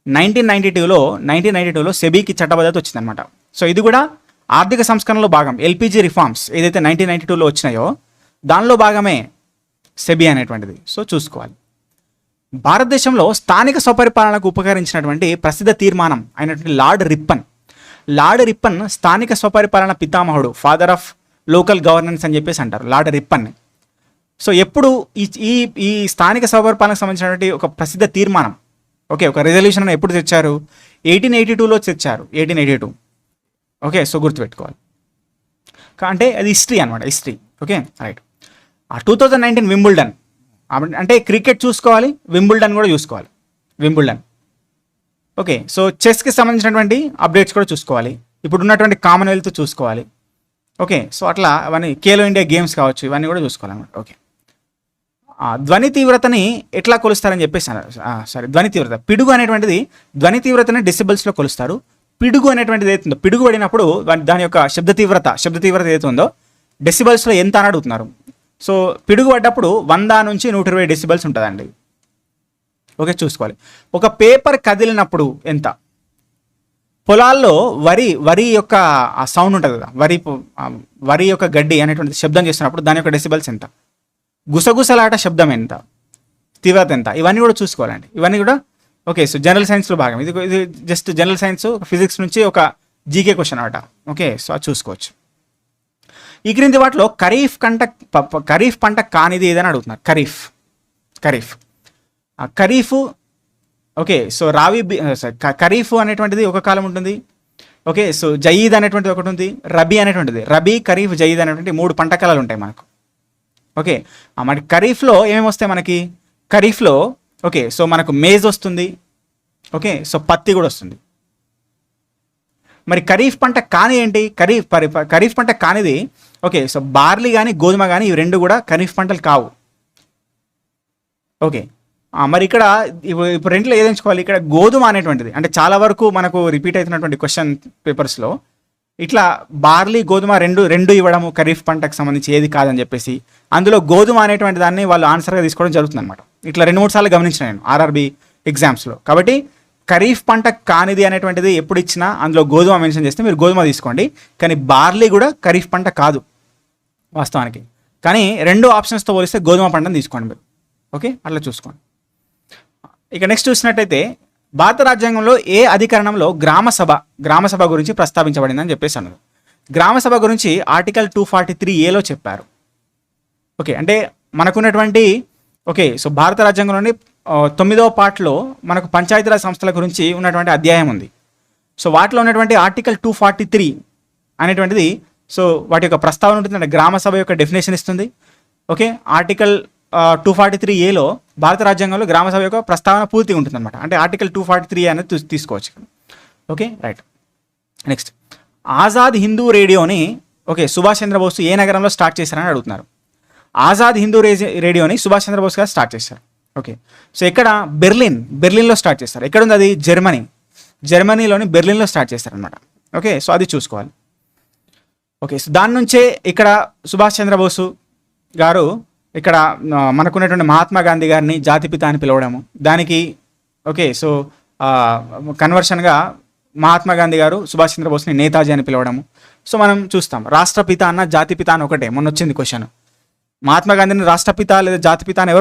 1992లో సెబీకి చట్టబద్ధత వచ్చిందనమాట. సో ఇది కూడా ఆర్థిక సంస్కరణలో భాగం. ఎల్పిజి రిఫార్మ్స్ ఏదైతే 1992లో వచ్చినాయో దానిలో భాగమే సెబీ అనేటువంటిది. సో చూసుకోవాలి. భారతదేశంలో స్థానిక స్వపరిపాలనకు ఉపకరించినటువంటి ప్రసిద్ధ తీర్మానం అయినటువంటి లార్డ్ రిప్పన్ స్థానిక స్వపరిపాలన పితామహుడు, ఫాదర్ ఆఫ్ లోకల్ గవర్నెన్స్ అని చెప్పేసి అంటారు లార్డ్ రిప్పన్ని. సో ఎప్పుడు ఈ స్థానిక స్వపరిపాలనకు సంబంధించినటువంటి ఒక ప్రసిద్ధ తీర్మానం ఓకే, ఒక రెజల్యూషన్ ఎప్పుడు తెచ్చారు? 1882లో తెచ్చారు, 1882. ఓకే, సో గుర్తుపెట్టుకోవాలి. అంటే అది హిస్టరీ అనమాట, హిస్టరీ. Okay, right. 2019 వింబుల్డన్ అంటే క్రికెట్ చూసుకోవాలి, వింబుల్డన్ కూడా చూసుకోవాలి. వింబుల్డన్ ఓకే, సో చెస్కి సంబంధించినటువంటి అప్డేట్స్ కూడా చూసుకోవాలి. ఇప్పుడు ఉన్నటువంటి కామన్వెల్త్ చూసుకోవాలి. ఓకే, సో అట్లా అవన్నీ ఖేలో ఇండియా గేమ్స్ కావచ్చు, ఇవన్నీ కూడా చూసుకోవాలన్నమాట. ఓకే, ధ్వని తీవ్రతని ఎట్లా కొలుస్తారని చెప్పేసి ధ్వని తీవ్రత, పిడుగు అనేటువంటిది ధ్వని తీవ్రతని డెసిబల్స్లో కొలుస్తారు. పిడుగు అనేటువంటిది ఏదైతుందో, పిడుగు పడినప్పుడు దాని యొక్క శబ్ద తీవ్రత ఏదైతే ఉందో డెసిబల్స్లో ఎంత అని అడుగుతున్నారు. సో పిడుగు పడ్డప్పుడు 100 నుంచి 120 డెసిబల్స్ ఉంటుందండి. ఓకే, చూసుకోవాలి. ఒక పేపర్ కదిలినప్పుడు ఎంత? పొలాల్లో వరి యొక్క ఆ సౌండ్ ఉంటుంది కదా, వరి యొక్క గడ్డి అనేటువంటి శబ్దం చేస్తున్నప్పుడు దాని యొక్క డెసిబల్స్ ఎంత? గుసగుసలాట శబ్దం ఎంత? తీవ్రత ఎంత? ఇవన్నీ కూడా చూసుకోవాలండి. ఇవన్నీ కూడా ఓకే, సో జనరల్ సైన్స్లో భాగం. ఇది జస్ట్ జనరల్ సైన్స్, ఫిజిక్స్ నుంచి ఒక జీకే క్వశ్చన్ అనమాట. ఓకే, సో అది చూసుకోవచ్చు. ఈ క్రింది వాటిలో ఖరీఫ్ పంట కానిది ఏదని అడుగుతున్నారు. ఖరీఫ్ ఓకే, సో ఖరీఫ్ అనేటువంటిది ఒక కాలం ఉంటుంది. ఓకే, సో జయీద్ అనేటువంటిది ఒకటి ఉంది, రబీ అనేటువంటిది. రబీ, ఖరీఫ్, జయీద్ అనేటువంటి 3 పంట కాలాలు ఉంటాయి మనకు. ఓకే, మరి ఖరీఫ్లో ఏమేమి వస్తాయి మనకి? ఖరీఫ్లో ఓకే, సో మనకు మేజ్ వస్తుంది. ఓకే, సో పత్తి కూడా వస్తుంది. మరి ఖరీఫ్ పంట కాని ఏంటి? ఖరీఫ్ పంట కానిది ఓకే, సో బార్లీ కానీ గోధుమ కానీ ఇవి 2 కూడా ఖరీఫ్ పంటలు కావు. ఓకే, మరి ఇక్కడ ఇప్పుడు రెంట్లో ఏది ఎంచుకోవాలి? ఇక్కడ గోధుమ అనేటువంటిది అంటే చాలా వరకు మనకు రిపీట్ అవుతున్నటువంటి క్వశ్చన్ పేపర్స్లో ఇట్లా బార్లీ గోధుమ రెండు ఇవ్వడము ఖరీఫ్ పంటకు సంబంధించి ఏది కాదని చెప్పేసి అందులో గోధుమ అనేటువంటి దాన్ని వాళ్ళు ఆన్సర్గా తీసుకోవడం జరుగుతుంది అనమాట. ఇట్లా 2-3 సార్లు గమనించిన నేను ఆర్ఆర్బి ఎగ్జామ్స్లో. కాబట్టి ఖరీఫ్ పంట కానిది అనేటువంటిది ఎప్పుడు ఇచ్చినా అందులో గోధుమ మెన్షన్ చేస్తే మీరు గోధుమ తీసుకోండి, కానీ బార్లీ కూడా ఖరీఫ్ పంట కాదు వాస్తవానికి. కానీ 2 ఆప్షన్స్తో పోలిస్తే గోధుమ పంటను తీసుకోండి మీరు. ఓకే, అట్లా చూసుకోండి. ఇక నెక్స్ట్ చూసినట్టయితే భారత రాజ్యాంగంలో ఏ అధికరణంలో గ్రామసభ గురించి ప్రస్తావించబడిందని చెప్పేసి అన్నారు. గ్రామసభ గురించి ఆర్టికల్ 243A చెప్పారు. ఓకే, అంటే మనకున్నటువంటి సో భారత రాజ్యాంగంలోని 9వ పార్ట్లో మనకు పంచాయతీరాజ్ సంస్థల గురించి ఉన్నటువంటి అధ్యాయం ఉంది. సో వాటిలో ఉన్నటువంటి ఆర్టికల్ 243 అనేటువంటిది వాటి యొక్క ప్రస్తావన ఉంటుంది, అంటే గ్రామసభ యొక్క డెఫినేషన్ ఇస్తుంది. ఓకే, ఆర్టికల్ 243A భారత రాజ్యాంగంలో గ్రామసభ యొక్క ప్రస్తావన పూర్తిగా ఉంటుంది అనమాట. అంటే ఆర్టికల్ 243 అనేది తీసుకోవచ్చు. Okay, right. Next, Azad Hindu రేడియోని సుభాష్ చంద్రబోస్ ఏ నగరంలో స్టార్ట్ చేశారని అడుగుతున్నారు. ఆజాద్ హిందూ రేడియోని సుభాష్ చంద్రబోస్ గారు స్టార్ట్ చేశారు. ఓకే, సో ఇక్కడ బెర్లిన్లో స్టార్ట్ చేస్తారు. ఎక్కడుంది అది? జర్మనీలోని బెర్లిన్లో స్టార్ట్ చేస్తారనమాట. ఓకే, సో అది చూసుకోవాలి. ఓకే, సో దాని నుంచే ఇక్కడ సుభాష్ చంద్రబోసు గారు ఇక్కడ మనకున్నటువంటి మహాత్మా గాంధీ గారిని జాతిపిత అని పిలవడము, దానికి సో కన్వర్షన్గా మహాత్మా గాంధీ గారు సుభాష్ చంద్రబోస్ని నేతాజీ అని పిలవడము. సో మనం చూస్తాం రాష్ట్రపిత అన్న జాతిపిత అని ఒకటే. మొన్న వచ్చింది క్వశ్చన్, మహాత్మా గాంధీని రాష్ట్రపిత లేదా జాతిపిత అని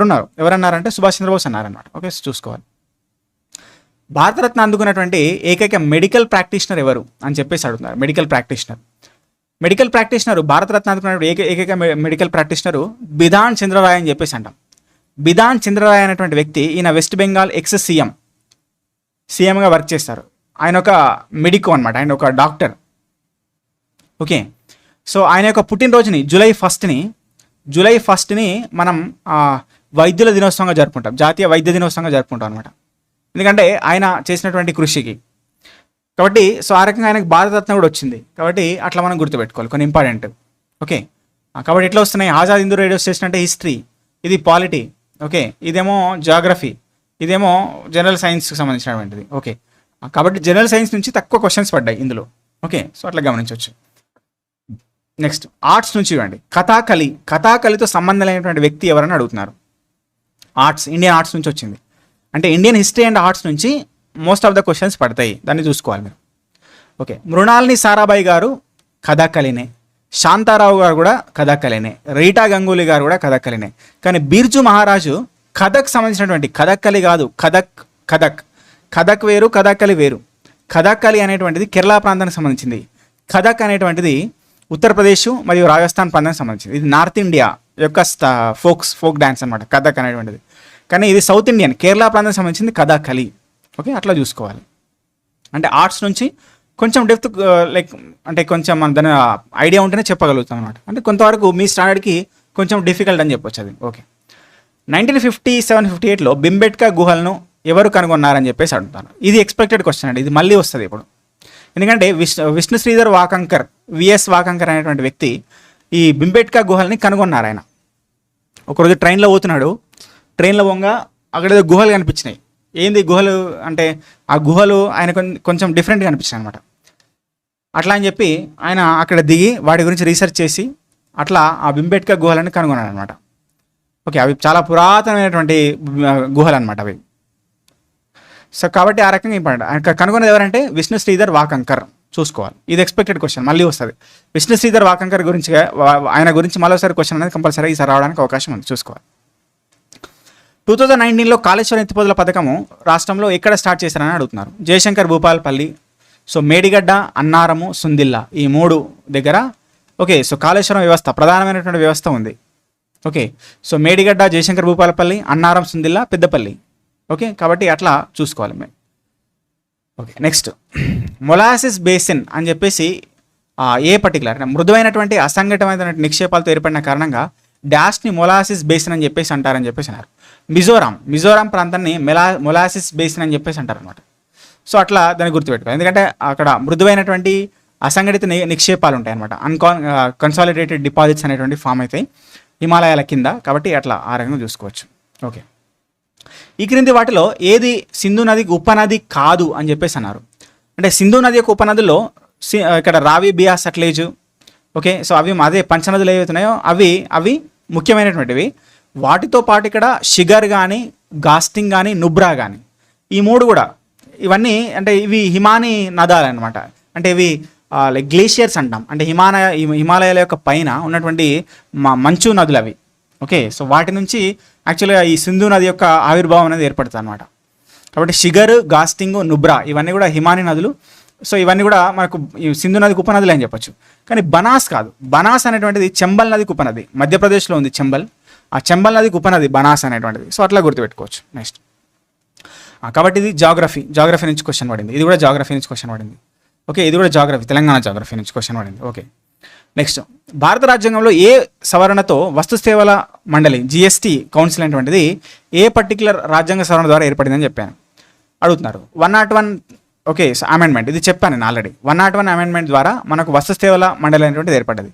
ఎవరన్నారంటే సుభాష్ చంద్రబోస్ అన్నారన్నమాట. ఓకే, చూసుకోవాలి. భారతరత్న అందుకున్నటువంటి ఏకైక మెడికల్ ప్రాక్టీషనర్ ఎవరు అని చెప్పేసి అడుగుతున్నారు. మెడికల్ ప్రాక్టీషనర్ భారతరత్న అందుకున్నటువంటి ఏకైక మెడికల్ ప్రాక్టీషనరు బిధాన్ చంద్రరాయ్ అని చెప్పేసి అంటాం. బిధాన్ చంద్రరాయ్ అనేటువంటి వ్యక్తి ఈయన వెస్ట్ బెంగాల్ సీఎంగా వర్క్ చేస్తారు. ఆయన ఒక మెడికో అనమాట, ఆయన ఒక డాక్టర్. ఓకే, సో ఆయన యొక్క పుట్టినరోజుని జూలై 1ని మనం వైద్యుల దినోత్సవంగా జరుపుకుంటాం, జాతీయ వైద్య దినోత్సవంగా జరుపుకుంటాం అనమాట. ఎందుకంటే ఆయన చేసినటువంటి కృషికి. కాబట్టి సో ఆ రకంగా ఆయనకు భారతరత్న కూడా వచ్చింది. కాబట్టి అట్లా మనం గుర్తుపెట్టుకోవాలి కొన్ని ఇంపార్టెంట్. ఓకే, కాబట్టి ఎట్లా వస్తున్నాయి? ఆజాద్ హిందూ రేడియో స్టేషన్ అంటే హిస్టరీ, ఇది పాలిటీ, ఓకే, ఇదేమో జాగ్రఫీ, ఇదేమో జనరల్ సైన్స్కి సంబంధించినటువంటిది. ఓకే, కాబట్టి జనరల్ సైన్స్ నుంచి తక్కువ క్వశ్చన్స్ పడ్డాయి ఇందులో. ఓకే, సో అట్లా గమనించవచ్చు. నెక్స్ట్, ఆర్ట్స్ నుంచి ఇవ్వండి. కథాకళితో సంబంధం లేనటువంటి వ్యక్తి ఎవరని అడుగుతున్నారు. ఇండియన్ ఆర్ట్స్ నుంచి వచ్చింది. అంటే ఇండియన్ హిస్టరీ అండ్ ఆర్ట్స్ నుంచి మోస్ట్ ఆఫ్ ద క్వశ్చన్స్ పడతాయి, దాన్ని చూసుకోవాలి మీరు. ఓకే, మృణాలిని సారాభాయ్ గారు కథాకళినే, శాంతారావు గారు కూడా కథాకళినే, రీటా గంగూలీ గారు కూడా కథాకళినే. కానీ బిర్జు మహారాజు కథక్ సంబంధించినటువంటి, కథక్కలి కాదు, కథక్ వేరు, కథాకళి వేరు. కథాకళి అనేటువంటిది కేరళ ప్రాంతానికి సంబంధించింది. కథక్ అనేటువంటిది ఉత్తరప్రదేశ్ మరియు రాజస్థాన్ ప్రాంతానికి సంబంధించింది. ఇది నార్త్ ఇండియా యొక్క ఫోక్ డ్యాన్స్ అనమాట కథక్ అనేటువంటిది. కానీ ఇది సౌత్ ఇండియన్ కేరళ ప్రాంతానికి సంబంధించింది కథాకళి. ఓకే, అట్లా చూసుకోవాలి. అంటే ఆర్ట్స్ నుంచి కొంచెం డెప్త్ అంటే కొంచెం మన దాని ఐడియా ఉంటేనే చెప్పగలుగుతాం అనమాట. అంటే కొంతవరకు మీ స్టాండర్డ్కి కొంచెం డిఫికల్ట్ అని చెప్పొచ్చు అది. ఓకే, 1957-58లో భింబెట్కా గుహలను ఎవరు కనుగొన్నారని చెప్పేసి అడుగుతాను. ఇది ఎక్స్పెక్టెడ్ క్వశ్చన్ అండి, ఇది మళ్ళీ వస్తుంది ఇప్పుడు. ఎందుకంటే విష్ణు శ్రీధర్ వాకంకర్, విఎస్ వాకంకర్ అనేటువంటి వ్యక్తి ఈ భింబెట్కా గుహల్ని కనుగొన్నారు. ఆయన ఒకరోజు ట్రైన్లో పోతున్నాడు, ట్రైన్లో పోగా అక్కడ ఏదో గుహలు కనిపించినాయి. ఏంది గుహలు అంటే, ఆ గుహలు ఆయన కొంచెం డిఫరెంట్గా అనిపించాయి అనమాట. అట్లా అని చెప్పి ఆయన అక్కడ దిగి వాటి గురించి రీసెర్చ్ చేసి అట్లా ఆ భింబెట్కా గుహలని కనుగొన్నాడు అనమాట. ఓకే, అవి చాలా పురాతనమైనటువంటి గుహలు అనమాట అవి. సో కాబట్టి ఆ రకంగా ఇంపార్టెంట్. కనుగొన్నది ఎవరంటే విష్ణు శ్రీధర్ వాకంకర్, చూసుకోవాలి. ఇది ఎక్స్పెక్టెడ్ క్వశ్చన్ మళ్ళీ వస్తుంది. విష్ణు శ్రీధర్ వాకంకర్ గురించి, ఆయన గురించి మరోసారి క్వశ్చన్ అనేది కంపల్సరీ ఈసారి రావడానికి అవకాశం ఉంది, చూసుకోవాలి. 2019లో కాళేశ్వరం ఎత్తిపోతల పథకము రాష్ట్రంలో ఎక్కడ స్టార్ట్ చేశారని అడుగుతున్నారు. జయశంకర్ భూపాలపల్లి, సో మేడిగడ్డ, అన్నారము, సుందిల్లా, ఈ 3 దగ్గర. ఓకే, సో కాళేశ్వరం వ్యవస్థ ప్రధానమైనటువంటి వ్యవస్థ ఉంది. Okay, so Medigadda, Jayashankar Bhupalpally, Annaram, Sundilla, Peddapalli. Okay, కాబట్టి అట్లా చూసుకోవాలి మేము. ఓకే, నెక్స్ట్, మొలాసిస్ బేసిన్ అని చెప్పేసి ఏ పర్టికులర్ మృదువైనటువంటి అసంఘటితమైన నిక్షేపాలతో ఏర్పడిన కారణంగా డాష్ని మొలాసిస్ బేసిన్ అని చెప్పేసి అంటారని చెప్పేసి అన్నారు. మిజోరాం ప్రాంతాన్ని మొలాసిస్ బేసిన్ అని చెప్పేసి అంటారు అనమాట. సో అట్లా దాన్ని గుర్తుపెట్టుకోవాలి. ఎందుకంటే అక్కడ మృదువైనటువంటి అసంఘటిత నిక్షేపాలు ఉంటాయి అనమాట. కన్సాలిడేటెడ్ డిపాజిట్స్ అనేటువంటి ఫామ్ అవుతాయి హిమాలయాల కింద. కాబట్టి అట్లా ఆ రకంగా చూసుకోవచ్చు. ఓకే, ఈ క్రింది వాటిలో ఏది సింధు నదికి ఉపనది కాదు అని చెప్పేసి అన్నారు. అంటే సింధు నది యొక్క ఉపనదుల్లో ఇక్కడ రావి బియాస్ సట్లేజు, ఓకే. సో అవి అదే పంచనదులు ఏవైతున్నాయో అవి ముఖ్యమైనటువంటివి. వాటితో పాటు ఇక్కడ షిగర్ కానీ, గాస్టింగ్ కానీ, నుబ్రా కానీ, ఈ మూడు కూడా ఇవన్నీ అంటే ఇవి హిమానీ నదాలు అనమాట. అంటే ఇవి లైక్ గ్లేషియర్స్ అంటాం. అంటే హిమాలయాల యొక్క పైన ఉన్నటువంటి మంచు నదులు అవి, ఓకే. సో వాటి నుంచి యాక్చువల్గా ఈ సింధు నది యొక్క ఆవిర్భావం అనేది ఏర్పడుతుంది అనమాట. కాబట్టి షిగర్, గాస్టింగ్, నుబ్రా ఇవన్నీ కూడా హిమానీ నదులు. సో ఇవన్నీ కూడా మనకు ఈ సింధు నదికి ఉపనదులు అని చెప్పొచ్చు. కానీ బనాస్ కాదు. బనాస్ అనేటువంటిది చంబల్ నదికి ఉపనది. మధ్యప్రదేశ్లో ఉంది చంబల్. ఆ చంబల్ నదికి ఉపనది బనాస్ అనేటువంటిది. సో అట్లా గుర్తుపెట్టుకోవచ్చు. నెక్స్ట్ కాబట్టి ఇది జాగ్రఫీ నుంచి క్వశ్చన్ పడింది. ఇది కూడా జాగ్రఫీ నుంచి క్వశ్చన్ పడింది, ఓకే. ఇది కూడా జాగ్రఫీ, తెలంగాణ జాగ్రఫీ నుంచి క్వశ్చన్ పడింది, ఓకే. నెక్స్ట్ భారత రాజ్యాంగంలో ఏ సవరణతో వస్తు సేవల మండలి జిఎస్టీ కౌన్సిల్ అనేటువంటిది ఏ పర్టికులర్ రాజ్యాంగ సవరణ ద్వారా ఏర్పడిందని చెప్పాను. అడుగుతున్నారు 101, ఓకే. సో అమెండ్మెంట్ ఇది చెప్పాను నేను ఆల్రెడీ. 101 అమెండ్మెంట్ ద్వారా మనకు వస్తు సేవల మండలి అనేటువంటిది ఏర్పడ్డది.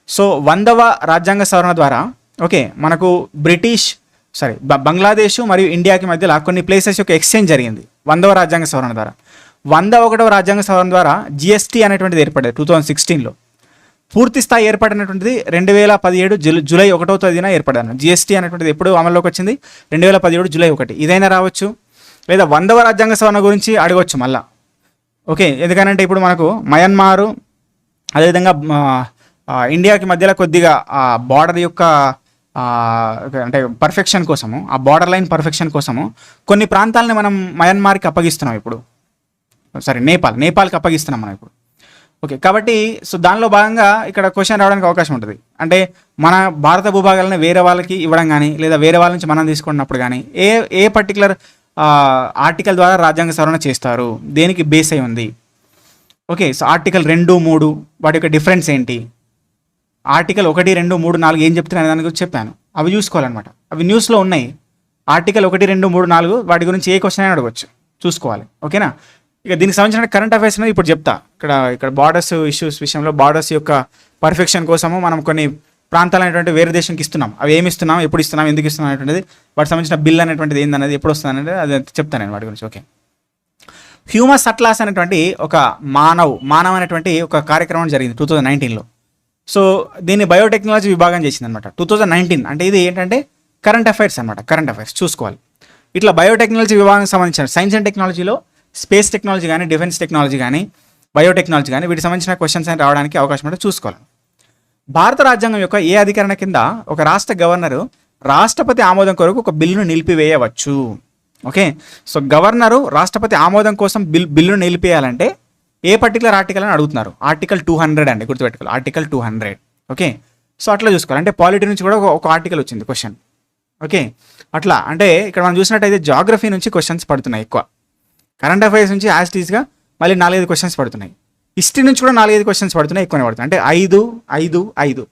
సో 100వ రాజ్యాంగ సవరణ ద్వారా, ఓకే, మనకు బంగ్లాదేశ్ మరియు ఇండియాకి మధ్యలో కొన్ని ప్లేసెస్ యొక్క ఎక్స్చేంజ్ జరిగింది 100వ రాజ్యాంగ సవరణ ద్వారా. 101వ రాజ్యాంగ సవరణ ద్వారా జిఎస్టీ అనేటువంటిది ఏర్పడ్డది 2016లో. పూర్తి స్థాయి ఏర్పడినటువంటిది 2017 జూలై 1వ తేదీన ఏర్పడ్డాను. జిఎస్టీ అనేటువంటిది ఎప్పుడు అమల్లోకి వచ్చింది? 2017 జూలై 1. ఇదైనా రావచ్చు, లేదా 100వ రాజ్యాంగ సవరణ గురించి అడగవచ్చు మళ్ళా, ఓకే. ఎందుకనంటే ఇప్పుడు మనకు మయన్మారు అదేవిధంగా ఇండియాకి మధ్యలో కొద్దిగా బార్డర్ యొక్క అంటే పర్ఫెక్షన్ కోసము, ఆ బార్డర్ లైన్ పర్ఫెక్షన్ కోసము కొన్ని ప్రాంతాలని మనం మయన్మార్కి అప్పగిస్తున్నాం ఇప్పుడు. నేపాల్కి అప్పగిస్తున్నాం మనం ఇప్పుడు, ఓకే. కాబట్టి సో దానిలో భాగంగా ఇక్కడ క్వశ్చన్ రావడానికి అవకాశం ఉంటుంది. అంటే మన భారత భూభాగాలను వేరే వాళ్ళకి ఇవ్వడం కానీ, లేదా వేరే వాళ్ళ నుంచి మనం తీసుకున్నప్పుడు కానీ ఏ పర్టికులర్ ఆర్టికల్ ద్వారా రాజ్యాంగ సవరణ చేస్తారు, దేనికి బేస్ అయి ఉంది, ఓకే. సో ఆర్టికల్ 2, 3 వాటి యొక్క డిఫరెన్స్ ఏంటి, ఆర్టికల్ 1, 2, 3, 4 ఏం చెప్తున్నాను దాని గురించి చెప్పాను. అవి చూసుకోవాలన్నమాట. అవి న్యూస్లో ఉన్నాయి. ఆర్టికల్ 1, 2, 3, 4 వాటి గురించి ఏ క్వశ్చన్ అయినా అడగవచ్చు, చూసుకోవాలి, ఓకేనా. ఇక దీనికి సంబంధించిన కరెంట్ అఫైర్స్ అనేది ఇప్పుడు చెప్తా. ఇక్కడ బార్డర్స్ ఇష్యూస్ విషయంలో బార్డర్స్ యొక్క పర్ఫెక్షన్ కోసము మనం కొన్ని ప్రాంతాలు అనేటువంటి వేరే దేశానికి ఇస్తున్నాం. అవి ఏమి ఇస్తున్నాం, ఎప్పుడు ఇస్తున్నాం, ఎందుకు ఇస్తున్నాం అనేటువంటిది, వాటికి సంబంధించిన బిల్ అనేటువంటిది ఏందనేది, ఎప్పుడు వస్తుంది అనేది అది చెప్తాను నేను వాటి గురించి, ఓకే. హ్యూమస్ అట్లాస్ అనేటువంటి ఒక మానవ్ అనేటువంటి ఒక కార్యక్రమం జరిగింది 2019లో. సో దీన్ని బయోటెక్నాలజీ విభాగం చేసింది అనమాట 2019. అంటే ఇది ఏంటంటే కరెంట్ అఫైర్స్ అనమాట. కరెంట్ అఫైర్స్ చూసుకోవాలి. ఇట్లా బయోటెక్నాలజీ విభాగానికి సంబంధించిన సైన్స్ అండ్ టెక్నాలజీలో స్పేస్ టెక్నాలజీ కానీ, డిఫెన్స్ టెక్నాలజీ కానీ, బయోటెక్నాలజీ కానీ వీటికి సంబంధించిన క్వశ్చన్స్ అని రావడానికి అవకాశం ఉంటే చూసుకోవాలి. భారత రాజ్యాంగం యొక్క ఏ అధికరణ కింద ఒక రాష్ట్ర గవర్నరు రాష్ట్రపతి ఆమోదం కొరకు ఒక బిల్లును నిలిపివేయవచ్చు, ఓకే. సో గవర్నరు రాష్ట్రపతి ఆమోదం కోసం బిల్లును నిలిపేయాలంటే ఏ పర్టికులర్ ఆర్టికల్ అని అడుగుతున్నారు. ఆర్టికల్ 200 అండి, గుర్తుపెట్టుకోవాలి. Article 200, okay. సో అట్లా చూసుకోవాలి. అంటే పాలిటీ నుంచి కూడా ఒక ఆర్టికల్ వచ్చింది క్వశ్చన్, ఓకే. అట్లా అంటే ఇక్కడ మనం చూసినట్టయితే జాగ్రఫీ నుంచి క్వశ్చన్స్ పడుతున్నాయి ఎక్కువ. కరెంట్ అఫైర్స్ నుంచి యాజ్ టీజ్గా మళ్ళీ 4-5 క్వశ్చన్స్ పడుతున్నాయి. హిస్టరీ నుంచి కూడా 4-5 క్వశ్చన్స్ పడుతున్నాయి, ఎక్కువనే పడుతున్నాయి. అంటే 5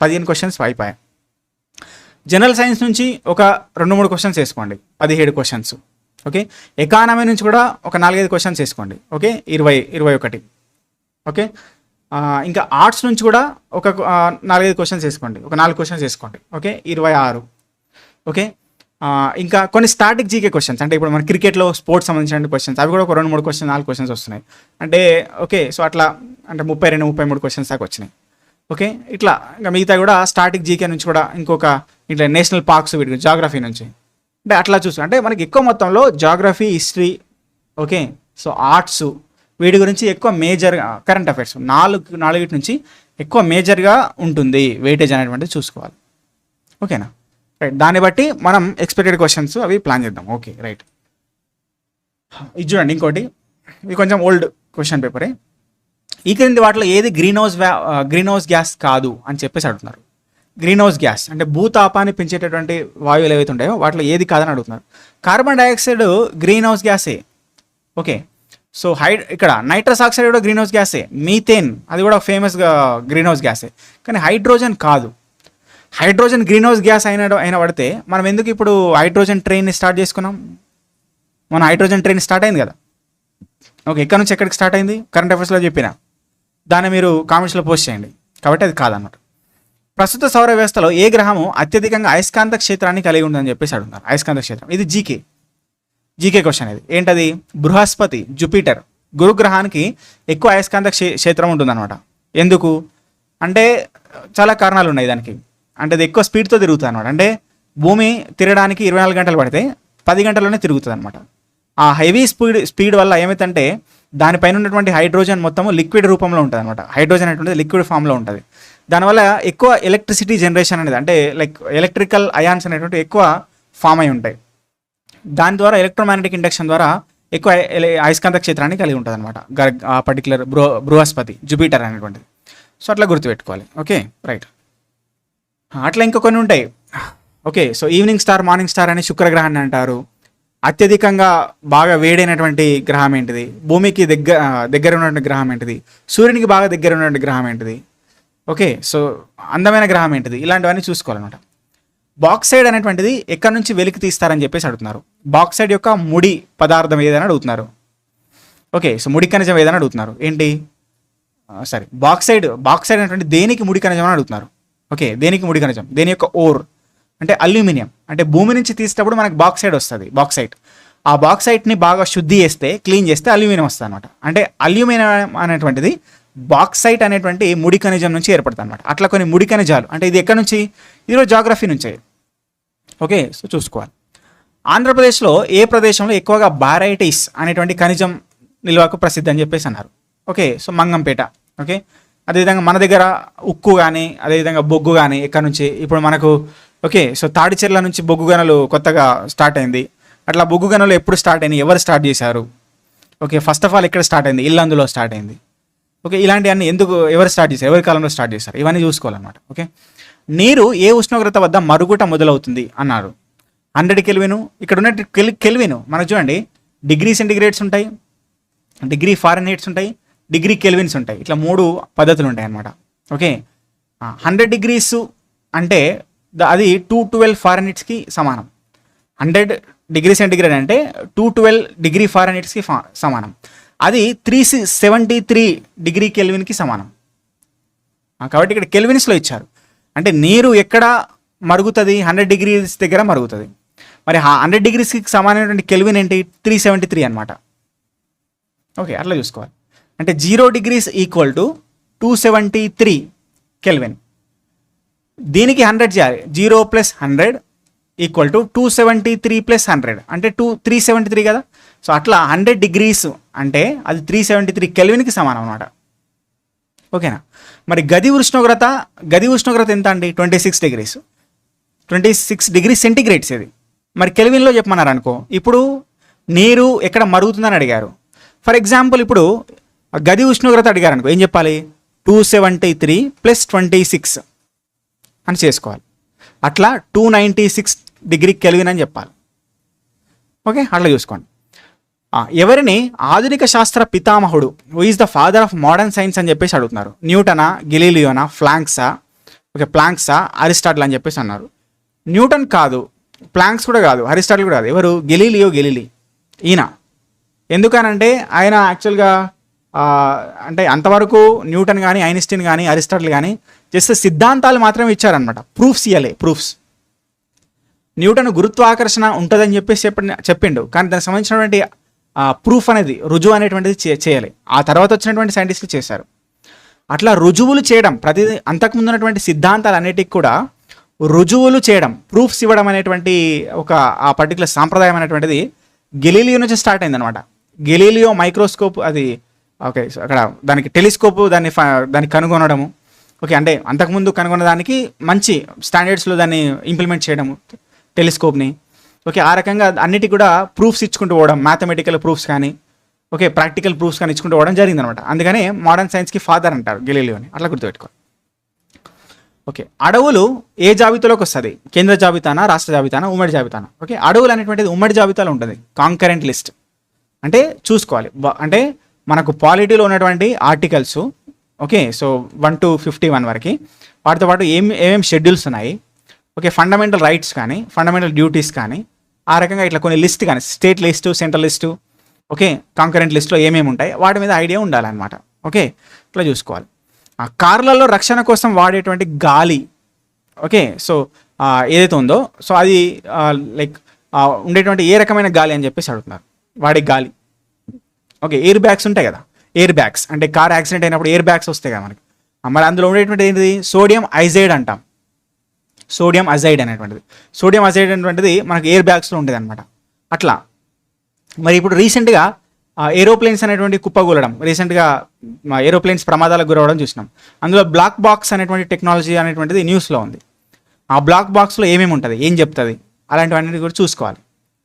15 క్వశ్చన్స్ అయిపోయాయి. జనరల్ సైన్స్ నుంచి ఒక 2-3 క్వశ్చన్స్ వేసుకోండి, 17 క్వశ్చన్స్, ఓకే. ఎకానమీ నుంచి కూడా ఒక 4-5 క్వశ్చన్స్ వేసుకోండి, ఓకే. 21, ఓకే. ఇంకా ఆర్ట్స్ నుంచి కూడా ఒక 4-5 క్వశ్చన్స్ వేసుకోండి, ఒక 4 క్వశ్చన్స్ వేసుకోండి, ఓకే. 26, ఓకే. ఇంకా కొన్ని స్టాటిక్ జీకే క్వశ్చన్స్, అంటే ఇప్పుడు మన క్రికెట్లో స్పోర్ట్స్ సంబంధించిన క్వశ్చన్స్, అవి కూడా ఒక 2-3 క్వశ్చన్స్ 4 క్వశ్చన్స్ వస్తున్నాయి. అంటే ఓకే. సో అట్లా అంటే 32-33 క్వశ్చన్స్ దాకా వచ్చినాయి, ఓకే. ఇట్లా ఇంకా మిగతా కూడా స్టాటిక్ జీకే నుంచి కూడా ఇంకొక ఇట్లా నేషనల్ పార్క్స్ వీటి జాగ్రఫీ నుంచి, అంటే అట్లా చూసు. అంటే మనకి ఎక్కువ మొత్తంలో geography, history, okay. So arts వీటి గురించి ఎక్కువ మేజర్ కరెంట్ అఫైర్స్ 4 నుంచి ఎక్కువ మేజర్గా ఉంటుంది వెయిటేజ్ అనేటువంటిది చూసుకోవాలి, ఓకేనా. రైట్, దాన్ని బట్టి మనం ఎక్స్పెక్టెడ్ క్వశ్చన్స్ అవి ప్లాన్ చేద్దాం, ఓకే. రైట్, ఇది చూడండి ఇంకోటి, ఇది కొంచెం ఓల్డ్ క్వశ్చన్ పేపరే. ఈ క్రింది వాటిలో ఏది గ్రీన్ హౌస్ గ్యాస్ కాదు అని చెప్పేసి అడుగుతున్నారు. గ్రీన్ హౌస్ గ్యాస్ అంటే భూతాపాన్ని పెంచేటటువంటి వాయువులు ఏవైతే ఉంటాయో వాటిలో ఏది కాదని అడుగుతున్నారు. కార్బన్ డైఆక్సైడ్ గ్రీన్ హౌస్ గ్యాసే, ఓకే. సో ఇక్కడ నైట్రస్ ఆక్సైడ్ కూడా గ్రీన్ హౌస్ గ్యాసే. మీథేన్ అది కూడా ఫేమస్గా గ్రీన్ హౌస్ గ్యాసే. కానీ హైడ్రోజన్ కాదు. హైడ్రోజన్ గ్రీన్ హౌస్ గ్యాస్ అయిన పడితే మనం ఎందుకు ఇప్పుడు హైడ్రోజన్ ట్రైన్ని స్టార్ట్ చేసుకున్నాం? మన హైడ్రోజన్ ట్రైన్ స్టార్ట్ అయింది కదా, ఓకే. ఎక్కడి నుంచి ఎక్కడికి స్టార్ట్ అయింది కరెంట్ అఫైర్స్లో చెప్పిన దాన్ని మీరు కామెంట్స్లో పోస్ట్ చేయండి. కాబట్టి అది కాదన్నమాట. ప్రస్తుత సౌర వ్యవస్థలో ఏ గ్రహము అత్యధికంగా అయస్కాంత క్షేత్రాన్ని కలిగి ఉందని చెప్పేసి అడుగుతున్నారు. అయస్కాంత క్షేత్రం ఇది జీకే క్వశ్చన్. ఇది ఏంటది? బృహస్పతి, జూపిటర్, గురుగ్రహానికి ఎక్కువ అయస్కాంత క్షేత్రం ఉంటుందన్నమాట. ఎందుకు అంటే చాలా కారణాలు ఉన్నాయి దానికి. అంటే అది ఎక్కువ స్పీడ్తో తిరుగుతుంది అనమాట. అంటే భూమి తిరగడానికి 24 గంటలు పడితే 10 గంటల్లోనే తిరుగుతుంది అనమాట. ఆ హెవీ స్పీడ్ వల్ల ఏమైతుందంటే దానిపైన ఉన్నటువంటి హైడ్రోజన్ మొత్తం లిక్విడ్ రూపంలో ఉంటుంది అనమాట. హైడ్రోజన్ అనేటువంటిది లిక్విడ్ ఫామ్లో ఉంటుంది. దానివల్ల ఎక్కువ ఎలక్ట్రిసిటీ జనరేషన్ అనేది, అంటే లైక్ ఎలక్ట్రికల్ అయాన్స్ అనేటువంటి ఎక్కువ ఫామ్ అయి ఉంటాయి. దాని ద్వారా ఎలక్ట్రోమాగ్నెటిక్ ఇండక్షన్ ద్వారా ఎక్కువ అయస్కాంత క్షేత్రాన్ని కలిగి ఉంటుంది అనమాట ఆ పర్టికులర్ బృహస్పతి, జూపిటర్ అనేటువంటిది. సో అట్లా గుర్తుపెట్టుకోవాలి. Okay, right. అట్లా ఇంకా కొన్ని ఉంటాయి. Okay, so evening star, morning star అని శుక్రగ్రహాన్ని అంటారు. అత్యధికంగా బాగా వేడైనటువంటి గ్రహం ఏంటిది? భూమికి దగ్గర ఉన్నటువంటి గ్రహం ఏంటిది? సూర్యునికి బాగా దగ్గర ఉన్నటువంటి గ్రహం ఏంటిది? ఓకే, సో అందమైన గ్రహం ఏంటిది? ఇలాంటివన్నీ చూసుకోవాలన్నమాట. బాక్సైడ్ అనేటువంటిది ఎక్కడి నుంచి వెలికి తీస్తారని చెప్పేసి అడుగుతున్నారు. బాక్సైడ్ యొక్క ముడి పదార్థం ఏదైనా అడుగుతున్నారు. ఓకే, సో ముడి ఖనిజం ఏదైనా అడుగుతున్నారు. ఏంటి సరే, బాక్సైడ్ అనేటువంటి దేనికి ముడి ఖనిజం అని అడుగుతున్నారు. ఓకే, దేనికి ముడి ఖనిజం? దేని యొక్క ఓర్ అంటే అల్యూమినియం. అంటే భూమి నుంచి తీసేటప్పుడు మనకు బాక్సైడ్ వస్తుంది, బాక్సైట్. ఆ బాక్సైట్ని బాగా శుద్ధి చేస్తే, క్లీన్ చేస్తే అల్యూమినియం వస్తుంది అనమాట. అంటే అల్యూమినియం అనేటువంటిది బాక్సైట్ అనేటువంటి ముడి ఖనిజం నుంచి ఏర్పడుతుంది అనమాట. అట్లా కొన్ని ముడి ఖనిజాలు, అంటే ఇది ఎక్కడి నుంచి? ఇది జాగ్రఫీ నుంచే. ఓకే, సో చూసుకోవాలి. ఆంధ్రప్రదేశ్లో ఏ ప్రదేశంలో ఎక్కువగా బారైటిస్ అనేటువంటి ఖనిజం నిల్వకు ప్రసిద్ధి అని చెప్పేసి అన్నారు. Okay, so Mangampeta. ఓకే, అదేవిధంగా మన దగ్గర ఉక్కు కానీ, అదేవిధంగా బొగ్గు కానీ ఎక్కడి నుంచి? ఇప్పుడు మనకు ఓకే, సో తాడిచెర్ల నుంచి బొగ్గు గనులు కొత్తగా స్టార్ట్ అయింది. అట్లా బొగ్గు గనులు ఎప్పుడు స్టార్ట్ అయినాయి? ఎవరు స్టార్ట్ చేశారు? ఓకే, ఫస్ట్ ఆఫ్ ఆల్ ఎక్కడ స్టార్ట్ అయింది? ఇల్లందులో స్టార్ట్ అయింది. ఓకే, ఇలాంటివన్నీ ఎందుకు, ఎవరు స్టార్ట్ చేశారు, ఎవరి కాలంలో స్టార్ట్ చేశారు, ఇవన్నీ చూసుకోవాలన్నమాట. ఓకే, నీరు ఏ ఉష్ణోగ్రత వద్ద మరుగుట మొదలవుతుంది అన్నారు? 100 కెల్విన్. ఇక్కడ ఉన్న కెల్విన్ మనకు చూడండి, డిగ్రీ సెంటిగ్రేడ్స్ ఉంటాయి, డిగ్రీ ఫారెన్హీట్స్ ఉంటాయి, డిగ్రీ కెల్విన్స్ ఉంటాయి. ఇట్లా 3 పద్ధతులు ఉంటాయి అన్నమాట. ఓకే, 100 డిగ్రీస్ అంటే అది 212 ఫారెన్హీట్స్కి సమానం. 100 డిగ్రీ సెంటిగ్రేడ్ అంటే 212 డిగ్రీ ఫారెన్హీట్స్కి సమానం. అది 373 డిగ్రీ కెల్విన్కి సమానం. కాబట్టి ఇక్కడ కెల్విన్స్లో ఇచ్చారు. అంటే నీరు ఎక్కడ మరుగుతుంది? 100 డిగ్రీస్ దగ్గర మరుగుతుంది. మరి 100 డిగ్రీస్కి సమానమైనటువంటి కెల్విన్ ఏంటి? 373 అనమాట. ఓకే, అట్లా చూసుకోవాలి. అంటే 0 డిగ్రీస్ ఈక్వల్ టు 273 కెల్విన్. దీనికి 100 చేయాలి. 0 + 100 ఈక్వల్ టు 273 + 100 అంటే 373 కదా. సో అట్లా 100 డిగ్రీస్ అంటే అది 373 కెల్విన్కి సమానం అనమాట. ఓకేనా? మరి గది ఉష్ణోగ్రత ఎంత అండి? 26 డిగ్రీస్. 26 డిగ్రీ సెంటిగ్రేడ్స్ ఇది. మరి కెల్విన్లో చెప్పమన్నారు అనుకో. ఇప్పుడు నీరు ఎక్కడ మరుగుతుందని అడిగారు. ఫర్ ఎగ్జాంపుల్ ఇప్పుడు గది ఉష్ణోగ్రత అడిగారు అనుకో, ఏం చెప్పాలి? 273 + 26 అని చేసుకోవాలి. అట్లా 296 డిగ్రీ కెల్విన్ అని చెప్పాలి. ఓకే, అట్లా చూసుకోండి. ఎవరిని ఆధునిక శాస్త్ర పితామహుడు, who is the father of modern science అని చెప్పేసి అడుగుతున్నారు? న్యూటనా, గెలీలియోనా, ప్లాంక్సా, అరిస్టాటిల్ అని చెప్పేసి అన్నారు. న్యూటన్ కాదు, ప్లాంక్స్ కూడా కాదు, అరిస్టాటిల్ కూడా కాదు. ఎవరు? గెలీలీ. ఈయన. ఎందుకనంటే ఆయన యాక్చువల్గా అంటే అంతవరకు న్యూటన్ కానీ, ఐన్స్టీన్ కానీ, అరిస్టాటిల్ కానీ జస్ట్ సిద్ధాంతాలు మాత్రమే ఇచ్చారనమాట. ప్రూఫ్స్ ఇవ్వలే. న్యూటన్ గురుత్వాకర్షణ ఉంటుందని చెప్పేసి చెప్పిండు, కానీ దానికి సంబంధించినటువంటి ప్రూఫ్ అనేది, రుజువు అనేటువంటిది చేయాలి. ఆ తర్వాత వచ్చినటువంటి సైంటిస్టులు చేశారు. అట్లా రుజువులు చేయడం, అంతకుముందు ఉన్నటువంటి సిద్ధాంతాలు అన్నిటికి కూడా రుజువులు చేయడం, ప్రూఫ్స్ ఇవ్వడం అనేటువంటి ఆ పర్టికులర్ సాంప్రదాయం అనేటువంటిది గెలీలియో నుంచి స్టార్ట్ అయింది అనమాట. గెలీలియో మైక్రోస్కోప్, అది ఓకే, అక్కడ దానికి టెలిస్కోప్ దాన్ని కనుగొనడము. ఓకే, అంటే అంతకుముందు కనుగొన్న దానికి మంచి స్టాండర్డ్స్లో దాన్ని ఇంప్లిమెంట్ చేయడము, టెలిస్కోప్ని. ఓకే, ఆ రకంగా అన్నిటికీ కూడా ప్రూఫ్స్ ఇచ్చుకుంటూ పోవడం, మ్యాథమెటికల్ ప్రూఫ్స్ కానీ, ఓకే, ప్రాక్టికల్ ప్రూఫ్స్ కానీ ఇచ్చుకుంటూ పోవడం జరిగిందనమాట. అందుకనే మోడర్న్ సైన్స్కి ఫాదర్ అంటారు గెలీలియోని. అట్లా గుర్తుపెట్టుకోవాలి. ఓకే, అడవులు ఏ జాబితాలోకి వస్తుంది? కేంద్ర జాబితానా, రాష్ట్ర జాబితానా, ఉమ్మడి జాబితానా? ఓకే, అడవులు అనేటువంటిది ఉమ్మడి జాబితాలో ఉంటుంది. కాంకరెంట్ లిస్ట్ అంటే చూసుకోవాలి. అంటే మనకు పాలిటీలో ఉన్నటువంటి ఆర్టికల్స్, ఓకే, సో 1 to 51 వరకు, వాటితో పాటు ఏమేమి షెడ్యూల్స్ ఉన్నాయి, ఓకే, ఫండమెంటల్ రైట్స్ కానీ, ఫండమెంటల్ డ్యూటీస్ కానీ, ఆ రకంగా ఇట్లా కొన్ని లిస్ట్ కానీ, state list, central list, okay, concurrent లిస్ట్లో ఏమేమి ఉంటాయి వాటి మీద ఐడియా ఉండాలన్నమాట. ఓకే, ఇట్లా చూసుకోవాలి. కార్లలో రక్షణ కోసం వాడేటువంటి గాలి, ఓకే, సో ఏదైతే ఉందో, సో అది లైక్ ఉండేటువంటి ఏ రకమైన గాలి అని చెప్పేసి అడుగుతున్నారు. వాడే గాలి ఓకే, ఎయిర్ బ్యాగ్స్ ఉంటాయి కదా, ఎయిర్ బ్యాగ్స్ అంటే కార్ యాక్సిడెంట్ అయినప్పుడు ఎయిర్ బ్యాగ్స్ వస్తాయి కదా మనకి. మరి అందులో ఉండేటువంటి ఏంటిది సోడియం ఐజైడ్ అంటాం. సోడియం అజైడ్ అనేటువంటిది, సోడియం అజైడ్ అనేటువంటిది మనకి ఎయిర్ బ్యాగ్స్లో ఉండేది అనమాట. అట్లా మరి ఇప్పుడు రీసెంట్గా ఏరోప్లేన్స్ అనేటువంటి కుప్పగూలడం, రీసెంట్గా ఏరోప్లేన్స్ ప్రమాదాలకు గురవడం చూసినాం. అందులో బ్లాక్ బాక్స్ అనేటువంటి టెక్నాలజీ అనేటువంటిది న్యూస్లో ఉంది. ఆ బ్లాక్ బాక్స్లో ఏమేమి ఉంటుంది, ఏం చెప్తుంది, అలాంటివన్నీ కూడా చూసుకోవాలి.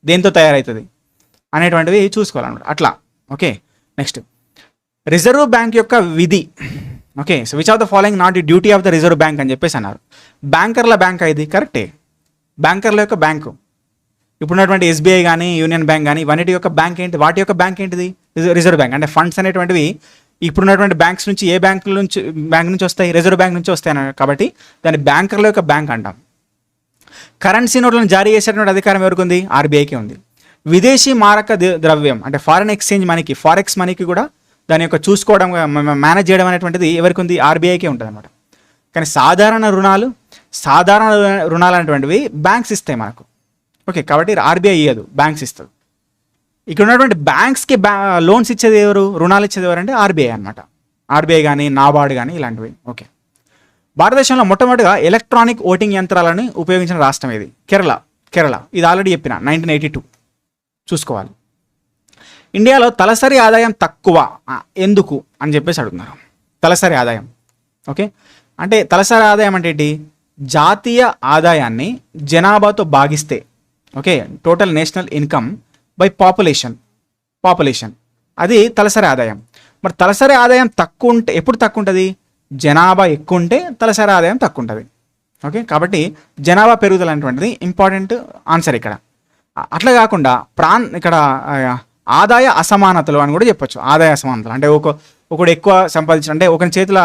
దేంతో తయారవుతుంది అనేటువంటివి చూసుకోవాలన్నమాట. అట్లా ఓకే. నెక్స్ట్ రిజర్వ్ బ్యాంక్ యొక్క విధి. Okay, so which of the following not the duty of the reserve bank అని చెప్పేసి అన్నారు. బ్యాంకర్ల బ్యాంక్ ఇది కరెక్టే, బ్యాంకర్ల యొక్క బ్యాంకు. ఇప్పుడున్నటువంటి ఎస్బీఐ కానీ యూనియన్ బ్యాంక్ కానీ వాటి యొక్క బ్యాంక్ ఏంటి, వాటి యొక్క బ్యాంక్ ఏంటిది రిజర్వ్ బ్యాంక్. అంటే ఫండ్స్ అనేటువంటివి ఇప్పుడున్నటువంటి బ్యాంక్స్ నుంచి ఏ బ్యాంక్ నుంచి వస్తాయి, రిజర్వ్ బ్యాంక్ నుంచి వస్తాయి కాబట్టి దాన్ని బ్యాంకర్ల యొక్క బ్యాంక్ అంటాం. కరెన్సీ నోట్లను జారీ చేసేటువంటి అధికారం ఎవరికి ఉంది, ఆర్బీఐకి ఉంది. విదేశీ మారక ద్రవ్యం అంటే ఫారెన్ ఎక్స్చేంజ్ మనీకి, ఫారెక్స్ మనీకి కూడా దాని యొక్క చూసుకోవడం, మేనేజ్ చేయడం అనేటువంటిది ఎవరికి ఉంది, ఆర్బీఐకే ఉంటుంది అనమాట. కానీ సాధారణ రుణాలు అనేటువంటివి బ్యాంక్స్ ఇస్తాయి మనకు. ఓకే, కాబట్టి ఆర్బీఐ ఇయ్యదు, బ్యాంక్స్ ఇస్తుంది. ఇక్కడ ఉన్నటువంటి బ్యాంక్స్కి లోన్స్ ఇచ్చేది ఎవరు, రుణాలు ఇచ్చేది ఎవరు అంటే ఆర్బీఐ అనమాట. ఆర్బీఐ కానీ నాబార్డ్ కానీ ఇలాంటివి. ఓకే, భారతదేశంలో మొట్టమొదటిగా ఎలక్ట్రానిక్ ఓటింగ్ యంత్రాలను ఉపయోగించిన రాష్ట్రం ఇది కేరళ. ఇది ఆల్రెడీ చెప్పిన 1982 చూసుకోవాలి. ఇండియాలో తలసరి ఆదాయం తక్కువ ఎందుకు అని చెప్పేసి అడుగుతున్నారు. తలసరి ఆదాయం ఓకే, అంటే తలసరి ఆదాయం అంటే ఏంటి, జాతీయ ఆదాయాన్ని జనాభాతో భాగిస్తే okay, total national income by population అది తలసరి ఆదాయం. మరి తలసరి ఆదాయం తక్కువ ఉంటే ఎప్పుడు తక్కువ ఉంటుంది, జనాభా ఎక్కువ ఉంటే తలసరి ఆదాయం తక్కువ ఉంటుంది. ఓకే, కాబట్టి జనాభా పెరుగుదల అనేటువంటిది ఇంపార్టెంట్ ఆన్సర్ ఇక్కడ. అట్లా కాకుండా ఇక్కడ ఆదాయ అసమానతలు అని కూడా చెప్పొచ్చు. ఆదాయ అసమానతలు అంటే ఒకడు ఎక్కువ సంపాదించిన, అంటే ఒకరి చేతిలో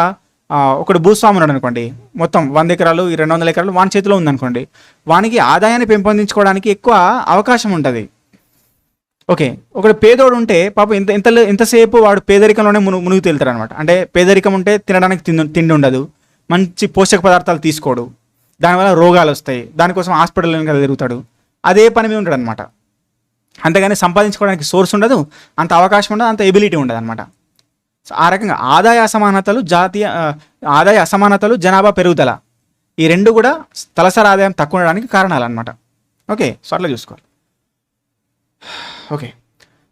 ఒకడు భూస్వామి ఉన్నాడు అనుకోండి, మొత్తం 100 ఎకరాలు 200 ఎకరాలు వాని చేతిలో ఉందనుకోండి, వానికి ఆదాయాన్ని పెంపొందించుకోవడానికి ఎక్కువ అవకాశం ఉంటుంది. ఓకే, ఒకడు పేదోడు ఉంటే పాపం ఎంతసేపు వాడు పేదరికంలోనే మునుగు తేలుతాడు అనమాట. అంటే పేదరికం ఉంటే తినడానికి తిండి ఉండదు, మంచి పోషక పదార్థాలు తీసుకోడు, దానివల్ల రోగాలు వస్తాయి, దానికోసం హాస్పిటల్ కదా తిరుగుతాడు, అదే పని మీద ఉంటాడు అనమాట. అంతేగాని సంపాదించుకోవడానికి సోర్స్ ఉండదు, అంత అవకాశం ఉండదు, అంత ఎబిలిటీ ఉండదు అనమాట. సో ఆ రకంగా ఆదాయ అసమానతలు జనాభా పెరుగుదల ఈ రెండు కూడా తలసరి ఆదాయం తక్కువ ఉండడానికి కారణాలు అనమాట. ఓకే, సో అట్లా చూసుకోవాలి. ఓకే,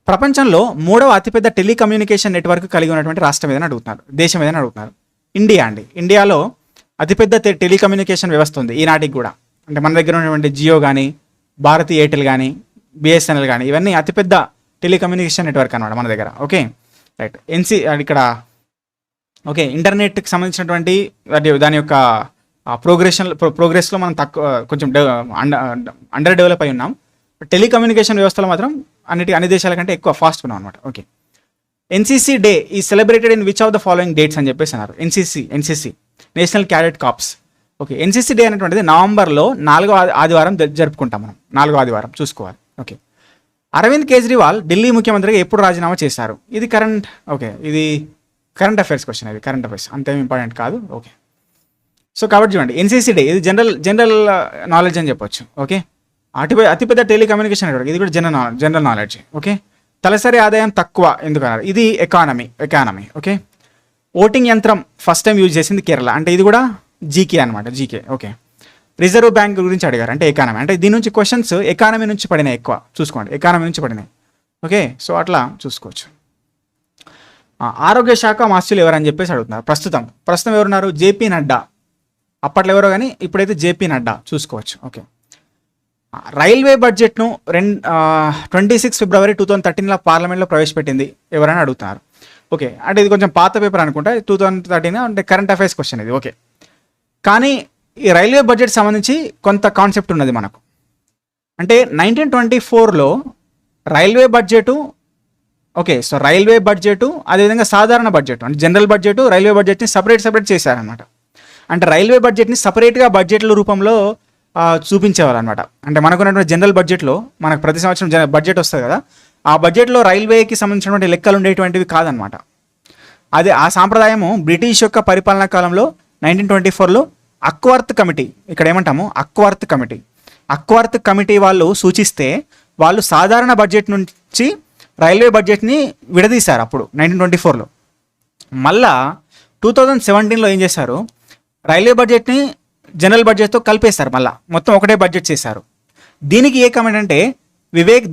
ప్రపంచంలో 3వ అతిపెద్ద టెలికమ్యూనికేషన్ నెట్వర్క్ కలిగి ఉన్నటువంటి రాష్ట్రం ఏదైనా అడుగుతున్నారు, దేశం ఏదైనా అడుగుతున్నారు. ఇండియా అండి. ఇండియాలో అతిపెద్ద టెలికమ్యూనికేషన్ వ్యవస్థ ఉంది ఈనాటికి కూడా. అంటే మన దగ్గర ఉన్నటువంటి జియో కానీ, భారతీ ఎయిర్టెల్ కానీ, బిఎస్ఎన్ఎల్ కానీ ఇవన్నీ అతిపెద్ద టెలికమ్యూనికేషన్ నెట్వర్క్ అనమాట మన దగ్గర. Okay right. ఇక్కడ ఓకే, ఇంటర్నెట్కి సంబంధించినటువంటి దాని యొక్క ప్రోగ్రెస్లో మనం కొంచెం అండర్ డెవలప్ అయి ఉన్నాం. టెలికమ్యూనికేషన్ వ్యవస్థలో మాత్రం అన్ని దేశాల కంటే ఎక్కువ ఫాస్ట్ ఉన్నాం అనమాట. Okay, NCC day is celebrated in which of the following dates అని చెప్పేసి అన్నారు. NCC National Cadet Corps. Okay, NCC day అనేటువంటిది నవంబర్లో 4వ ఆదివారం జరుపుకుంటాం మనం. 4వ ఆదివారం చూసుకోవాలి. ఓకే, అరవింద్ కేజ్రీవాల్ ఢిల్లీ ముఖ్యమంత్రిగా ఎప్పుడు రాజీనామా చేశారు, ఇది ఇది కరెంట్ అఫైర్స్ క్వశ్చన్. ఇది కరెంట్ అఫైర్స్ అంతేం ఇంపార్టెంట్ కాదు. ఓకే, సో కాబట్టి చూడండి, ఎన్సీసీ డే ఇది జనరల్ నాలెడ్జ్ అని చెప్పొచ్చు. ఓకే, అతిపెద్ద టెలికమ్యూనికేషన్ నెట్వర్క్, ఇది కూడా జనరల్ నాలెడ్జ్. ఓకే, తలసరి ఆదాయం తక్కువ ఎందుకన్నారు, ఇది ఎకానమీ. ఓకే, ఓటింగ్ యంత్రం ఫస్ట్ టైం యూజ్ చేసింది కేరళ, అంటే ఇది కూడా జీకే అనమాట. జీకే. ఓకే, రిజర్వ్ బ్యాంక్ గురించి అడిగారు, అంటే ఎకానమీ. అంటే దీని నుంచి క్వశ్చన్స్ ఎకానమీ నుంచి పడినాయి ఎక్కువ, చూసుకోండి, ఎకానమీ నుంచి పడినాయి. ఓకే, సో అట్లా చూసుకోవచ్చు. ఆరోగ్య శాఖ మాస్యులు ఎవరని చెప్పేసి అడుగుతున్నారు. ప్రస్తుతం ఎవరున్నారు, జేపీ నడ్డా. అప్పట్లో ఎవరో కానీ ఇప్పుడైతే జేపీ నడ్డా చూసుకోవచ్చు. ఓకే, రైల్వే బడ్జెట్ను 26 ఫిబ్రవరి 2013 పార్లమెంట్లో ప్రవేశపెట్టింది ఎవరైనా అడుగుతున్నారు. ఓకే, అంటే ఇది కొంచెం పాత పేపర్ అనుకుంటా, 2013 అంటే కరెంట్ అఫైర్స్ క్వశ్చన్ ఇది. ఓకే, కానీ ఈ రైల్వే బడ్జెట్ సంబంధించి కొంత కాన్సెప్ట్ ఉన్నది మనకు. అంటే 1924లో railway budget, okay, so railway budget అదేవిధంగా సాధారణ బడ్జెట్ అంటే జనరల్ బడ్జెట్, రైల్వే బడ్జెట్ని సపరేట్ చేశారనమాట. అంటే రైల్వే బడ్జెట్ని సపరేట్గా బడ్జెట్ల రూపంలో చూపించేవారు అనమాట. అంటే మనకున్నటువంటి జనరల్ బడ్జెట్లో మనకు ప్రతి సంవత్సరం బడ్జెట్ వస్తుంది కదా, ఆ బడ్జెట్లో రైల్వేకి సంబంధించినటువంటి లెక్కలు ఉండేటువంటివి కాదనమాట. అదే ఆ సాంప్రదాయము బ్రిటిష్ యొక్క పరిపాలనా కాలంలో 1924లో అక్వర్త్ కమిటీ, ఇక్కడ ఏమంటాము అక్వర్త్ కమిటీ వాళ్ళు సూచిస్తే వాళ్ళు సాధారణ బడ్జెట్ నుంచి రైల్వే బడ్జెట్ని విడదీశారు అప్పుడు 1924లో. మళ్ళా 2017లో ఏం చేశారు, రైల్వే బడ్జెట్ని జనరల్ బడ్జెట్తో కలిపేశారు, మళ్ళీ మొత్తం ఒకటే బడ్జెట్ చేశారు. దీనికి ఏ కమిటీ అంటే వివేక్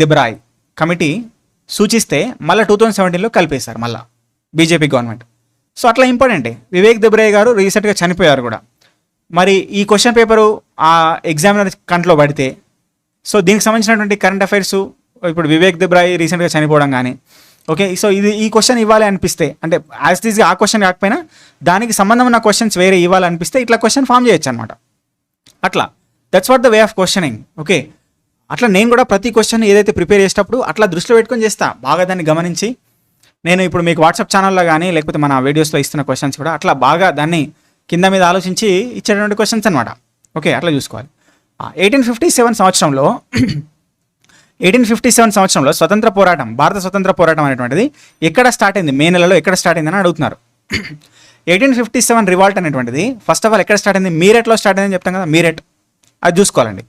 దెబ్రాయ్ కమిటీ సూచిస్తే మళ్ళీ 2017లో కలిపేశారు మళ్ళీ బీజేపీ గవర్నమెంట్. సో అట్లా ఇంపార్టెంట్. వివేక్ దెబ్రాయ్ గారు రీసెంట్గా చనిపోయారు కూడా. మరి ఈ క్వశ్చన్ పేపరు ఆ ఎగ్జామినర్ కంట్లో పడితే, సో దీనికి సంబంధించినటువంటి కరెంట్ అఫైర్స్ ఇప్పుడు వివేక్ దెబ్రాయ్ రీసెంట్గా చనిపోవడం కానీ, ఓకే, సో ఈ క్వశ్చన్ ఇవ్వాలి అనిపిస్తే, అంటే యాజ్ ఇట్ ఈజ్ ఆ క్వశ్చన్ కాకపోయినా దానికి సంబంధం ఉన్న క్వశ్చన్స్ వేరే ఇవ్వాలనిపిస్తే ఇట్లా క్వశ్చన్ ఫామ్ చేయొచ్చు అనమాట. అట్లా that's what the way of questioning. Okay, అట్లా నేను కూడా ప్రతి క్వశ్చన్ ఏదైతే ప్రిపేర్ చేసేటప్పుడు అట్లా దృష్టిలో పెట్టుకొని చేస్తా, బాగా దాన్ని గమనించి. నేను ఇప్పుడు మీకు వాట్సాప్ ఛానల్లో కానీ లేకపోతే మన వీడియోస్లో ఇస్తున్న క్వశ్చన్స్ కూడా అట్లా బాగా దాన్ని కింద మీద ఆలోచించి ఇచ్చేటువంటి క్వశ్చన్స్ అనమాట. ఓకే, అట్లా చూసుకోవాలి. 1857 సంవత్సరంలో స్వతంత్ర పోరాటం, భారత స్వతంత్ర పోరాటం అనేటువంటిది ఎక్కడ స్టార్ట్ అయింది, మే నెలలో ఎక్కడ స్టార్ట్ అయిందని అడుగుతున్నారు. 1857 రివాల్ట్ అనేటువంటిది ఫస్ట్ ఆఫ్ ఆల్ ఎక్కడ స్టార్ట్ అయింది, మీరట్లో స్టార్ట్ అయిందని చెప్తాం కదా, మీరట్, అది చూసుకోవాలండి.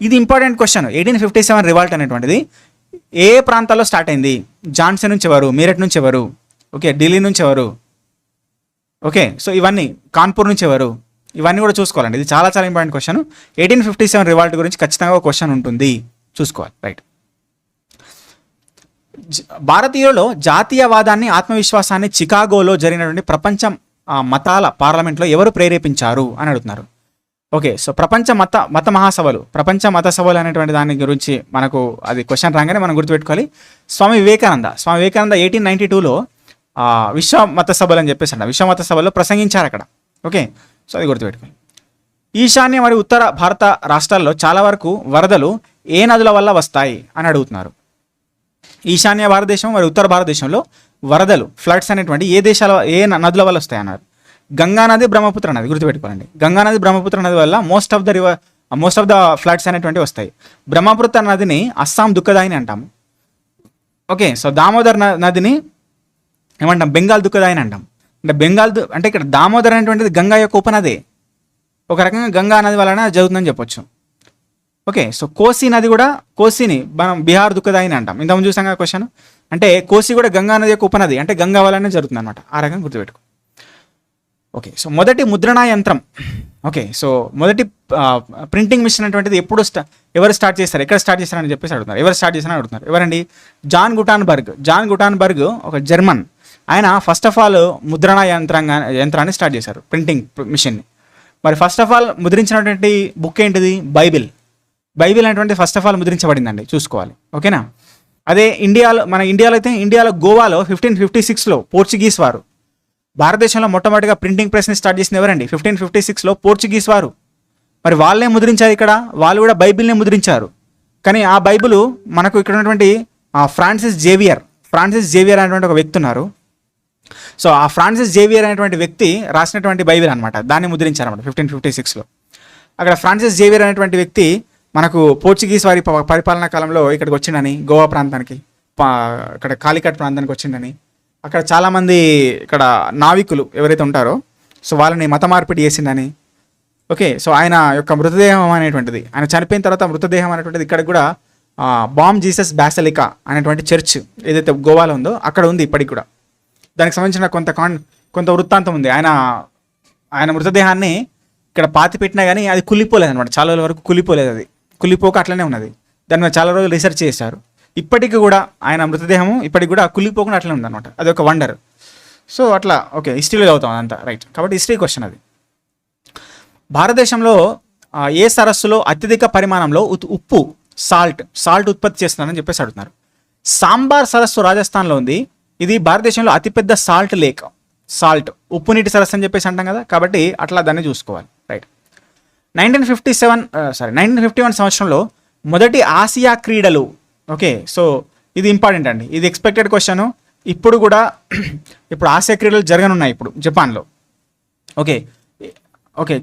ఇది ఇంపార్టెంట్ క్వశ్చన్. 1857 రివాల్ట్ అనేటువంటిది ఏ ప్రాంతాల్లో స్టార్ట్ అయింది, ఝాన్సీ నుంచి ఎవరు, మీరట్ నుంచి ఎవరు, ఓకే, ఢిల్లీ నుంచి ఎవరు, ఓకే, సో ఇవన్నీ కాన్పూర్ నుంచి ఎవరు, ఇవన్నీ కూడా చూసుకోవాలండి. ఇది చాలా చాలా ఇంపార్టెంట్ క్వశ్చన్. 1857 రివాల్ట్ గురించి ఖచ్చితంగా ఒక క్వశ్చన్ ఉంటుంది, చూసుకోవాలి. రైట్. భారతీయులలో జాతీయవాదాన్ని, ఆత్మవిశ్వాసాన్ని చికాగోలో జరిగినటువంటి ప్రపంచ మతాల పార్లమెంట్లో ఎవరు ప్రేరేపించారు అని అడుగుతున్నారు. ఓకే, సో ప్రపంచ మత మత సభలు అనేటువంటి దాని గురించి మనకు అది క్వశ్చన్ రాగానే మనం గుర్తుపెట్టుకోవాలి. స్వామి వివేకానంద 1892లో విశ్వ మత సభలు అని చెప్పేసి అంట, విశ్వ మత సభలో ప్రసంగించారు అక్కడ. ఓకే, సో అది గుర్తుపెట్టుకోవాలి. ఈశాన్య మరియు ఉత్తర భారత రాష్ట్రాల్లో చాలా వరకు వరదలు ఏ నదుల వల్ల వస్తాయి అని అడుగుతున్నారు. ఈశాన్య భారతదేశం మరియు ఉత్తర భారతదేశంలో వరదలు, ఫ్లడ్స్ అనేటువంటి ఏ నదుల వల్ల వస్తాయి అన్నారు. గంగా నది, బ్రహ్మపుత్ర నది, గుర్తుపెట్టుకోండి. గంగా నది, బ్రహ్మపుత్ర నది వల్ల మోస్ట్ ఆఫ్ ద ఫ్లడ్స్ అనేటువంటివి వస్తాయి. బ్రహ్మపుత్ర నదిని అస్సాం దుఃఖదాయిని అంటాము. ఓకే, సో దామోదర్ నదిని ఏమంటాం, బెంగాల్ దుఃఖదాయిని అంటాం. అంటే ఇక్కడ దామోదర్ అనేటువంటిది గంగా యొక్క ఉపనదే, ఒక రకంగా గంగా నది వలన జరుగుతుందని చెప్పొచ్చు. ఓకే, సో కోసీ నది కూడా, కోసీని మనం బీహార్ దుఃఖదాయిని అంటాం. ఇంతకుముందు చూసాం కదా క్వశ్చన్. అంటే కోసీ కూడా గంగా నది యొక్క ఉపనది, అంటే గంగా వలనే జరుగుతుంది అనమాట. ఆ రకంగా గుర్తుపెట్టుకో. ఓకే, సో మొదటి ముద్రణా యంత్రం, ఓకే, సో మొదటి ప్రింటింగ్ మిషన్ అటువంటిది ఎవరు స్టార్ట్ చేస్తారు, ఎక్కడ స్టార్ట్ చేస్తారని చెప్పేసి అడుగుతున్నారు. ఎవరు స్టార్ట్ చేస్తారని అడుగుతున్నారు. ఎవరండి? జాన్ గుటాన్బర్గ్ ఒక జర్మన్. ఆయన ఫస్ట్ ఆఫ్ ఆల్ ముద్రణా యంత్రాన్ని స్టార్ట్ చేశారు, ప్రింటింగ్ మిషన్ని. మరి ఫస్ట్ ఆఫ్ ఆల్ ముద్రించినటువంటి బుక్ ఏంటిది? బైబిల్ అనేటువంటి ఫస్ట్ ఆఫ్ ఆల్ ముద్రించబడిందండి, చూసుకోవాలి. ఓకేనా? అదే మన ఇండియాలో అయితే, గోవాలో 1556లో పోర్చుగీస్ వారు, భారతదేశంలో మొట్టమొదటిగా ప్రింటింగ్ ప్రెస్ని స్టార్ట్ చేసింది ఎవరండి? 1556లో పోర్చుగీస్ వారు. మరి వాళ్ళే ముద్రించారు ఇక్కడ, వాళ్ళు కూడా బైబిల్నే ముద్రించారు. కానీ ఆ బైబిల్ మనకు ఇక్కడ ఉన్నటువంటి ఫ్రాన్సిస్ జేవియర్ అనేటువంటి ఒక వ్యక్తి ఉన్నారు. సో ఆ ఫ్రాన్సిస్ జేవియర్ అనేటువంటి వ్యక్తి రాసినటువంటి బైబిల్ అనమాట, దాన్ని ముద్రించారన్నమాట 1556లో. అక్కడ ఫ్రాన్సిస్ జేవియర్ అనేటువంటి వ్యక్తి మనకు పోర్చుగీస్ వారి పరిపాలనా కాలంలో ఇక్కడికి వచ్చిండని, గోవా ప్రాంతానికి, ఇక్కడ కాలికట్ ప్రాంతానికి వచ్చిండని, అక్కడ చాలామంది ఇక్కడ నావికులు ఎవరైతే ఉంటారో సో వాళ్ళని మత మార్పిడి చేసిండని. ఓకే, సో ఆయన యొక్క మృతదేహం అనేటువంటిది, ఆయన చనిపోయిన తర్వాత మృతదేహం అనేటువంటిది ఇక్కడ కూడా బామ్ జీసస్ బాసిలికా అనేటువంటి చర్చ్ ఏదైతే గోవాలో ఉందో అక్కడ ఉంది ఇప్పటికి కూడా. దానికి సంబంధించిన కొంత వృత్తాంతం ఉంది. ఆయన మృతదేహాన్ని ఇక్కడ పాతి పెట్టినా కానీ అది కుళ్ళిపోలేదు అనమాట, చాలా రోజుల వరకు కుళ్ళిపోలేదు. అది కుళ్ళిపోక అట్లనే ఉన్నది. దాని మీద చాలా రోజులు రీసెర్చ్ చేశారు. ఇప్పటికి కూడా ఆయన మృతదేహము ఇప్పటికి కూడా కుళ్ళిపోకుండా అట్లనే ఉందన్నమాట. అది ఒక వండర్. సో అట్లా ఓకే, హిస్టరీలో చదువుతాం అదంతా, రైట్. కాబట్టి హిస్టరీ క్వశ్చన్ అది. భారతదేశంలో ఏ సరస్సులో అత్యధిక పరిమాణంలో సాల్ట్ ఉత్పత్తి చేస్తున్నారని చెప్పేసి అడుగుతున్నారు. సాంబార్ సరస్సు రాజస్థాన్లో ఉంది. ఇది భారతదేశంలో అతిపెద్ద ఉప్పు నీటి సరస్సు అని చెప్పేసి అంటాం కదా, కాబట్టి అట్లా దాన్ని చూసుకోవాలి, రైట్. 1951 సంవత్సరంలో మొదటి ఆసియా క్రీడలు, ఓకే, సో ఇది ఇంపార్టెంట్ అండి, ఇది ఎక్స్పెక్టెడ్ క్వశ్చన్. ఇప్పుడు ఆసియా క్రీడలు జరగనున్నాయి ఇప్పుడు జపాన్లో. ఓకే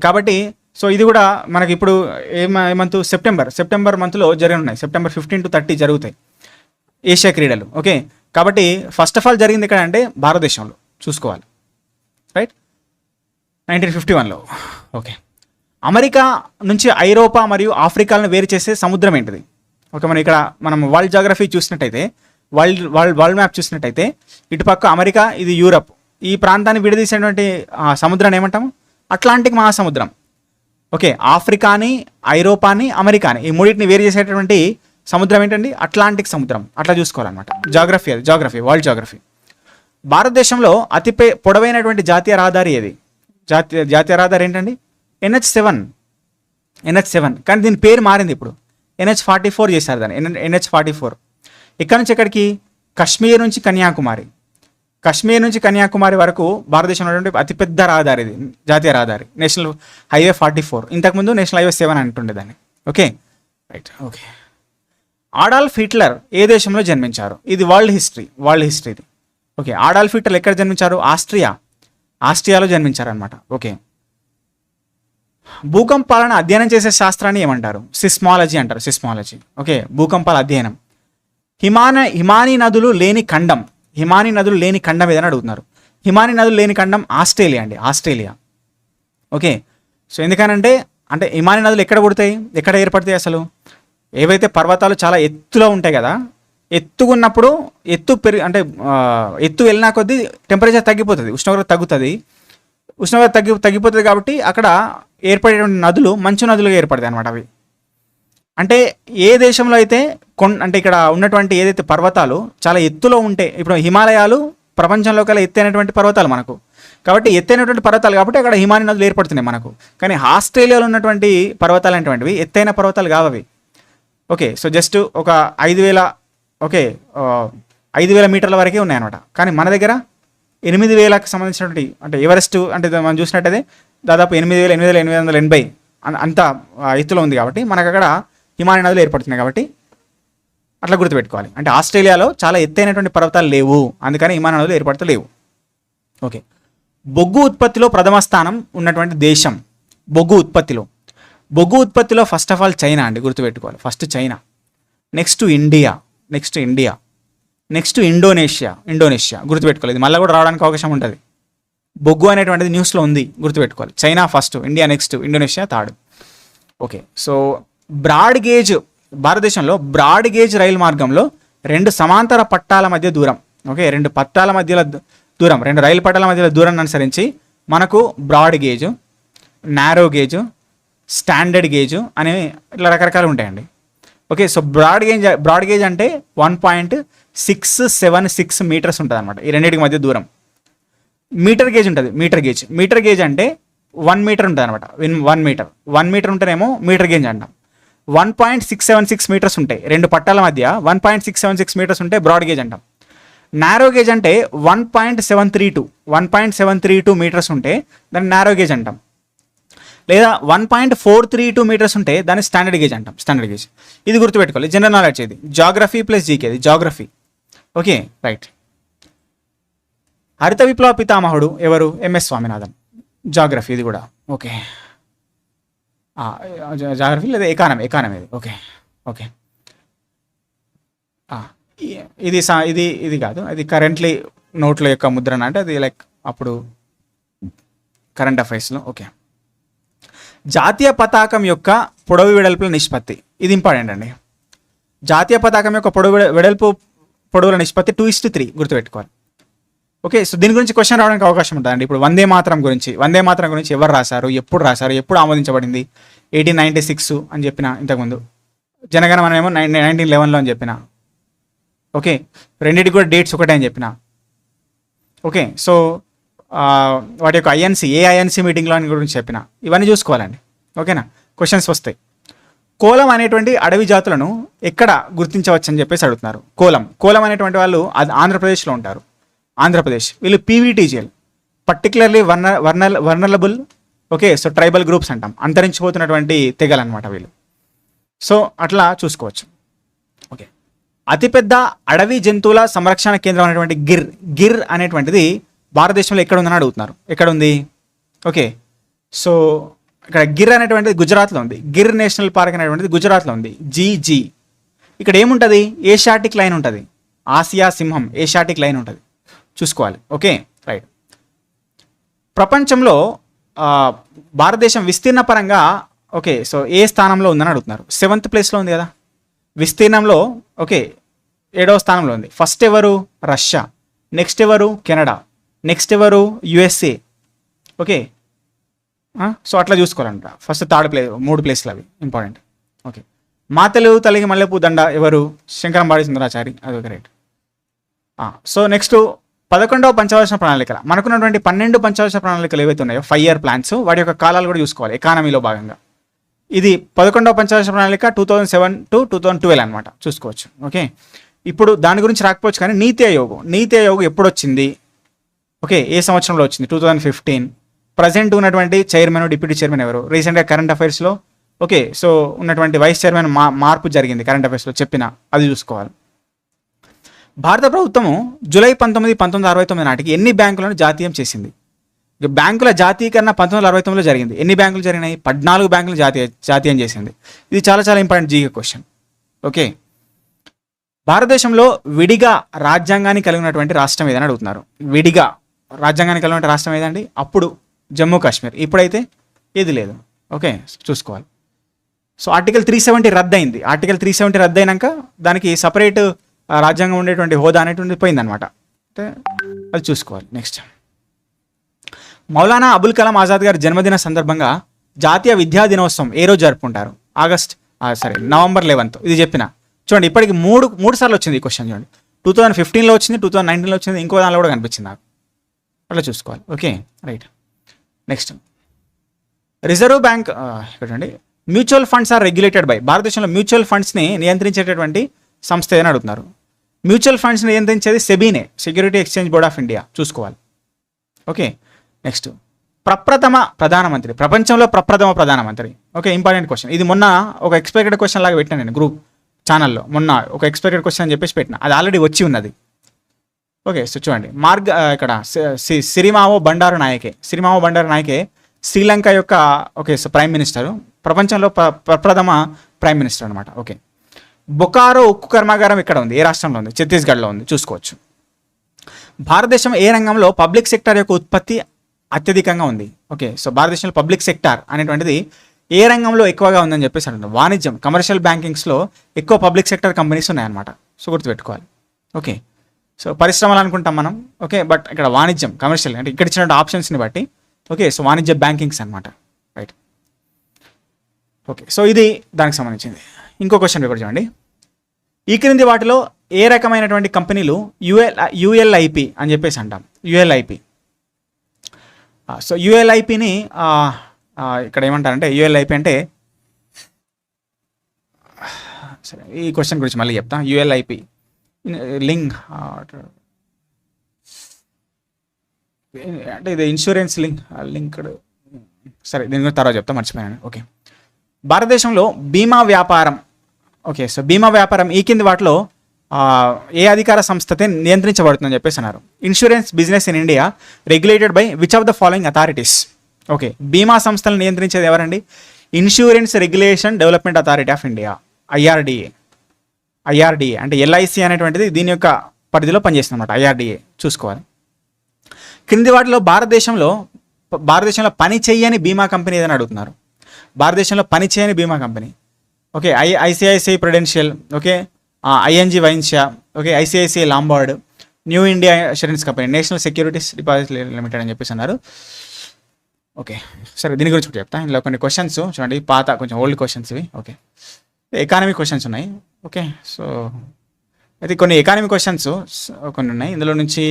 కాబట్టి సో ఇది కూడా మనకి ఇప్పుడు సెప్టెంబర్ మంత్లో జరగనున్నాయి. సెప్టెంబర్ 15 to 30 జరుగుతాయి ఏషియా క్రీడలు. ఓకే, కాబట్టి ఫస్ట్ ఆఫ్ ఆల్ జరిగింది ఎక్కడ అంటే భారతదేశంలో, చూసుకోవాలి, రైట్. 1951లో. ఓకే, అమెరికా నుంచి ఐరోపా మరియు ఆఫ్రికాలను వేరు చేసే సముద్రం ఏంటిది? ఓకే, మనం ఇక్కడ మనం వరల్డ్ జాగ్రఫీ చూసినట్టయితే, వరల్డ్ మ్యాప్ చూసినట్టయితే, ఇటుపక్క అమెరికా, ఇది యూరప్, ఈ ప్రాంతాన్ని విడదీసేటువంటి సముద్రాన్ని ఏమంటాము? అట్లాంటిక్ మహాసముద్రం. ఓకే, ఆఫ్రికాని, ఐరోపాని, అమెరికాని, ఈ మూడింటిని వేరు చేసేటటువంటి సముద్రం ఏంటండి? అట్లాంటిక్ సముద్రం. అట్లా చూసుకోవాలన్నమాట. జాగ్రఫీ, అది జాగ్రఫీ, వరల్డ్ జాగ్రఫీ. భారతదేశంలో అతి పొడవైనటువంటి జాతీయ రహదారి ఏది? జాతీయ రహదారి ఏంటండి? NH7. కానీ దీని పేరు మారింది ఇప్పుడు, NH44 చేశారు దాన్ని, NH44. ఇక్కడ నుంచి ఎక్కడికి? కశ్మీర్ నుంచి కన్యాకుమారి వరకు భారతదేశంలో ఉన్నటువంటి అతిపెద్ద రహదారి ఇది, జాతీయ రహదారి, నేషనల్ హైవే 44. ఇంతకుముందు నేషనల్ హైవే 7 అంటుండే దాన్ని. Okay, right. Okay, Adolf Hitler ఏ దేశంలో జన్మించారు? ఇది వరల్డ్ హిస్టరీ ఇది. ఓకే, అడాల్ఫ్ హిట్లర్ ఎక్కడ జన్మించారు? ఆస్ట్రియాలో జన్మించారు అనమాట. ఓకే, భూకంపాలను అధ్యయనం చేసే శాస్త్రాన్ని ఏమంటారు? సిస్మాలజీ అంటారు, సిస్మాలజీ. ఓకే, భూకంపాల అధ్యయనం. హిమానీ నదులు లేని ఖండం ఏదని అడుగుతున్నారు. హిమానీ నదులు లేని ఖండం ఆస్ట్రేలియా అండి, ఆస్ట్రేలియా. ఓకే, సో ఎందుకనంటే హిమానీ నదులు ఎక్కడ పుడతాయి, ఎక్కడ ఏర్పడతాయి? అసలు ఏవైతే పర్వతాలు చాలా ఎత్తులో ఉంటాయి కదా, ఎత్తుకున్నప్పుడు ఎత్తు వెళ్ళినా కొద్దీ టెంపరేచర్ తగ్గిపోతుంది, ఉష్ణోగ్రత తగ్గిపోతుంది కాబట్టి అక్కడ ఏర్పడేటువంటి నదులు మంచు నదులుగా ఏర్పడతాయి అనమాట. అవి అంటే ఏ దేశంలో అయితే ఇక్కడ ఉన్నటువంటి ఏదైతే పర్వతాలు చాలా ఎత్తులో ఉంటే, ఇప్పుడు హిమాలయాలు ప్రపంచంలో కల్లా ఎత్తైనటువంటి పర్వతాలు మనకు, కాబట్టి ఎత్తైనటువంటి పర్వతాలు కాబట్టి అక్కడ హిమానీ నదులు ఏర్పడుతున్నాయి మనకు. కానీ ఆస్ట్రేలియాలో ఉన్నటువంటి పర్వతాలు అనేటువంటివి ఎత్తైన పర్వతాలు కావవి. ఓకే, సో జస్ట్ ఒక 5,000 మీటర్ల వరకే ఉన్నాయన్నమాట. కానీ మన దగ్గర 8,000కి సంబంధించినటువంటి ఎవరెస్ట్ మనం చూసినట్టయితే దాదాపు 8,880 అంత ఎత్తులో ఉంది. కాబట్టి మనకు అక్కడ హిమాలయ నదులు ఏర్పడుతున్నాయి. కాబట్టి అట్లా గుర్తుపెట్టుకోవాలి. ఆస్ట్రేలియాలో చాలా ఎత్తైనటువంటి పర్వతాలు లేవు, అందుకని హిమాలయ నదులు ఏర్పడతలేవు. ఓకే, బొగ్గు ఉత్పత్తిలో ప్రథమ స్థానం ఉన్నటువంటి దేశం, బొగ్గు ఉత్పత్తిలో ఫస్ట్ ఆఫ్ ఆల్ చైనా అండి, గుర్తుపెట్టుకోవాలి. First China, next India, next Indonesia గుర్తుపెట్టుకోవాలి. ఇది మళ్ళీ కూడా రావడానికి అవకాశం ఉంటుంది. బొగ్గు అనేటువంటిది న్యూస్లో ఉంది, గుర్తుపెట్టుకోవాలి. China first, India next, Indonesia third. Okay, so broad gauge, భారతదేశంలో బ్రాడ్ గేజ్ రైలు మార్గంలో 2 సమాంతర పట్టాల మధ్య దూరం, ఓకే, 2 పట్టాల మధ్యలో దూరం, 2 రైలు పట్టాల మధ్యలో దూరాన్ని అనుసరించి మనకు broad gauge, narrow gauge, standard gauge అనే ఇట్లా రకరకాలు ఉంటాయండి. ఓకే, సో బ్రాడ్ గేజ్ అంటే 1.676 మీటర్స్ ఉంటుంది అనమాట. ఈ రెండింటికి మధ్య దూరం. మీటర్ గేజ్ ఉంటుంది, మీటర్ గేజ్ అంటే 1 మీటర్ ఉంటుంది అనమాట. 1 మీటర్ ఉంటేనేమో మీటర్ గేజ్ అంటాం. 1.676 మీటర్స్ ఉంటాయి 2 పట్టాల మధ్య, 1.676 మీటర్స్ ఉంటే బ్రాడ్ గేజ్ అంటాం. నారో గేజ్ అంటే 1.732 మీటర్స్ ఉంటే దాన్ని నారో గేజ్ అంటాం. లేదా 1.432 మీటర్స్ ఉంటే దాన్ని స్టాండర్డ్ గేజ్ అంటాం. ఇది గుర్తుపెట్టుకోవాలి, జనరల్ నాలెడ్జ్. ఇది జాగ్రఫీ ప్లస్ జీకే, ఇది జాగ్రఫీ. Okay, right. హరిత విప్లవ పితామహుడు ఎవరు? ఎంఎస్ స్వామినాథన్. జాగ్రఫీ ఇది కూడా. ఓకే, జాగ్రఫీ లేదా ఎకానమీ ఇది. ఓకే, ఇది కాదు, అది కరెంట్లీ నోట్ల యొక్క ముద్రణ, అంటే అది లైక్ అప్పుడు కరెంట్ అఫైర్స్లో. ఓకే, జాతీయ పతాకం యొక్క పొడవు వెడల్పుల నిష్పత్తి, ఇది ఇంపార్టెంట్ అండి. జాతీయ పతాకం యొక్క పొడవుల నిష్పత్తి 2:3 గుర్తుపెట్టుకోవాలి. ఓకే, సో దీని గురించి క్వశ్చన్ రావడానికి అవకాశం ఉంటుందండి. ఇప్పుడు వందే మాతరం గురించి ఎవరు రాశారు, ఎప్పుడు ఆమోదించబడింది? 1896 అని చెప్పిన ఇంతకుముందు. జనగణమన ఏమో 1911లో అని చెప్పిన. ఓకే, రెండింటికి కూడా డేట్స్ ఒకటే అని చెప్పిన. ఓకే, సో వాటి యొక్క ఐఎన్సీ మీటింగ్లో అని గురించి చెప్పిన. ఇవన్నీ చూసుకోవాలండి. ఓకేనా, క్వశ్చన్స్ వస్తాయి. కోలం అనేటువంటి అడవి జాతులను ఎక్కడ గుర్తించవచ్చు అని చెప్పేసి అడుగుతున్నారు. కోలం అనేటువంటి వాళ్ళు ఆంధ్రప్రదేశ్లో ఉంటారు. వీళ్ళు పీవీటీజీఎల్, particularly vulnerable, okay, so tribal groups అంటాం, అంతరించిపోతున్నటువంటి తెగలు అనమాట వీళ్ళు. సో అట్లా చూసుకోవచ్చు. ఓకే, అతిపెద్ద అడవి జంతువుల సంరక్షణ కేంద్రం అనేటువంటి గిర్ అనేటువంటిది భారతదేశంలో ఎక్కడ ఉందని అడుగుతున్నారు. ఎక్కడ ఉంది? ఓకే, సో ఇక్కడ గిర్ అనేటువంటిది గుజరాత్లో ఉంది. గిర్ నేషనల్ పార్క్ అనేటువంటిది గుజరాత్లో ఉంది. జీజీ. ఇక్కడ ఏముంటుంది? ఏషియాటిక్ లైన్ ఉంటుంది. ఆసియా సింహం ఏషియాటిక్ లైన్ ఉంటుంది, చూసుకోవాలి. Okay, right. ప్రపంచంలో భారతదేశం విస్తీర్ణ పరంగా, ఓకే, సో ఏ స్థానంలో ఉందని అడుగుతున్నారు. 7th ప్లేస్లో ఉంది కదా. విస్తీర్ణంలో ఓకే 7వ స్థానంలో ఉంది. ఫస్ట్ ఎవరు? రష్యా. నెక్స్ట్ ఎవరు? కెనడా. నెక్స్ట్ ఎవరు? యుఎస్ఏ. ఓకే, సో అట్లా చూసుకోవాలంట. ఫస్ట్ థర్డ్ ప్లేస్, 3 ప్లేస్లు అవి ఇంపార్టెంట్. ఓకే, మా తెలుగు తల్లికి మల్లెపూ దండ ఎవరు? శంకరంబాడి సుందరాచారి. అదొక రైట్. సో నెక్స్ట్ 11వ పంచవర్ష ప్రణాళికల మనకున్నటువంటి 12 పంచవర్ష ప్రణాళికలు ఏవైతే ఉన్నాయో 5 year ప్లాన్స్, వాటి యొక్క కాలాలు కూడా చూసుకోవాలి ఎకానమీలో భాగంగా. ఇది 11వ పంచవర్ష ప్రణాళిక 2007 to 2012 అనమాట, చూసుకోవచ్చు. ఓకే, ఇప్పుడు దాని గురించి రాకపోవచ్చు కానీ నీతి ఆయోగ్ ఎప్పుడు వచ్చింది? ఓకే, ఏ సంవత్సరంలో వచ్చింది? 2015. ప్రజెంట్ ఉన్నటువంటి చైర్మన్, డిప్యూటీ చైర్మన్ ఎవరు? రీసెంట్గా కరెంట్ అఫైర్స్లో ఓకే సో ఉన్నటువంటి వైస్ చైర్మన్ మార్పు జరిగింది కరెంట్ అఫైర్స్లో చెప్పిన, అది చూసుకోవాలి. భారత ప్రభుత్వము జూలై 19, 1969 నాటికి ఎన్ని బ్యాంకులను జాతీయం చేసింది? బ్యాంకుల జాతీయకరణ 1969లో జరిగింది. ఎన్ని బ్యాంకులు జరిగినాయి? 14 బ్యాంకులు జాతీయం చేసింది. ఇది చాలా చాలా ఇంపార్టెంట్ జీకే క్వశ్చన్. ఓకే, భారతదేశంలో విడిగా రాజ్యాంగాన్ని కలిగినటువంటి రాష్ట్రం ఏదని అడుగుతున్నారు. విడిగా రాజ్యాంగాన్ని కలిగిన రాష్ట్రం ఏదండి? అప్పుడు జమ్మూ కాశ్మీర్, ఇప్పుడైతే ఏది లేదు. ఓకే, చూసుకోవాలి. So article 370 రద్దయింది. ఆర్టికల్ 370 రద్దయినాక దానికి సపరేట్ రాజ్యాంగం ఉండేటువంటి హోదా అనేటువంటి పోయిందనమాట. అంటే అది చూసుకోవాలి. నెక్స్ట్, మౌలానా అబుల్ కలాం ఆజాద్ గారి జన్మదిన సందర్భంగా జాతీయ విద్యా దినోత్సవం ఏ రోజు జరుపుకుంటారు? నవంబర్ 11. ఇది చెప్పిన చూడండి, ఇప్పటికి మూడు సార్లు వచ్చింది ఈ క్వశ్చన్. చూడండి, 2015లో వచ్చింది, 2019లో వచ్చింది, ఇంకో దానిలో కూడా కనిపించింది నాకు. అట్లా చూసుకోవాలి. Okay, right. Next, reserve bank చూడండి, mutual funds are regulated by. భారతదేశంలో మ్యూచువల్ ఫండ్స్ని నియంత్రించేటటువంటి సంస్థ ఏదని అడుగుతున్నారు. మ్యూచువల్ ఫండ్స్ నియంత్రించేది సెబీనే, security exchange board of India. చూసుకోవాలి. ఓకే, నెక్స్ట్, ప్రధానమంత్రి, ప్రపంచంలో ప్రప్రథమ ప్రధానమంత్రి. Okay, important question. ఇది మొన్న ఒక ఎక్స్పెక్టెడ్ క్వశ్చన్ లాగా పెట్టాను నేను గ్రూప్ ఛానల్లో. మొన్న ఒక ఎక్స్పెక్టెడ్ క్వశ్చన్ అని చెప్పేసి పెట్టిన, అది ఆల్రెడీ వచ్చి ఉన్నది. ఓకే, సో చూడండి, ఇక్కడ సిరిమావో బండారు నాయకే శ్రీలంక యొక్క ఓకే సో ప్రైమ్ మినిస్టరు, ప్రపంచంలో ప్రప్రథమ ప్రైమ్ మినిస్టర్ అనమాట. ఓకే, బొకారో ఉక్కు కర్మాగారం ఇక్కడ ఉంది, ఏ రాష్ట్రంలో ఉంది? ఛత్తీస్గఢ్లో ఉంది, చూసుకోవచ్చు. భారతదేశం ఏ రంగంలో పబ్లిక్ సెక్టర్ యొక్క ఉత్పత్తి అత్యధికంగా ఉంది? ఓకే, సో భారతదేశంలో పబ్లిక్ సెక్టార్ అనేటువంటిది ఏ రంగంలో ఎక్కువగా ఉందని చెప్పేసి అంటున్నారు. వాణిజ్యం, కమర్షియల్ బ్యాంకింగ్స్లో ఎక్కువ పబ్లిక్ సెక్టర్ కంపెనీస్ ఉన్నాయన్నమాట. సో గుర్తుపెట్టుకోవాలి. ఓకే, సో పరిశ్రమలు అనుకుంటాం మనం. ఓకే, బట్ ఇక్కడ వాణిజ్యం, కమర్షియల్ అంటే ఇక్కడ ఇచ్చిన ఆప్షన్స్ని బట్టి ఓకే సో వాణిజ్య బ్యాంకింగ్స్ అనమాట. రైట్. ఓకే, సో ఇది దానికి సంబంధించింది. ఇంకో క్వశ్చన్ పేపర్ చూడండి. ఈ క్రింది వాటిలో ఏ రకమైనటువంటి కంపెనీలు యుఎల్ఐపి అని చెప్పేసి అంటాం? యుఎల్ఐపి. సో యుఎల్ఐపిని ఇక్కడ ఏమంటారంటే, యుఎల్ఐపి అంటే సరే ఈ క్వశ్చన్ గురించి మళ్ళీ చెప్తా. యుఎల్ఐపి లింక్ అంటే ఇది ఇన్సూరెన్స్ లింక్డ్. సరే దీని గురించి తర్వాత చెప్తా, మర్చిపోయాను. ఓకే, భారతదేశంలో బీమా వ్యాపారం. ఓకే, సో బీమా వ్యాపారం ఈ కింది వాటిలో ఏ అధికార సంస్థతే నియంత్రించబడుతుందని చెప్పేసి అన్నారు. Insurance business in India regulated by which of the following authorities? Okay, బీమా సంస్థలను నియంత్రించేది ఎవరండి? Insurance regulation development authority of India, IRDA అంటే ఎల్ఐసి అనేటువంటిది దీని యొక్క పరిధిలో పనిచేస్తుంది అనమాట. ఐఆర్డిఏ చూసుకోవాలి. క్రింది వాటిలో భారతదేశంలో పని చేయని బీమా కంపెనీ ఏదని అడుగుతున్నారు. భారతదేశంలో పని చేయని బీమా company. Okay, ICICI Prudential, okay, ING Vysya, okay, ICICI Lombard, New India Insurance Company, National Securities Deposit Limited అని చెప్పేసి అన్నారు. ఓకే, సరే దీని గురించి కూడా చెప్తా. ఇందులో కొన్ని క్వశ్చన్స్ చూడండి, పాత కొంచెం ఓల్డ్ క్వశ్చన్స్ ఇవి. ఓకే, ఎకానమీ క్వశ్చన్స్ ఉన్నాయి. ఓకే, సో అయితే కొన్ని ఎకానమీ క్వశ్చన్స్ కొన్ని ఉన్నాయి, ఇందులో నుంచి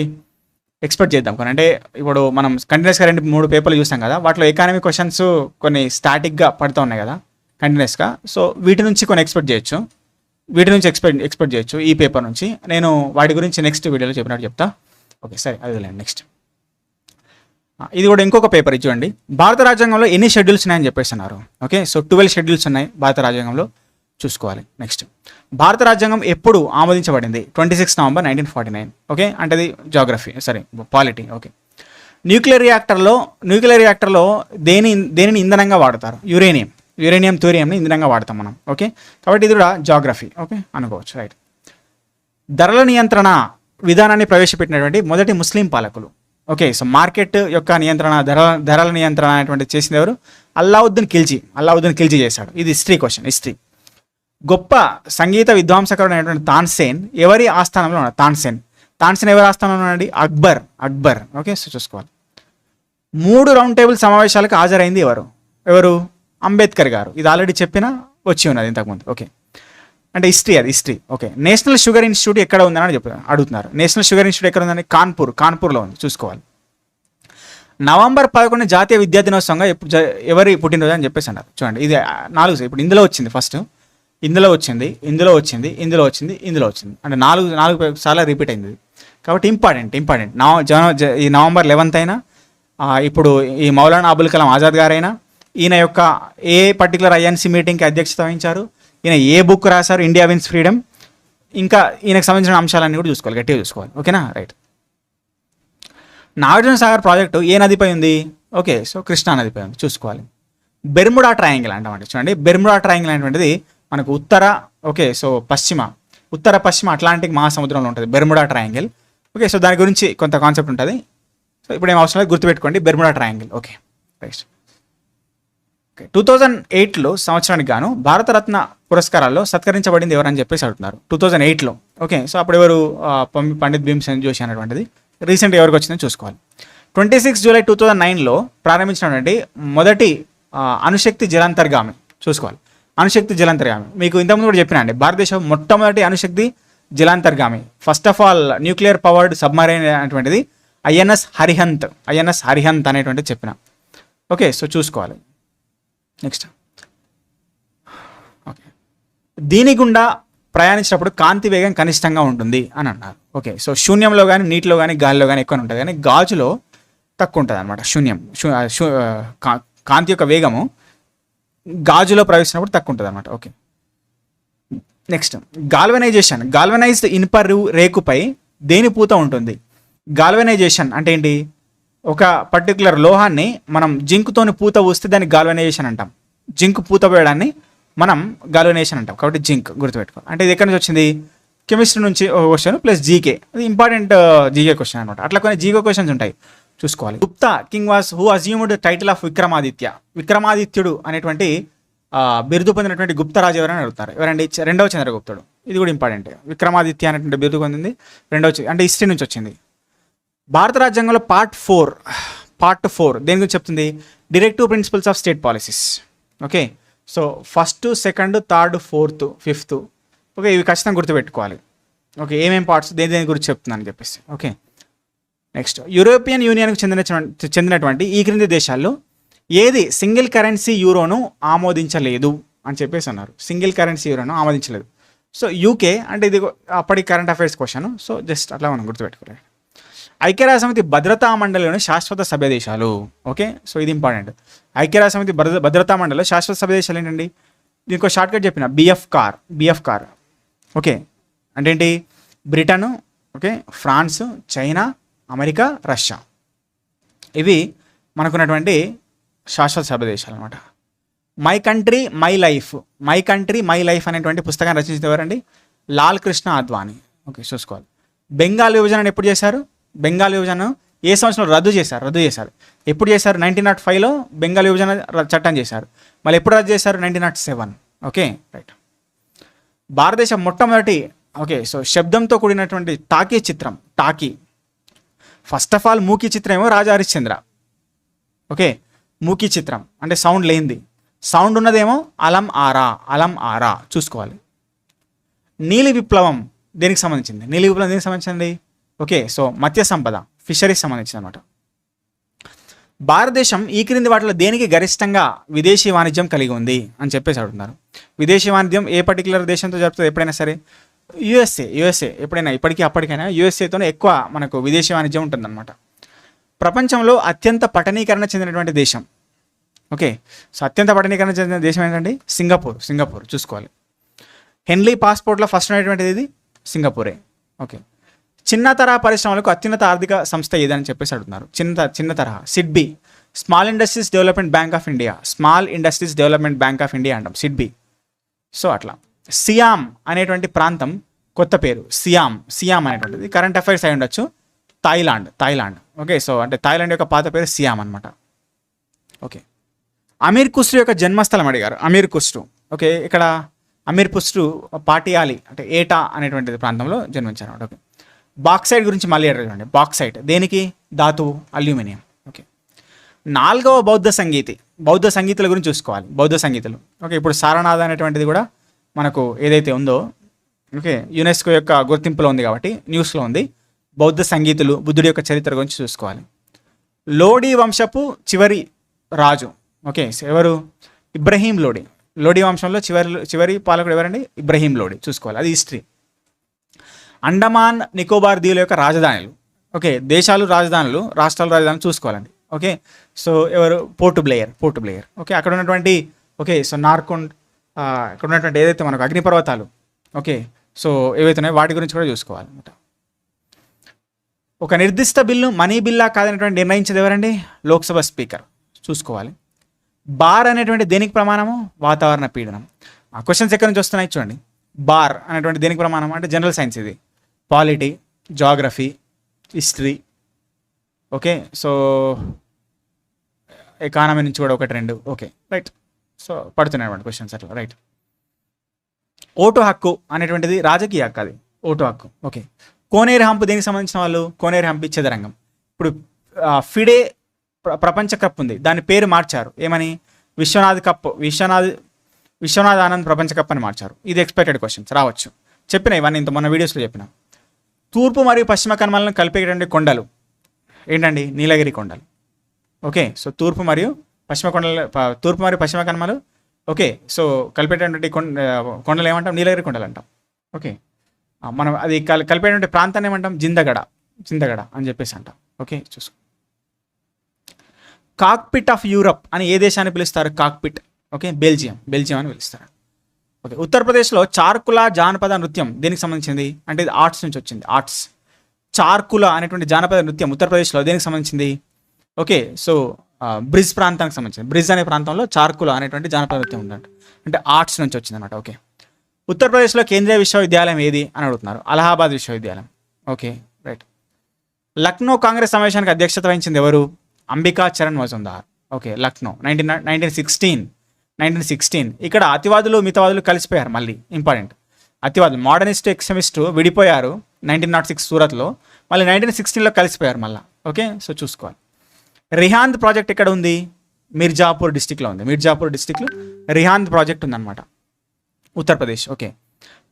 ఎక్స్పెక్ట్ చేద్దాం కొన్ని. అంటే ఇప్పుడు మనం కంటిన్యూస్గా 2-3 పేపర్లు చూస్తాం కదా, వాటిలో ఎకానమీ క్వశ్చన్స్ కొన్ని స్టాటిక్గా పడుతూ ఉన్నాయి కదా కంటిన్యూస్గా. సో వీటి నుంచి కొన్ని ఎక్స్పెక్ట్ చేయొచ్చు ఈ పేపర్ నుంచి. నేను వాటి గురించి నెక్స్ట్ వీడియోలో చెప్పినట్టు చెప్తా. ఓకే, సరే అది లేదు. నెక్స్ట్ ఇది కూడా ఇంకొక పేపర్ ఇచ్చుకోండి. భారత రాజ్యాంగంలో ఎన్ని షెడ్యూల్స్ ఉన్నాయని చెప్పేసి అన్నారు. ఓకే, సో 12 షెడ్యూల్స్ ఉన్నాయి భారత రాజ్యాంగంలో, చూసుకోవాలి. నెక్స్ట్, భారత రాజ్యాంగం ఎప్పుడు ఆమోదించబడింది? 26 నవంబర్ 1949. ఓకే, అంటే అది జాగ్రఫీ, సరే పాలిటీ. ఓకే, న్యూక్లియర్ రియాక్టర్లో దేనిని ఇంధనంగా వాడతారు? యురేనియం థూరియంని ఇంధనంగా వాడతాం మనం. ఓకే, కాబట్టి ఇది కూడా జాగ్రఫీ. ఓకే అనుకోవచ్చు. రైట్. ధరల నియంత్రణ విధానాన్ని ప్రవేశపెట్టినటువంటి మొదటి ముస్లిం పాలకులు. ఓకే, సో మార్కెట్ యొక్క నియంత్రణ, ధరల నియంత్రణ అనేటువంటి చేసింది ఎవరు? అల్లావుద్దీన్ ఖిల్జీ చేశాడు. ఇది హిస్టరీ క్వశ్చన్. గొప్ప సంగీత విద్వాంసకుడు అయినటువంటి తాన్సేన్ ఎవరి ఆస్థానంలో ఉన్నాడు? తాన్సేన్ ఎవరి ఆస్థానంలో ఉన్నాడు? అక్బర్. ఓకే, సో చూసుకోవాలి. 3 రౌండ్ టేబుల్ సమావేశాలకు హాజరైంది ఎవరు? అంబేద్కర్ గారు. ఇది ఆల్రెడీ వచ్చి ఉన్నది ఇంతకుముందు. ఓకే, అంటే history. Okay, national sugar institute ఎక్కడ ఉందని అడుగుతున్నారు. నేషనల్ షుగర్ ఇన్స్టిట్యూట్ ఎక్కడ ఉందని? కాన్పూర్లో ఉంది, చూసుకోవాలి. నవంబర్ 11 జాతీయ విద్యా దినోత్సవంగా ఎవరి పుట్టినరోజు అని చెప్పేసి అన్నారు. చూడండి, ఇది 4 ఇప్పుడు ఇందులో వచ్చింది. ఫస్ట్ ఇందులో వచ్చింది. అంటే 4 సార్లు రిపీట్ అయింది. కాబట్టి ఇంపార్టెంట్. ఈ నవంబర్ 11 అయినా, ఇప్పుడు ఈ మౌలానా అబుల్ కలాం ఆజాద్ గారైనా, ఈయన యొక్క ఏ పర్టికులర్ ఐఎన్సీ మీటింగ్కి అధ్యక్షత వహించారు, ఈయన ఏ బుక్ రాశారు, ఇండియా విన్స్ ఫ్రీడమ్, ఇంకా ఈయనకు సంబంధించిన అంశాలన్నీ కూడా చూసుకోవాలి, గట్టిగా చూసుకోవాలి. ఓకేనా, రైట్. నాగార్జున సాగర్ ప్రాజెక్టు ఏ నదిపై ఉంది? ఓకే, సో కృష్ణా నదిపై ఉంది, చూసుకోవాలి. బెర్ముడా ట్రయాంగిల్ అంటామండి. చూడండి, బెర్ముడా ట్రయాంగిల్ అనేటువంటిది మనకు ఉత్తర పశ్చిమ అట్లాంటిక్ మహాసముద్రంలో ఉంటుంది బెర్ముడా ట్రయాంగిల్. ఓకే, సో దాని గురించి కొంత కాన్సెప్ట్ ఉంటుంది. సో ఇప్పుడు ఏం అవసరం లేదు, గుర్తుపెట్టుకోండి బెర్ముడా ట్రయాంగిల్. Okay, right. 2008లో సంవత్సరానికి గాను భారతరత్న పురస్కారాల్లో సత్కరించబడింది ఎవరని చెప్పేసి అడుగుతున్నారు. 2008లో. ఓకే, సో అప్పుడు ఎవరు? పండిత్ భీమ్సేన్ జోషి అనేటువంటిది. రీసెంట్గా ఎవరికి వచ్చిందని చూసుకోవాలి. 26 జూలై 2009లో ప్రారంభించినటువంటి మొదటి అణుశక్తి జలాంతర్గామి, చూసుకోవాలి. అణుశక్తి జలాంతర్గామి మీకు ఇంతకుముందు కూడా చెప్పినా అండి, భారతదేశం మొట్టమొదటి అణుశక్తి జలాంతర్గామి, first of all nuclear powered submarine అనేటువంటిది ఐఎన్ఎస్ హరిహంత్ అనేటువంటిది చెప్పిన. ఓకే, సో చూసుకోవాలి. నెక్స్ట్, ఓకే, దీని గుండా ప్రయాణించినప్పుడు కాంతి వేగం కనిష్టంగా ఉంటుంది అని అన్నారు. ఓకే, సో శూన్యంలో కానీ, నీటిలో కానీ, గాలిలో కానీ ఎక్కువ ఉంటుంది, కానీ గాజులో తక్కువ ఉంటుంది అనమాట. కాంతి యొక్క వేగము గాజులో ప్రవేశించినప్పుడు తక్కువ ఉంటుంది అనమాట. ఓకే, నెక్స్ట్, గాల్వనైజ్డ్ ఇనుప రేకుపై దేని పూత ఉంటుంది? గాల్వనైజేషన్ అంటే ఏంటి? ఒక పర్టికులర్ లోహాన్ని మనం జింక్తోని పూత పూస్తే దాన్ని గాల్వనైజేషన్ అంటాం. జింక్ పూత పోయడాన్ని మనం గాల్వనైజేషన్ అంటాం. కాబట్టి జింక్ గుర్తుపెట్టుకో. అంటే ఇది ఎక్కడి నుంచి వచ్చింది? కెమిస్ట్రీ నుంచి క్వశ్చన్ ప్లస్ జీకే. అది ఇంపార్టెంట్ జీకే క్వశ్చన్ అనమాట. అట్లా కొన్ని జీకే క్వశ్చన్స్ ఉంటాయి, చూసుకోవాలి. Gupta king was who assumed title of విక్రమాదిత్యుడు అనేటువంటి బిరుదు పొందినటువంటి గుప్తరాజు ఎవరైనా అడుగుతారు. ఎవరండి? రెండవ చంద్రగుప్తుడు. ఇది కూడా ఇంపార్టెంట్. విక్రమాదిత్య అనేటువంటి బిరుదు పొందింది అంటే హిస్టరీ నుంచి వచ్చింది. భారత రాజ్యాంగంలో పార్ట్ 4 దేని గురించి చెప్తుంది? Directive principles of state policies. Okay, so 1st, 2nd, 3rd, 4th, 5th. Okay, ఇవి ఖచ్చితంగా గుర్తుపెట్టుకోవాలి. ఓకే, ఏమేం పార్ట్స్ దేని గురించి చెప్తుందని చెప్పేసి. ఓకే, నెక్స్ట్, యూరోపియన్ యూనియన్కి చెందినటువంటి ఈ క్రింది దేశాల్లో ఏది సింగిల్ కరెన్సీ యూరోను ఆమోదించలేదు అని చెప్పేసి అన్నారు. సింగిల్ కరెన్సీ యూరోను ఆమోదించలేదు. సో యూకే అంటే ఇది అప్పటి current affairs question. So just అట్లా మనం గుర్తుపెట్టుకోవాలి. ఐక్యరాజ్యసమితి భద్రతా మండలిలోని శాశ్వత సభ్య దేశాలు. ఓకే, సో ఇది ఇంపార్టెంట్. ఐక్యరాజ్యసమితి భద్రతా మండలిలో శాశ్వత సభ్య దేశాలు ఏంటండి? దీనికి షార్ట్కట్ చెప్పిన బిఎఫ్కార్. ఓకే, అంటే ఏంటి? Britain, okay, France, China, America, Russia. ఇవి మనకున్నటువంటి శాశ్వత సభ్య దేశాలు అనమాట. మై కంట్రీ మై లైఫ్ అనేటువంటి పుస్తకాన్ని రచించిన ఎవరండి? లాల్ కృష్ణ అద్వానీ. ఓకే, చూసుకోవాలి. బెంగాల్ విభజనను ఎప్పుడు చేశారు? బెంగాల్ విభజన ఏ సంవత్సరంలో రద్దు చేశారు? ఎప్పుడు చేశారు? 1905లో బెంగాల్ విభజన చట్టం చేశారు. మళ్ళీ ఎప్పుడు రద్దు చేశారు? 1907. Okay, right. భారతదేశం మొట్టమొదటి సో శబ్దంతో కూడినటువంటి టాకీ. ఫస్ట్ ఆఫ్ ఆల్ మూకీ చిత్రం ఏమో రాజా హరిశ్చంద్ర. ఓకే, మూకీ చిత్రం అంటే సౌండ్ లేనిది. సౌండ్ ఉన్నదేమో అలం ఆరా, చూసుకోవాలి. నీలి విప్లవం దేనికి సంబంధించింది? Okay, so Matsya Sampada, fisheries సంబంధించింది అనమాట. భారతదేశం ఈ క్రింది వాటిలో దేనికి గరిష్టంగా విదేశీ వాణిజ్యం కలిగి ఉంది అని చెప్పేసి అడుగుతున్నారు. విదేశీ వాణిజ్యం ఏ పర్టికులర్ దేశంతో జరుపుతుంది? ఎప్పుడైనా సరే యుఎస్ఏ ఎప్పుడైనా అప్పటికైనా యుఎస్ఏతోనే ఎక్కువ మనకు విదేశీ వాణిజ్యం ఉంటుందన్నమాట. ప్రపంచంలో అత్యంత పట్టణీకరణ చెందినటువంటి దేశం. ఓకే, సో అత్యంత పట్టణీకరణ చెందిన దేశం ఏంటండి? సింగపూర్, చూసుకోవాలి. హెన్లీ పాస్పోర్ట్లో ఫస్ట్ ఉన్నటువంటిది ఇది సింగపూరే. ఓకే, చిన్న తరహా పరిశ్రమలకు అత్యున్నత ఆర్థిక సంస్థ ఏదని చెప్పేసి అడుగుతున్నారు. చిన్న తరహా SIDBI, small industries development bank of India అంటాం, సిడ్బీ. సో అట్లా. సియామ్ అనేటువంటి ప్రాంతం కొత్త పేరు, సియామ్ అనేటువంటిది కరెంట్ అఫైర్స్ అయి ఉండొచ్చు. థాయిలాండ్. ఓకే, సో అంటే థాయిలాండ్ యొక్క పాత పేరు సియామ్ అనమాట. ఓకే, అమీర్ ఖుస్రో యొక్క జన్మస్థలం అడిగారు. ఓకే, ఇక్కడ అమీర్పుస్టు పాటియాలి అంటే ఏటా అనేటువంటిది ప్రాంతంలో జన్మించారు. ఓకే, బాక్సైట్ గురించి మళ్ళీ అడగండి. బాక్సైట్ దేనికి? ధాతువు, అల్యూమినియం. ఓకే, 4వ బౌద్ధ సంగీతుల గురించి చూసుకోవాలి. బౌద్ధ సంగీతులు. ఓకే, ఇప్పుడు సారనాథ్ అనేటువంటిది కూడా మనకు ఏదైతే ఉందో, ఓకే, యునెస్కో యొక్క గుర్తింపులో ఉంది కాబట్టి న్యూస్లో ఉంది. బౌద్ధ సంగీతులు, బుద్ధుడి యొక్క చరిత్ర గురించి చూసుకోవాలి. లోడీ వంశపు చివరి రాజు, ఓకే, ఎవరు? ఇబ్రహీం లోడీ. లోడీ వంశంలో చివరి పాలకుడు ఎవరండి? ఇబ్రహీం లోడీ. చూసుకోవాలి, అది హిస్టరీ. అండమాన్ నికోబార్ దీవుల యొక్క రాజధానులు, ఓకే, దేశాలు రాజధానులు, రాష్ట్రాల రాజధానులు చూసుకోవాలండి. ఓకే, సో ఎవరు? Port Blair. ఓకే, అక్కడ ఉన్నటువంటి, ఓకే, సో నార్కొండ్, అక్కడ ఉన్నటువంటి ఏదైతే మనకు అగ్నిపర్వతాలు, ఓకే, సో ఏవైతే ఉన్నాయో వాటి గురించి కూడా చూసుకోవాలన్నమాట. ఒక నిర్దిష్ట బిల్లు మనీ బిల్లా కాదనేటువంటి నిర్ణయించేది ఎవరండి? లోక్సభ స్పీకర్. చూసుకోవాలి. బార్ అనేటువంటి దేనికి ప్రమాణము? వాతావరణ పీడనం. ఆ క్వశ్చన్స్ ఎక్కడి నుంచి వస్తున్నాయి చూడండి. బార్ అనేటువంటి దేనికి ప్రమాణం అంటే జనరల్ సైన్స్, ఇది polity, geography, history, okay, so economy నుంచి కూడా 1-2, ఓకే, రైట్. సో పడుతున్నాయి అన్నమాట క్వశ్చన్స్ అట్లా, రైట్. ఓటు హక్కు అనేటువంటిది రాజకీయ హక్కు, అది ఓటు హక్కు. ఓకే, కోనేరు హంపు దేనికి సంబంధించిన వాళ్ళు? కోనేరు హంపి చదరంగం. ఇప్పుడు ఫిడే ప్రపంచ కప్ ఉంది, దాని పేరు మార్చారు, ఏమని? విశ్వనాథ్ ఆనంద్ ప్రపంచ కప్ అని మార్చారు. ఇది ఎక్స్పెక్టెడ్ క్వశ్చన్స్ రావచ్చు. చెప్పిన ఇవన్నీ ఇంత మొన్న వీడియోస్లో చెప్పిన. తూర్పు మరియు పశ్చిమ కనుమలను కలిపేటువంటి కొండలు ఏంటండి? నీలగిరి కొండలు. ఓకే, సో తూర్పు మరియు పశ్చిమ కనుమలు, ఓకే, సో కలిపేటటువంటి కొండలు ఏమంటాం? నీలగిరి కొండలు అంటాం. ఓకే, మనం అది కలిపేటువంటి ప్రాంతాన్ని ఏమంటాం? జిందగడ అని చెప్పేసి అంటాం. ఓకే, చూసుకో. కాక్పిట్ ఆఫ్ యూరప్ అని ఏ దేశాన్ని పిలుస్తారు? కాక్పిట్, ఓకే, బెల్జియం అని పిలుస్తారు. ఓకే, ఉత్తరప్రదేశ్లో చార్కులా జానపద నృత్యం దేనికి సంబంధించింది అంటే ఇది ఆర్ట్స్ నుంచి వచ్చింది. ఆర్ట్స్. చార్కులా అనేటువంటి జానపద నృత్యం ఉత్తరప్రదేశ్లో దేనికి సంబంధించింది? ఓకే, సో బ్రిజ్ ప్రాంతానికి సంబంధించింది. బ్రిజ్ అనే ప్రాంతంలో చార్కులా అనేటువంటి జానపద నృత్యం ఉందంట, అంటే ఆర్ట్స్ నుంచి వచ్చింది అనమాట. ఓకే, ఉత్తరప్రదేశ్లో కేంద్రీయ విశ్వవిద్యాలయం ఏది అని అడుగుతున్నారు? అలహాబాద్ విశ్వవిద్యాలయం. Okay, right. లక్నో కాంగ్రెస్ సమావేశానికి అధ్యక్షత వహించింది ఎవరు? అంబికా చరణ్ మజుందార్. ఓకే, లక్నో 1916. ఇక్కడ అతివాదులు మితవాదులు కలిసిపోయారు. మళ్ళీ ఇంపార్టెంట్, అతివాదులు మోడర్నిస్ట్ ఎక్స్ట్రీమిస్టు విడిపోయారు 1906 సూరత్లో, మళ్ళీ 1916లో కలిసిపోయారు మళ్ళీ. ఓకే, సో చూసుకోవాలి. రిహాంద్ ప్రాజెక్ట్ ఎక్కడ ఉంది? మిర్జాపూర్ డిస్టిక్లో ఉంది. మిర్జాపూర్ డిస్టిక్లో రిహాంద్ ప్రాజెక్ట్ ఉందన్నమాట, ఉత్తరప్రదేశ్. ఓకే,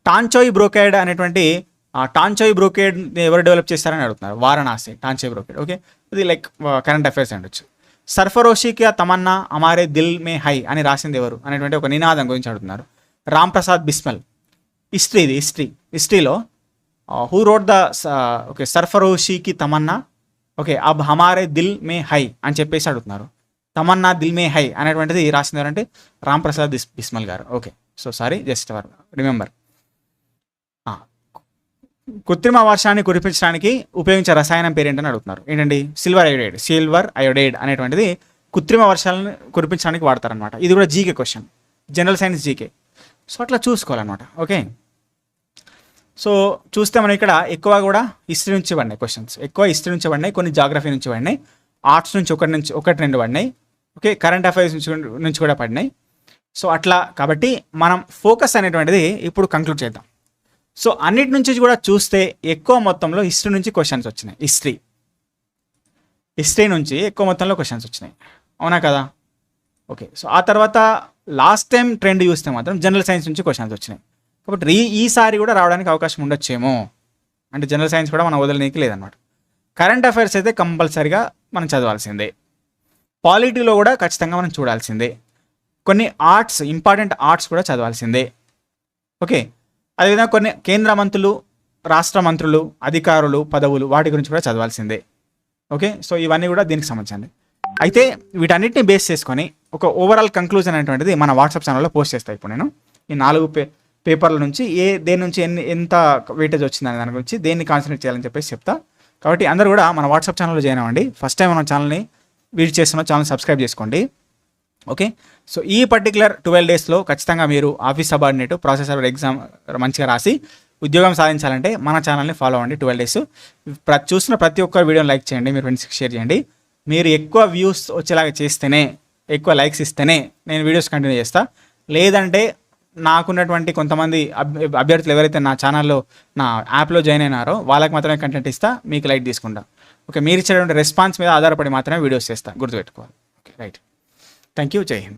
టాంచోయ్ బ్రోకేడ్ అనేటువంటి టాంచోయ్ బ్రోకేడ్ ఎవరు డెవలప్ చేస్తారని అడుగుతున్నారు? వారణాసి. టాంచోయ్ బ్రోకేడ్. ఓకే, ఇది లైక్ కరెంట్ అఫైర్స్ అనొచ్చు. సర్ఫరోషికి తమన్నా అమారే దిల్ మే హై అని రాసింది ఎవరు అనేటువంటి ఒక నినాదం గురించి అడుగుతున్నారు. రామ్ ప్రసాద్ బిస్మల్. హిస్టరీ, ఇది హిస్టరీలో హూ రోడ్ ద ఓకే సర్ఫరోషికి తమన్నా, ఓకే, అబ్ హమారే దిల్ మే హై అని చెప్పేసి అడుగుతున్నారు. తమన్నా దిల్ మే హై అనేటువంటిది రాసింది ఎవరంటే రామ్ ప్రసాద్ బిస్మల్ గారు. Okay, so sorry, just remember. కృత్రిమ వర్షాన్ని కురిపించడానికి ఉపయోగించే రసాయనం పేరు ఏంటని అడుగుతున్నారు. ఏంటండి? సిల్వర్ అయోడైడ్ అనేటువంటిది కృత్రిమ వర్షాలను కురిపించడానికి వాడతారనమాట. ఇది కూడా GK question, general science GK. So అట్లా చూసుకోవాలన్నమాట. ఓకే, సో చూస్తే మనం ఇక్కడ ఎక్కువ కూడా హిస్టరీ నుంచి పడినాయి క్వశ్చన్స్, కొన్ని జాగ్రఫీ నుంచి పడినాయి, ఆర్ట్స్ నుంచి ఒకటి రెండు పడినాయి. ఓకే, కరెంట్ అఫైర్స్ నుంచి కూడా పడినాయి. సో అట్లా కాబట్టి మనం ఫోకస్ అనేటువంటిది ఇప్పుడు కంక్లూడ్ చేద్దాం. సో అన్నిటి నుంచి కూడా చూస్తే ఎక్కువ మొత్తంలో హిస్టరీ నుంచి క్వశ్చన్స్ వచ్చినాయి. హిస్టరీ నుంచి ఎక్కువ మొత్తంలో క్వశ్చన్స్ వచ్చినాయి, అవునా కదా? ఓకే, సో ఆ తర్వాత లాస్ట్ టైం ట్రెండ్ చూస్తే మాత్రం జనరల్ సైన్స్ నుంచి క్వశ్చన్స్ వచ్చినాయి. కాబట్టి ఈసారి కూడా రావడానికి అవకాశం ఉండొచ్చేమో, అంటే జనరల్ సైన్స్ కూడా మనం వదలనీకి లేదనమాట. కరెంట్ అఫైర్స్ అయితే కంపల్సరీగా మనం చదవాల్సిందే. పాలిటీలో కూడా ఖచ్చితంగా మనం చూడాల్సిందే. కొన్ని ఆర్ట్స్, ఇంపార్టెంట్ ఆర్ట్స్ కూడా చదవాల్సిందే. ఓకే, అదేవిధంగా కొన్ని కేంద్ర మంత్రులు, రాష్ట్ర మంత్రులు, అధికారులు, పదవులు, వాటి గురించి కూడా చదవాల్సిందే. ఓకే, సో ఇవన్నీ కూడా దీనికి సంబంధించింది. అయితే వీటన్నిటిని బేస్ చేసుకొని ఒక ఓవరాల్ కంక్లూజన్ అనేటువంటిది మన వాట్సాప్ ఛానల్లో పోస్ట్ చేస్తాను. ఇప్పుడు నేను ఈ 4 పేపర్ల నుంచి దేని నుంచి ఎంత వెయిటేజ్ వచ్చిందనే దాని గురించి దేన్ని కాన్సన్ట్రేట్ చేయాలని చెప్పేసి చెప్తా. కాబట్టి అందరూ కూడా మన వాట్సాప్ ఛానల్లో జాయిన్ అవ్వండి. ఫస్ట్ టైం మన ఛానల్ని విజిట్ చేస్తున్న ఛానల్ సబ్స్క్రైబ్ చేసుకోండి. ఓకే, సో ఈ పర్టికులర్ 12 డేస్లో ఖచ్చితంగా మీరు ఆఫీస్ సబార్డినేట్, ప్రాసెసర్ ఎగ్జామ్ మంచిగా రాసి ఉద్యోగం సాధించాలంటే మన ఛానల్ని ఫాలో అవ్వండి. 12 డేస్ చూసిన ప్రతి ఒక్క వీడియోని లైక్ చేయండి, మీ ఫ్రెండ్స్కి షేర్ చేయండి. మీరు ఎక్కువ వ్యూస్ వచ్చేలాగా చేస్తేనే, ఎక్కువ లైక్స్ ఇస్తేనే నేను వీడియోస్ కంటిన్యూ చేస్తా. లేదంటే నాకున్నటువంటి కొంతమంది అభ్యర్థులు ఎవరైతే నా ఛానల్లో నా యాప్లో జాయిన్ అయినారో వాళ్ళకి మాత్రమే కంటెంట్ ఇస్తా, మీకు లైట్ తీసుకుంటా. ఓకే, మీరు ఇచ్చేటువంటి రెస్పాన్స్ మీద ఆధారపడి మాత్రమే వీడియోస్ చేస్తా, గుర్తుపెట్టుకోవాలి. ఓకే రైట్, థ్యాంక్ యూ, జై హింద్.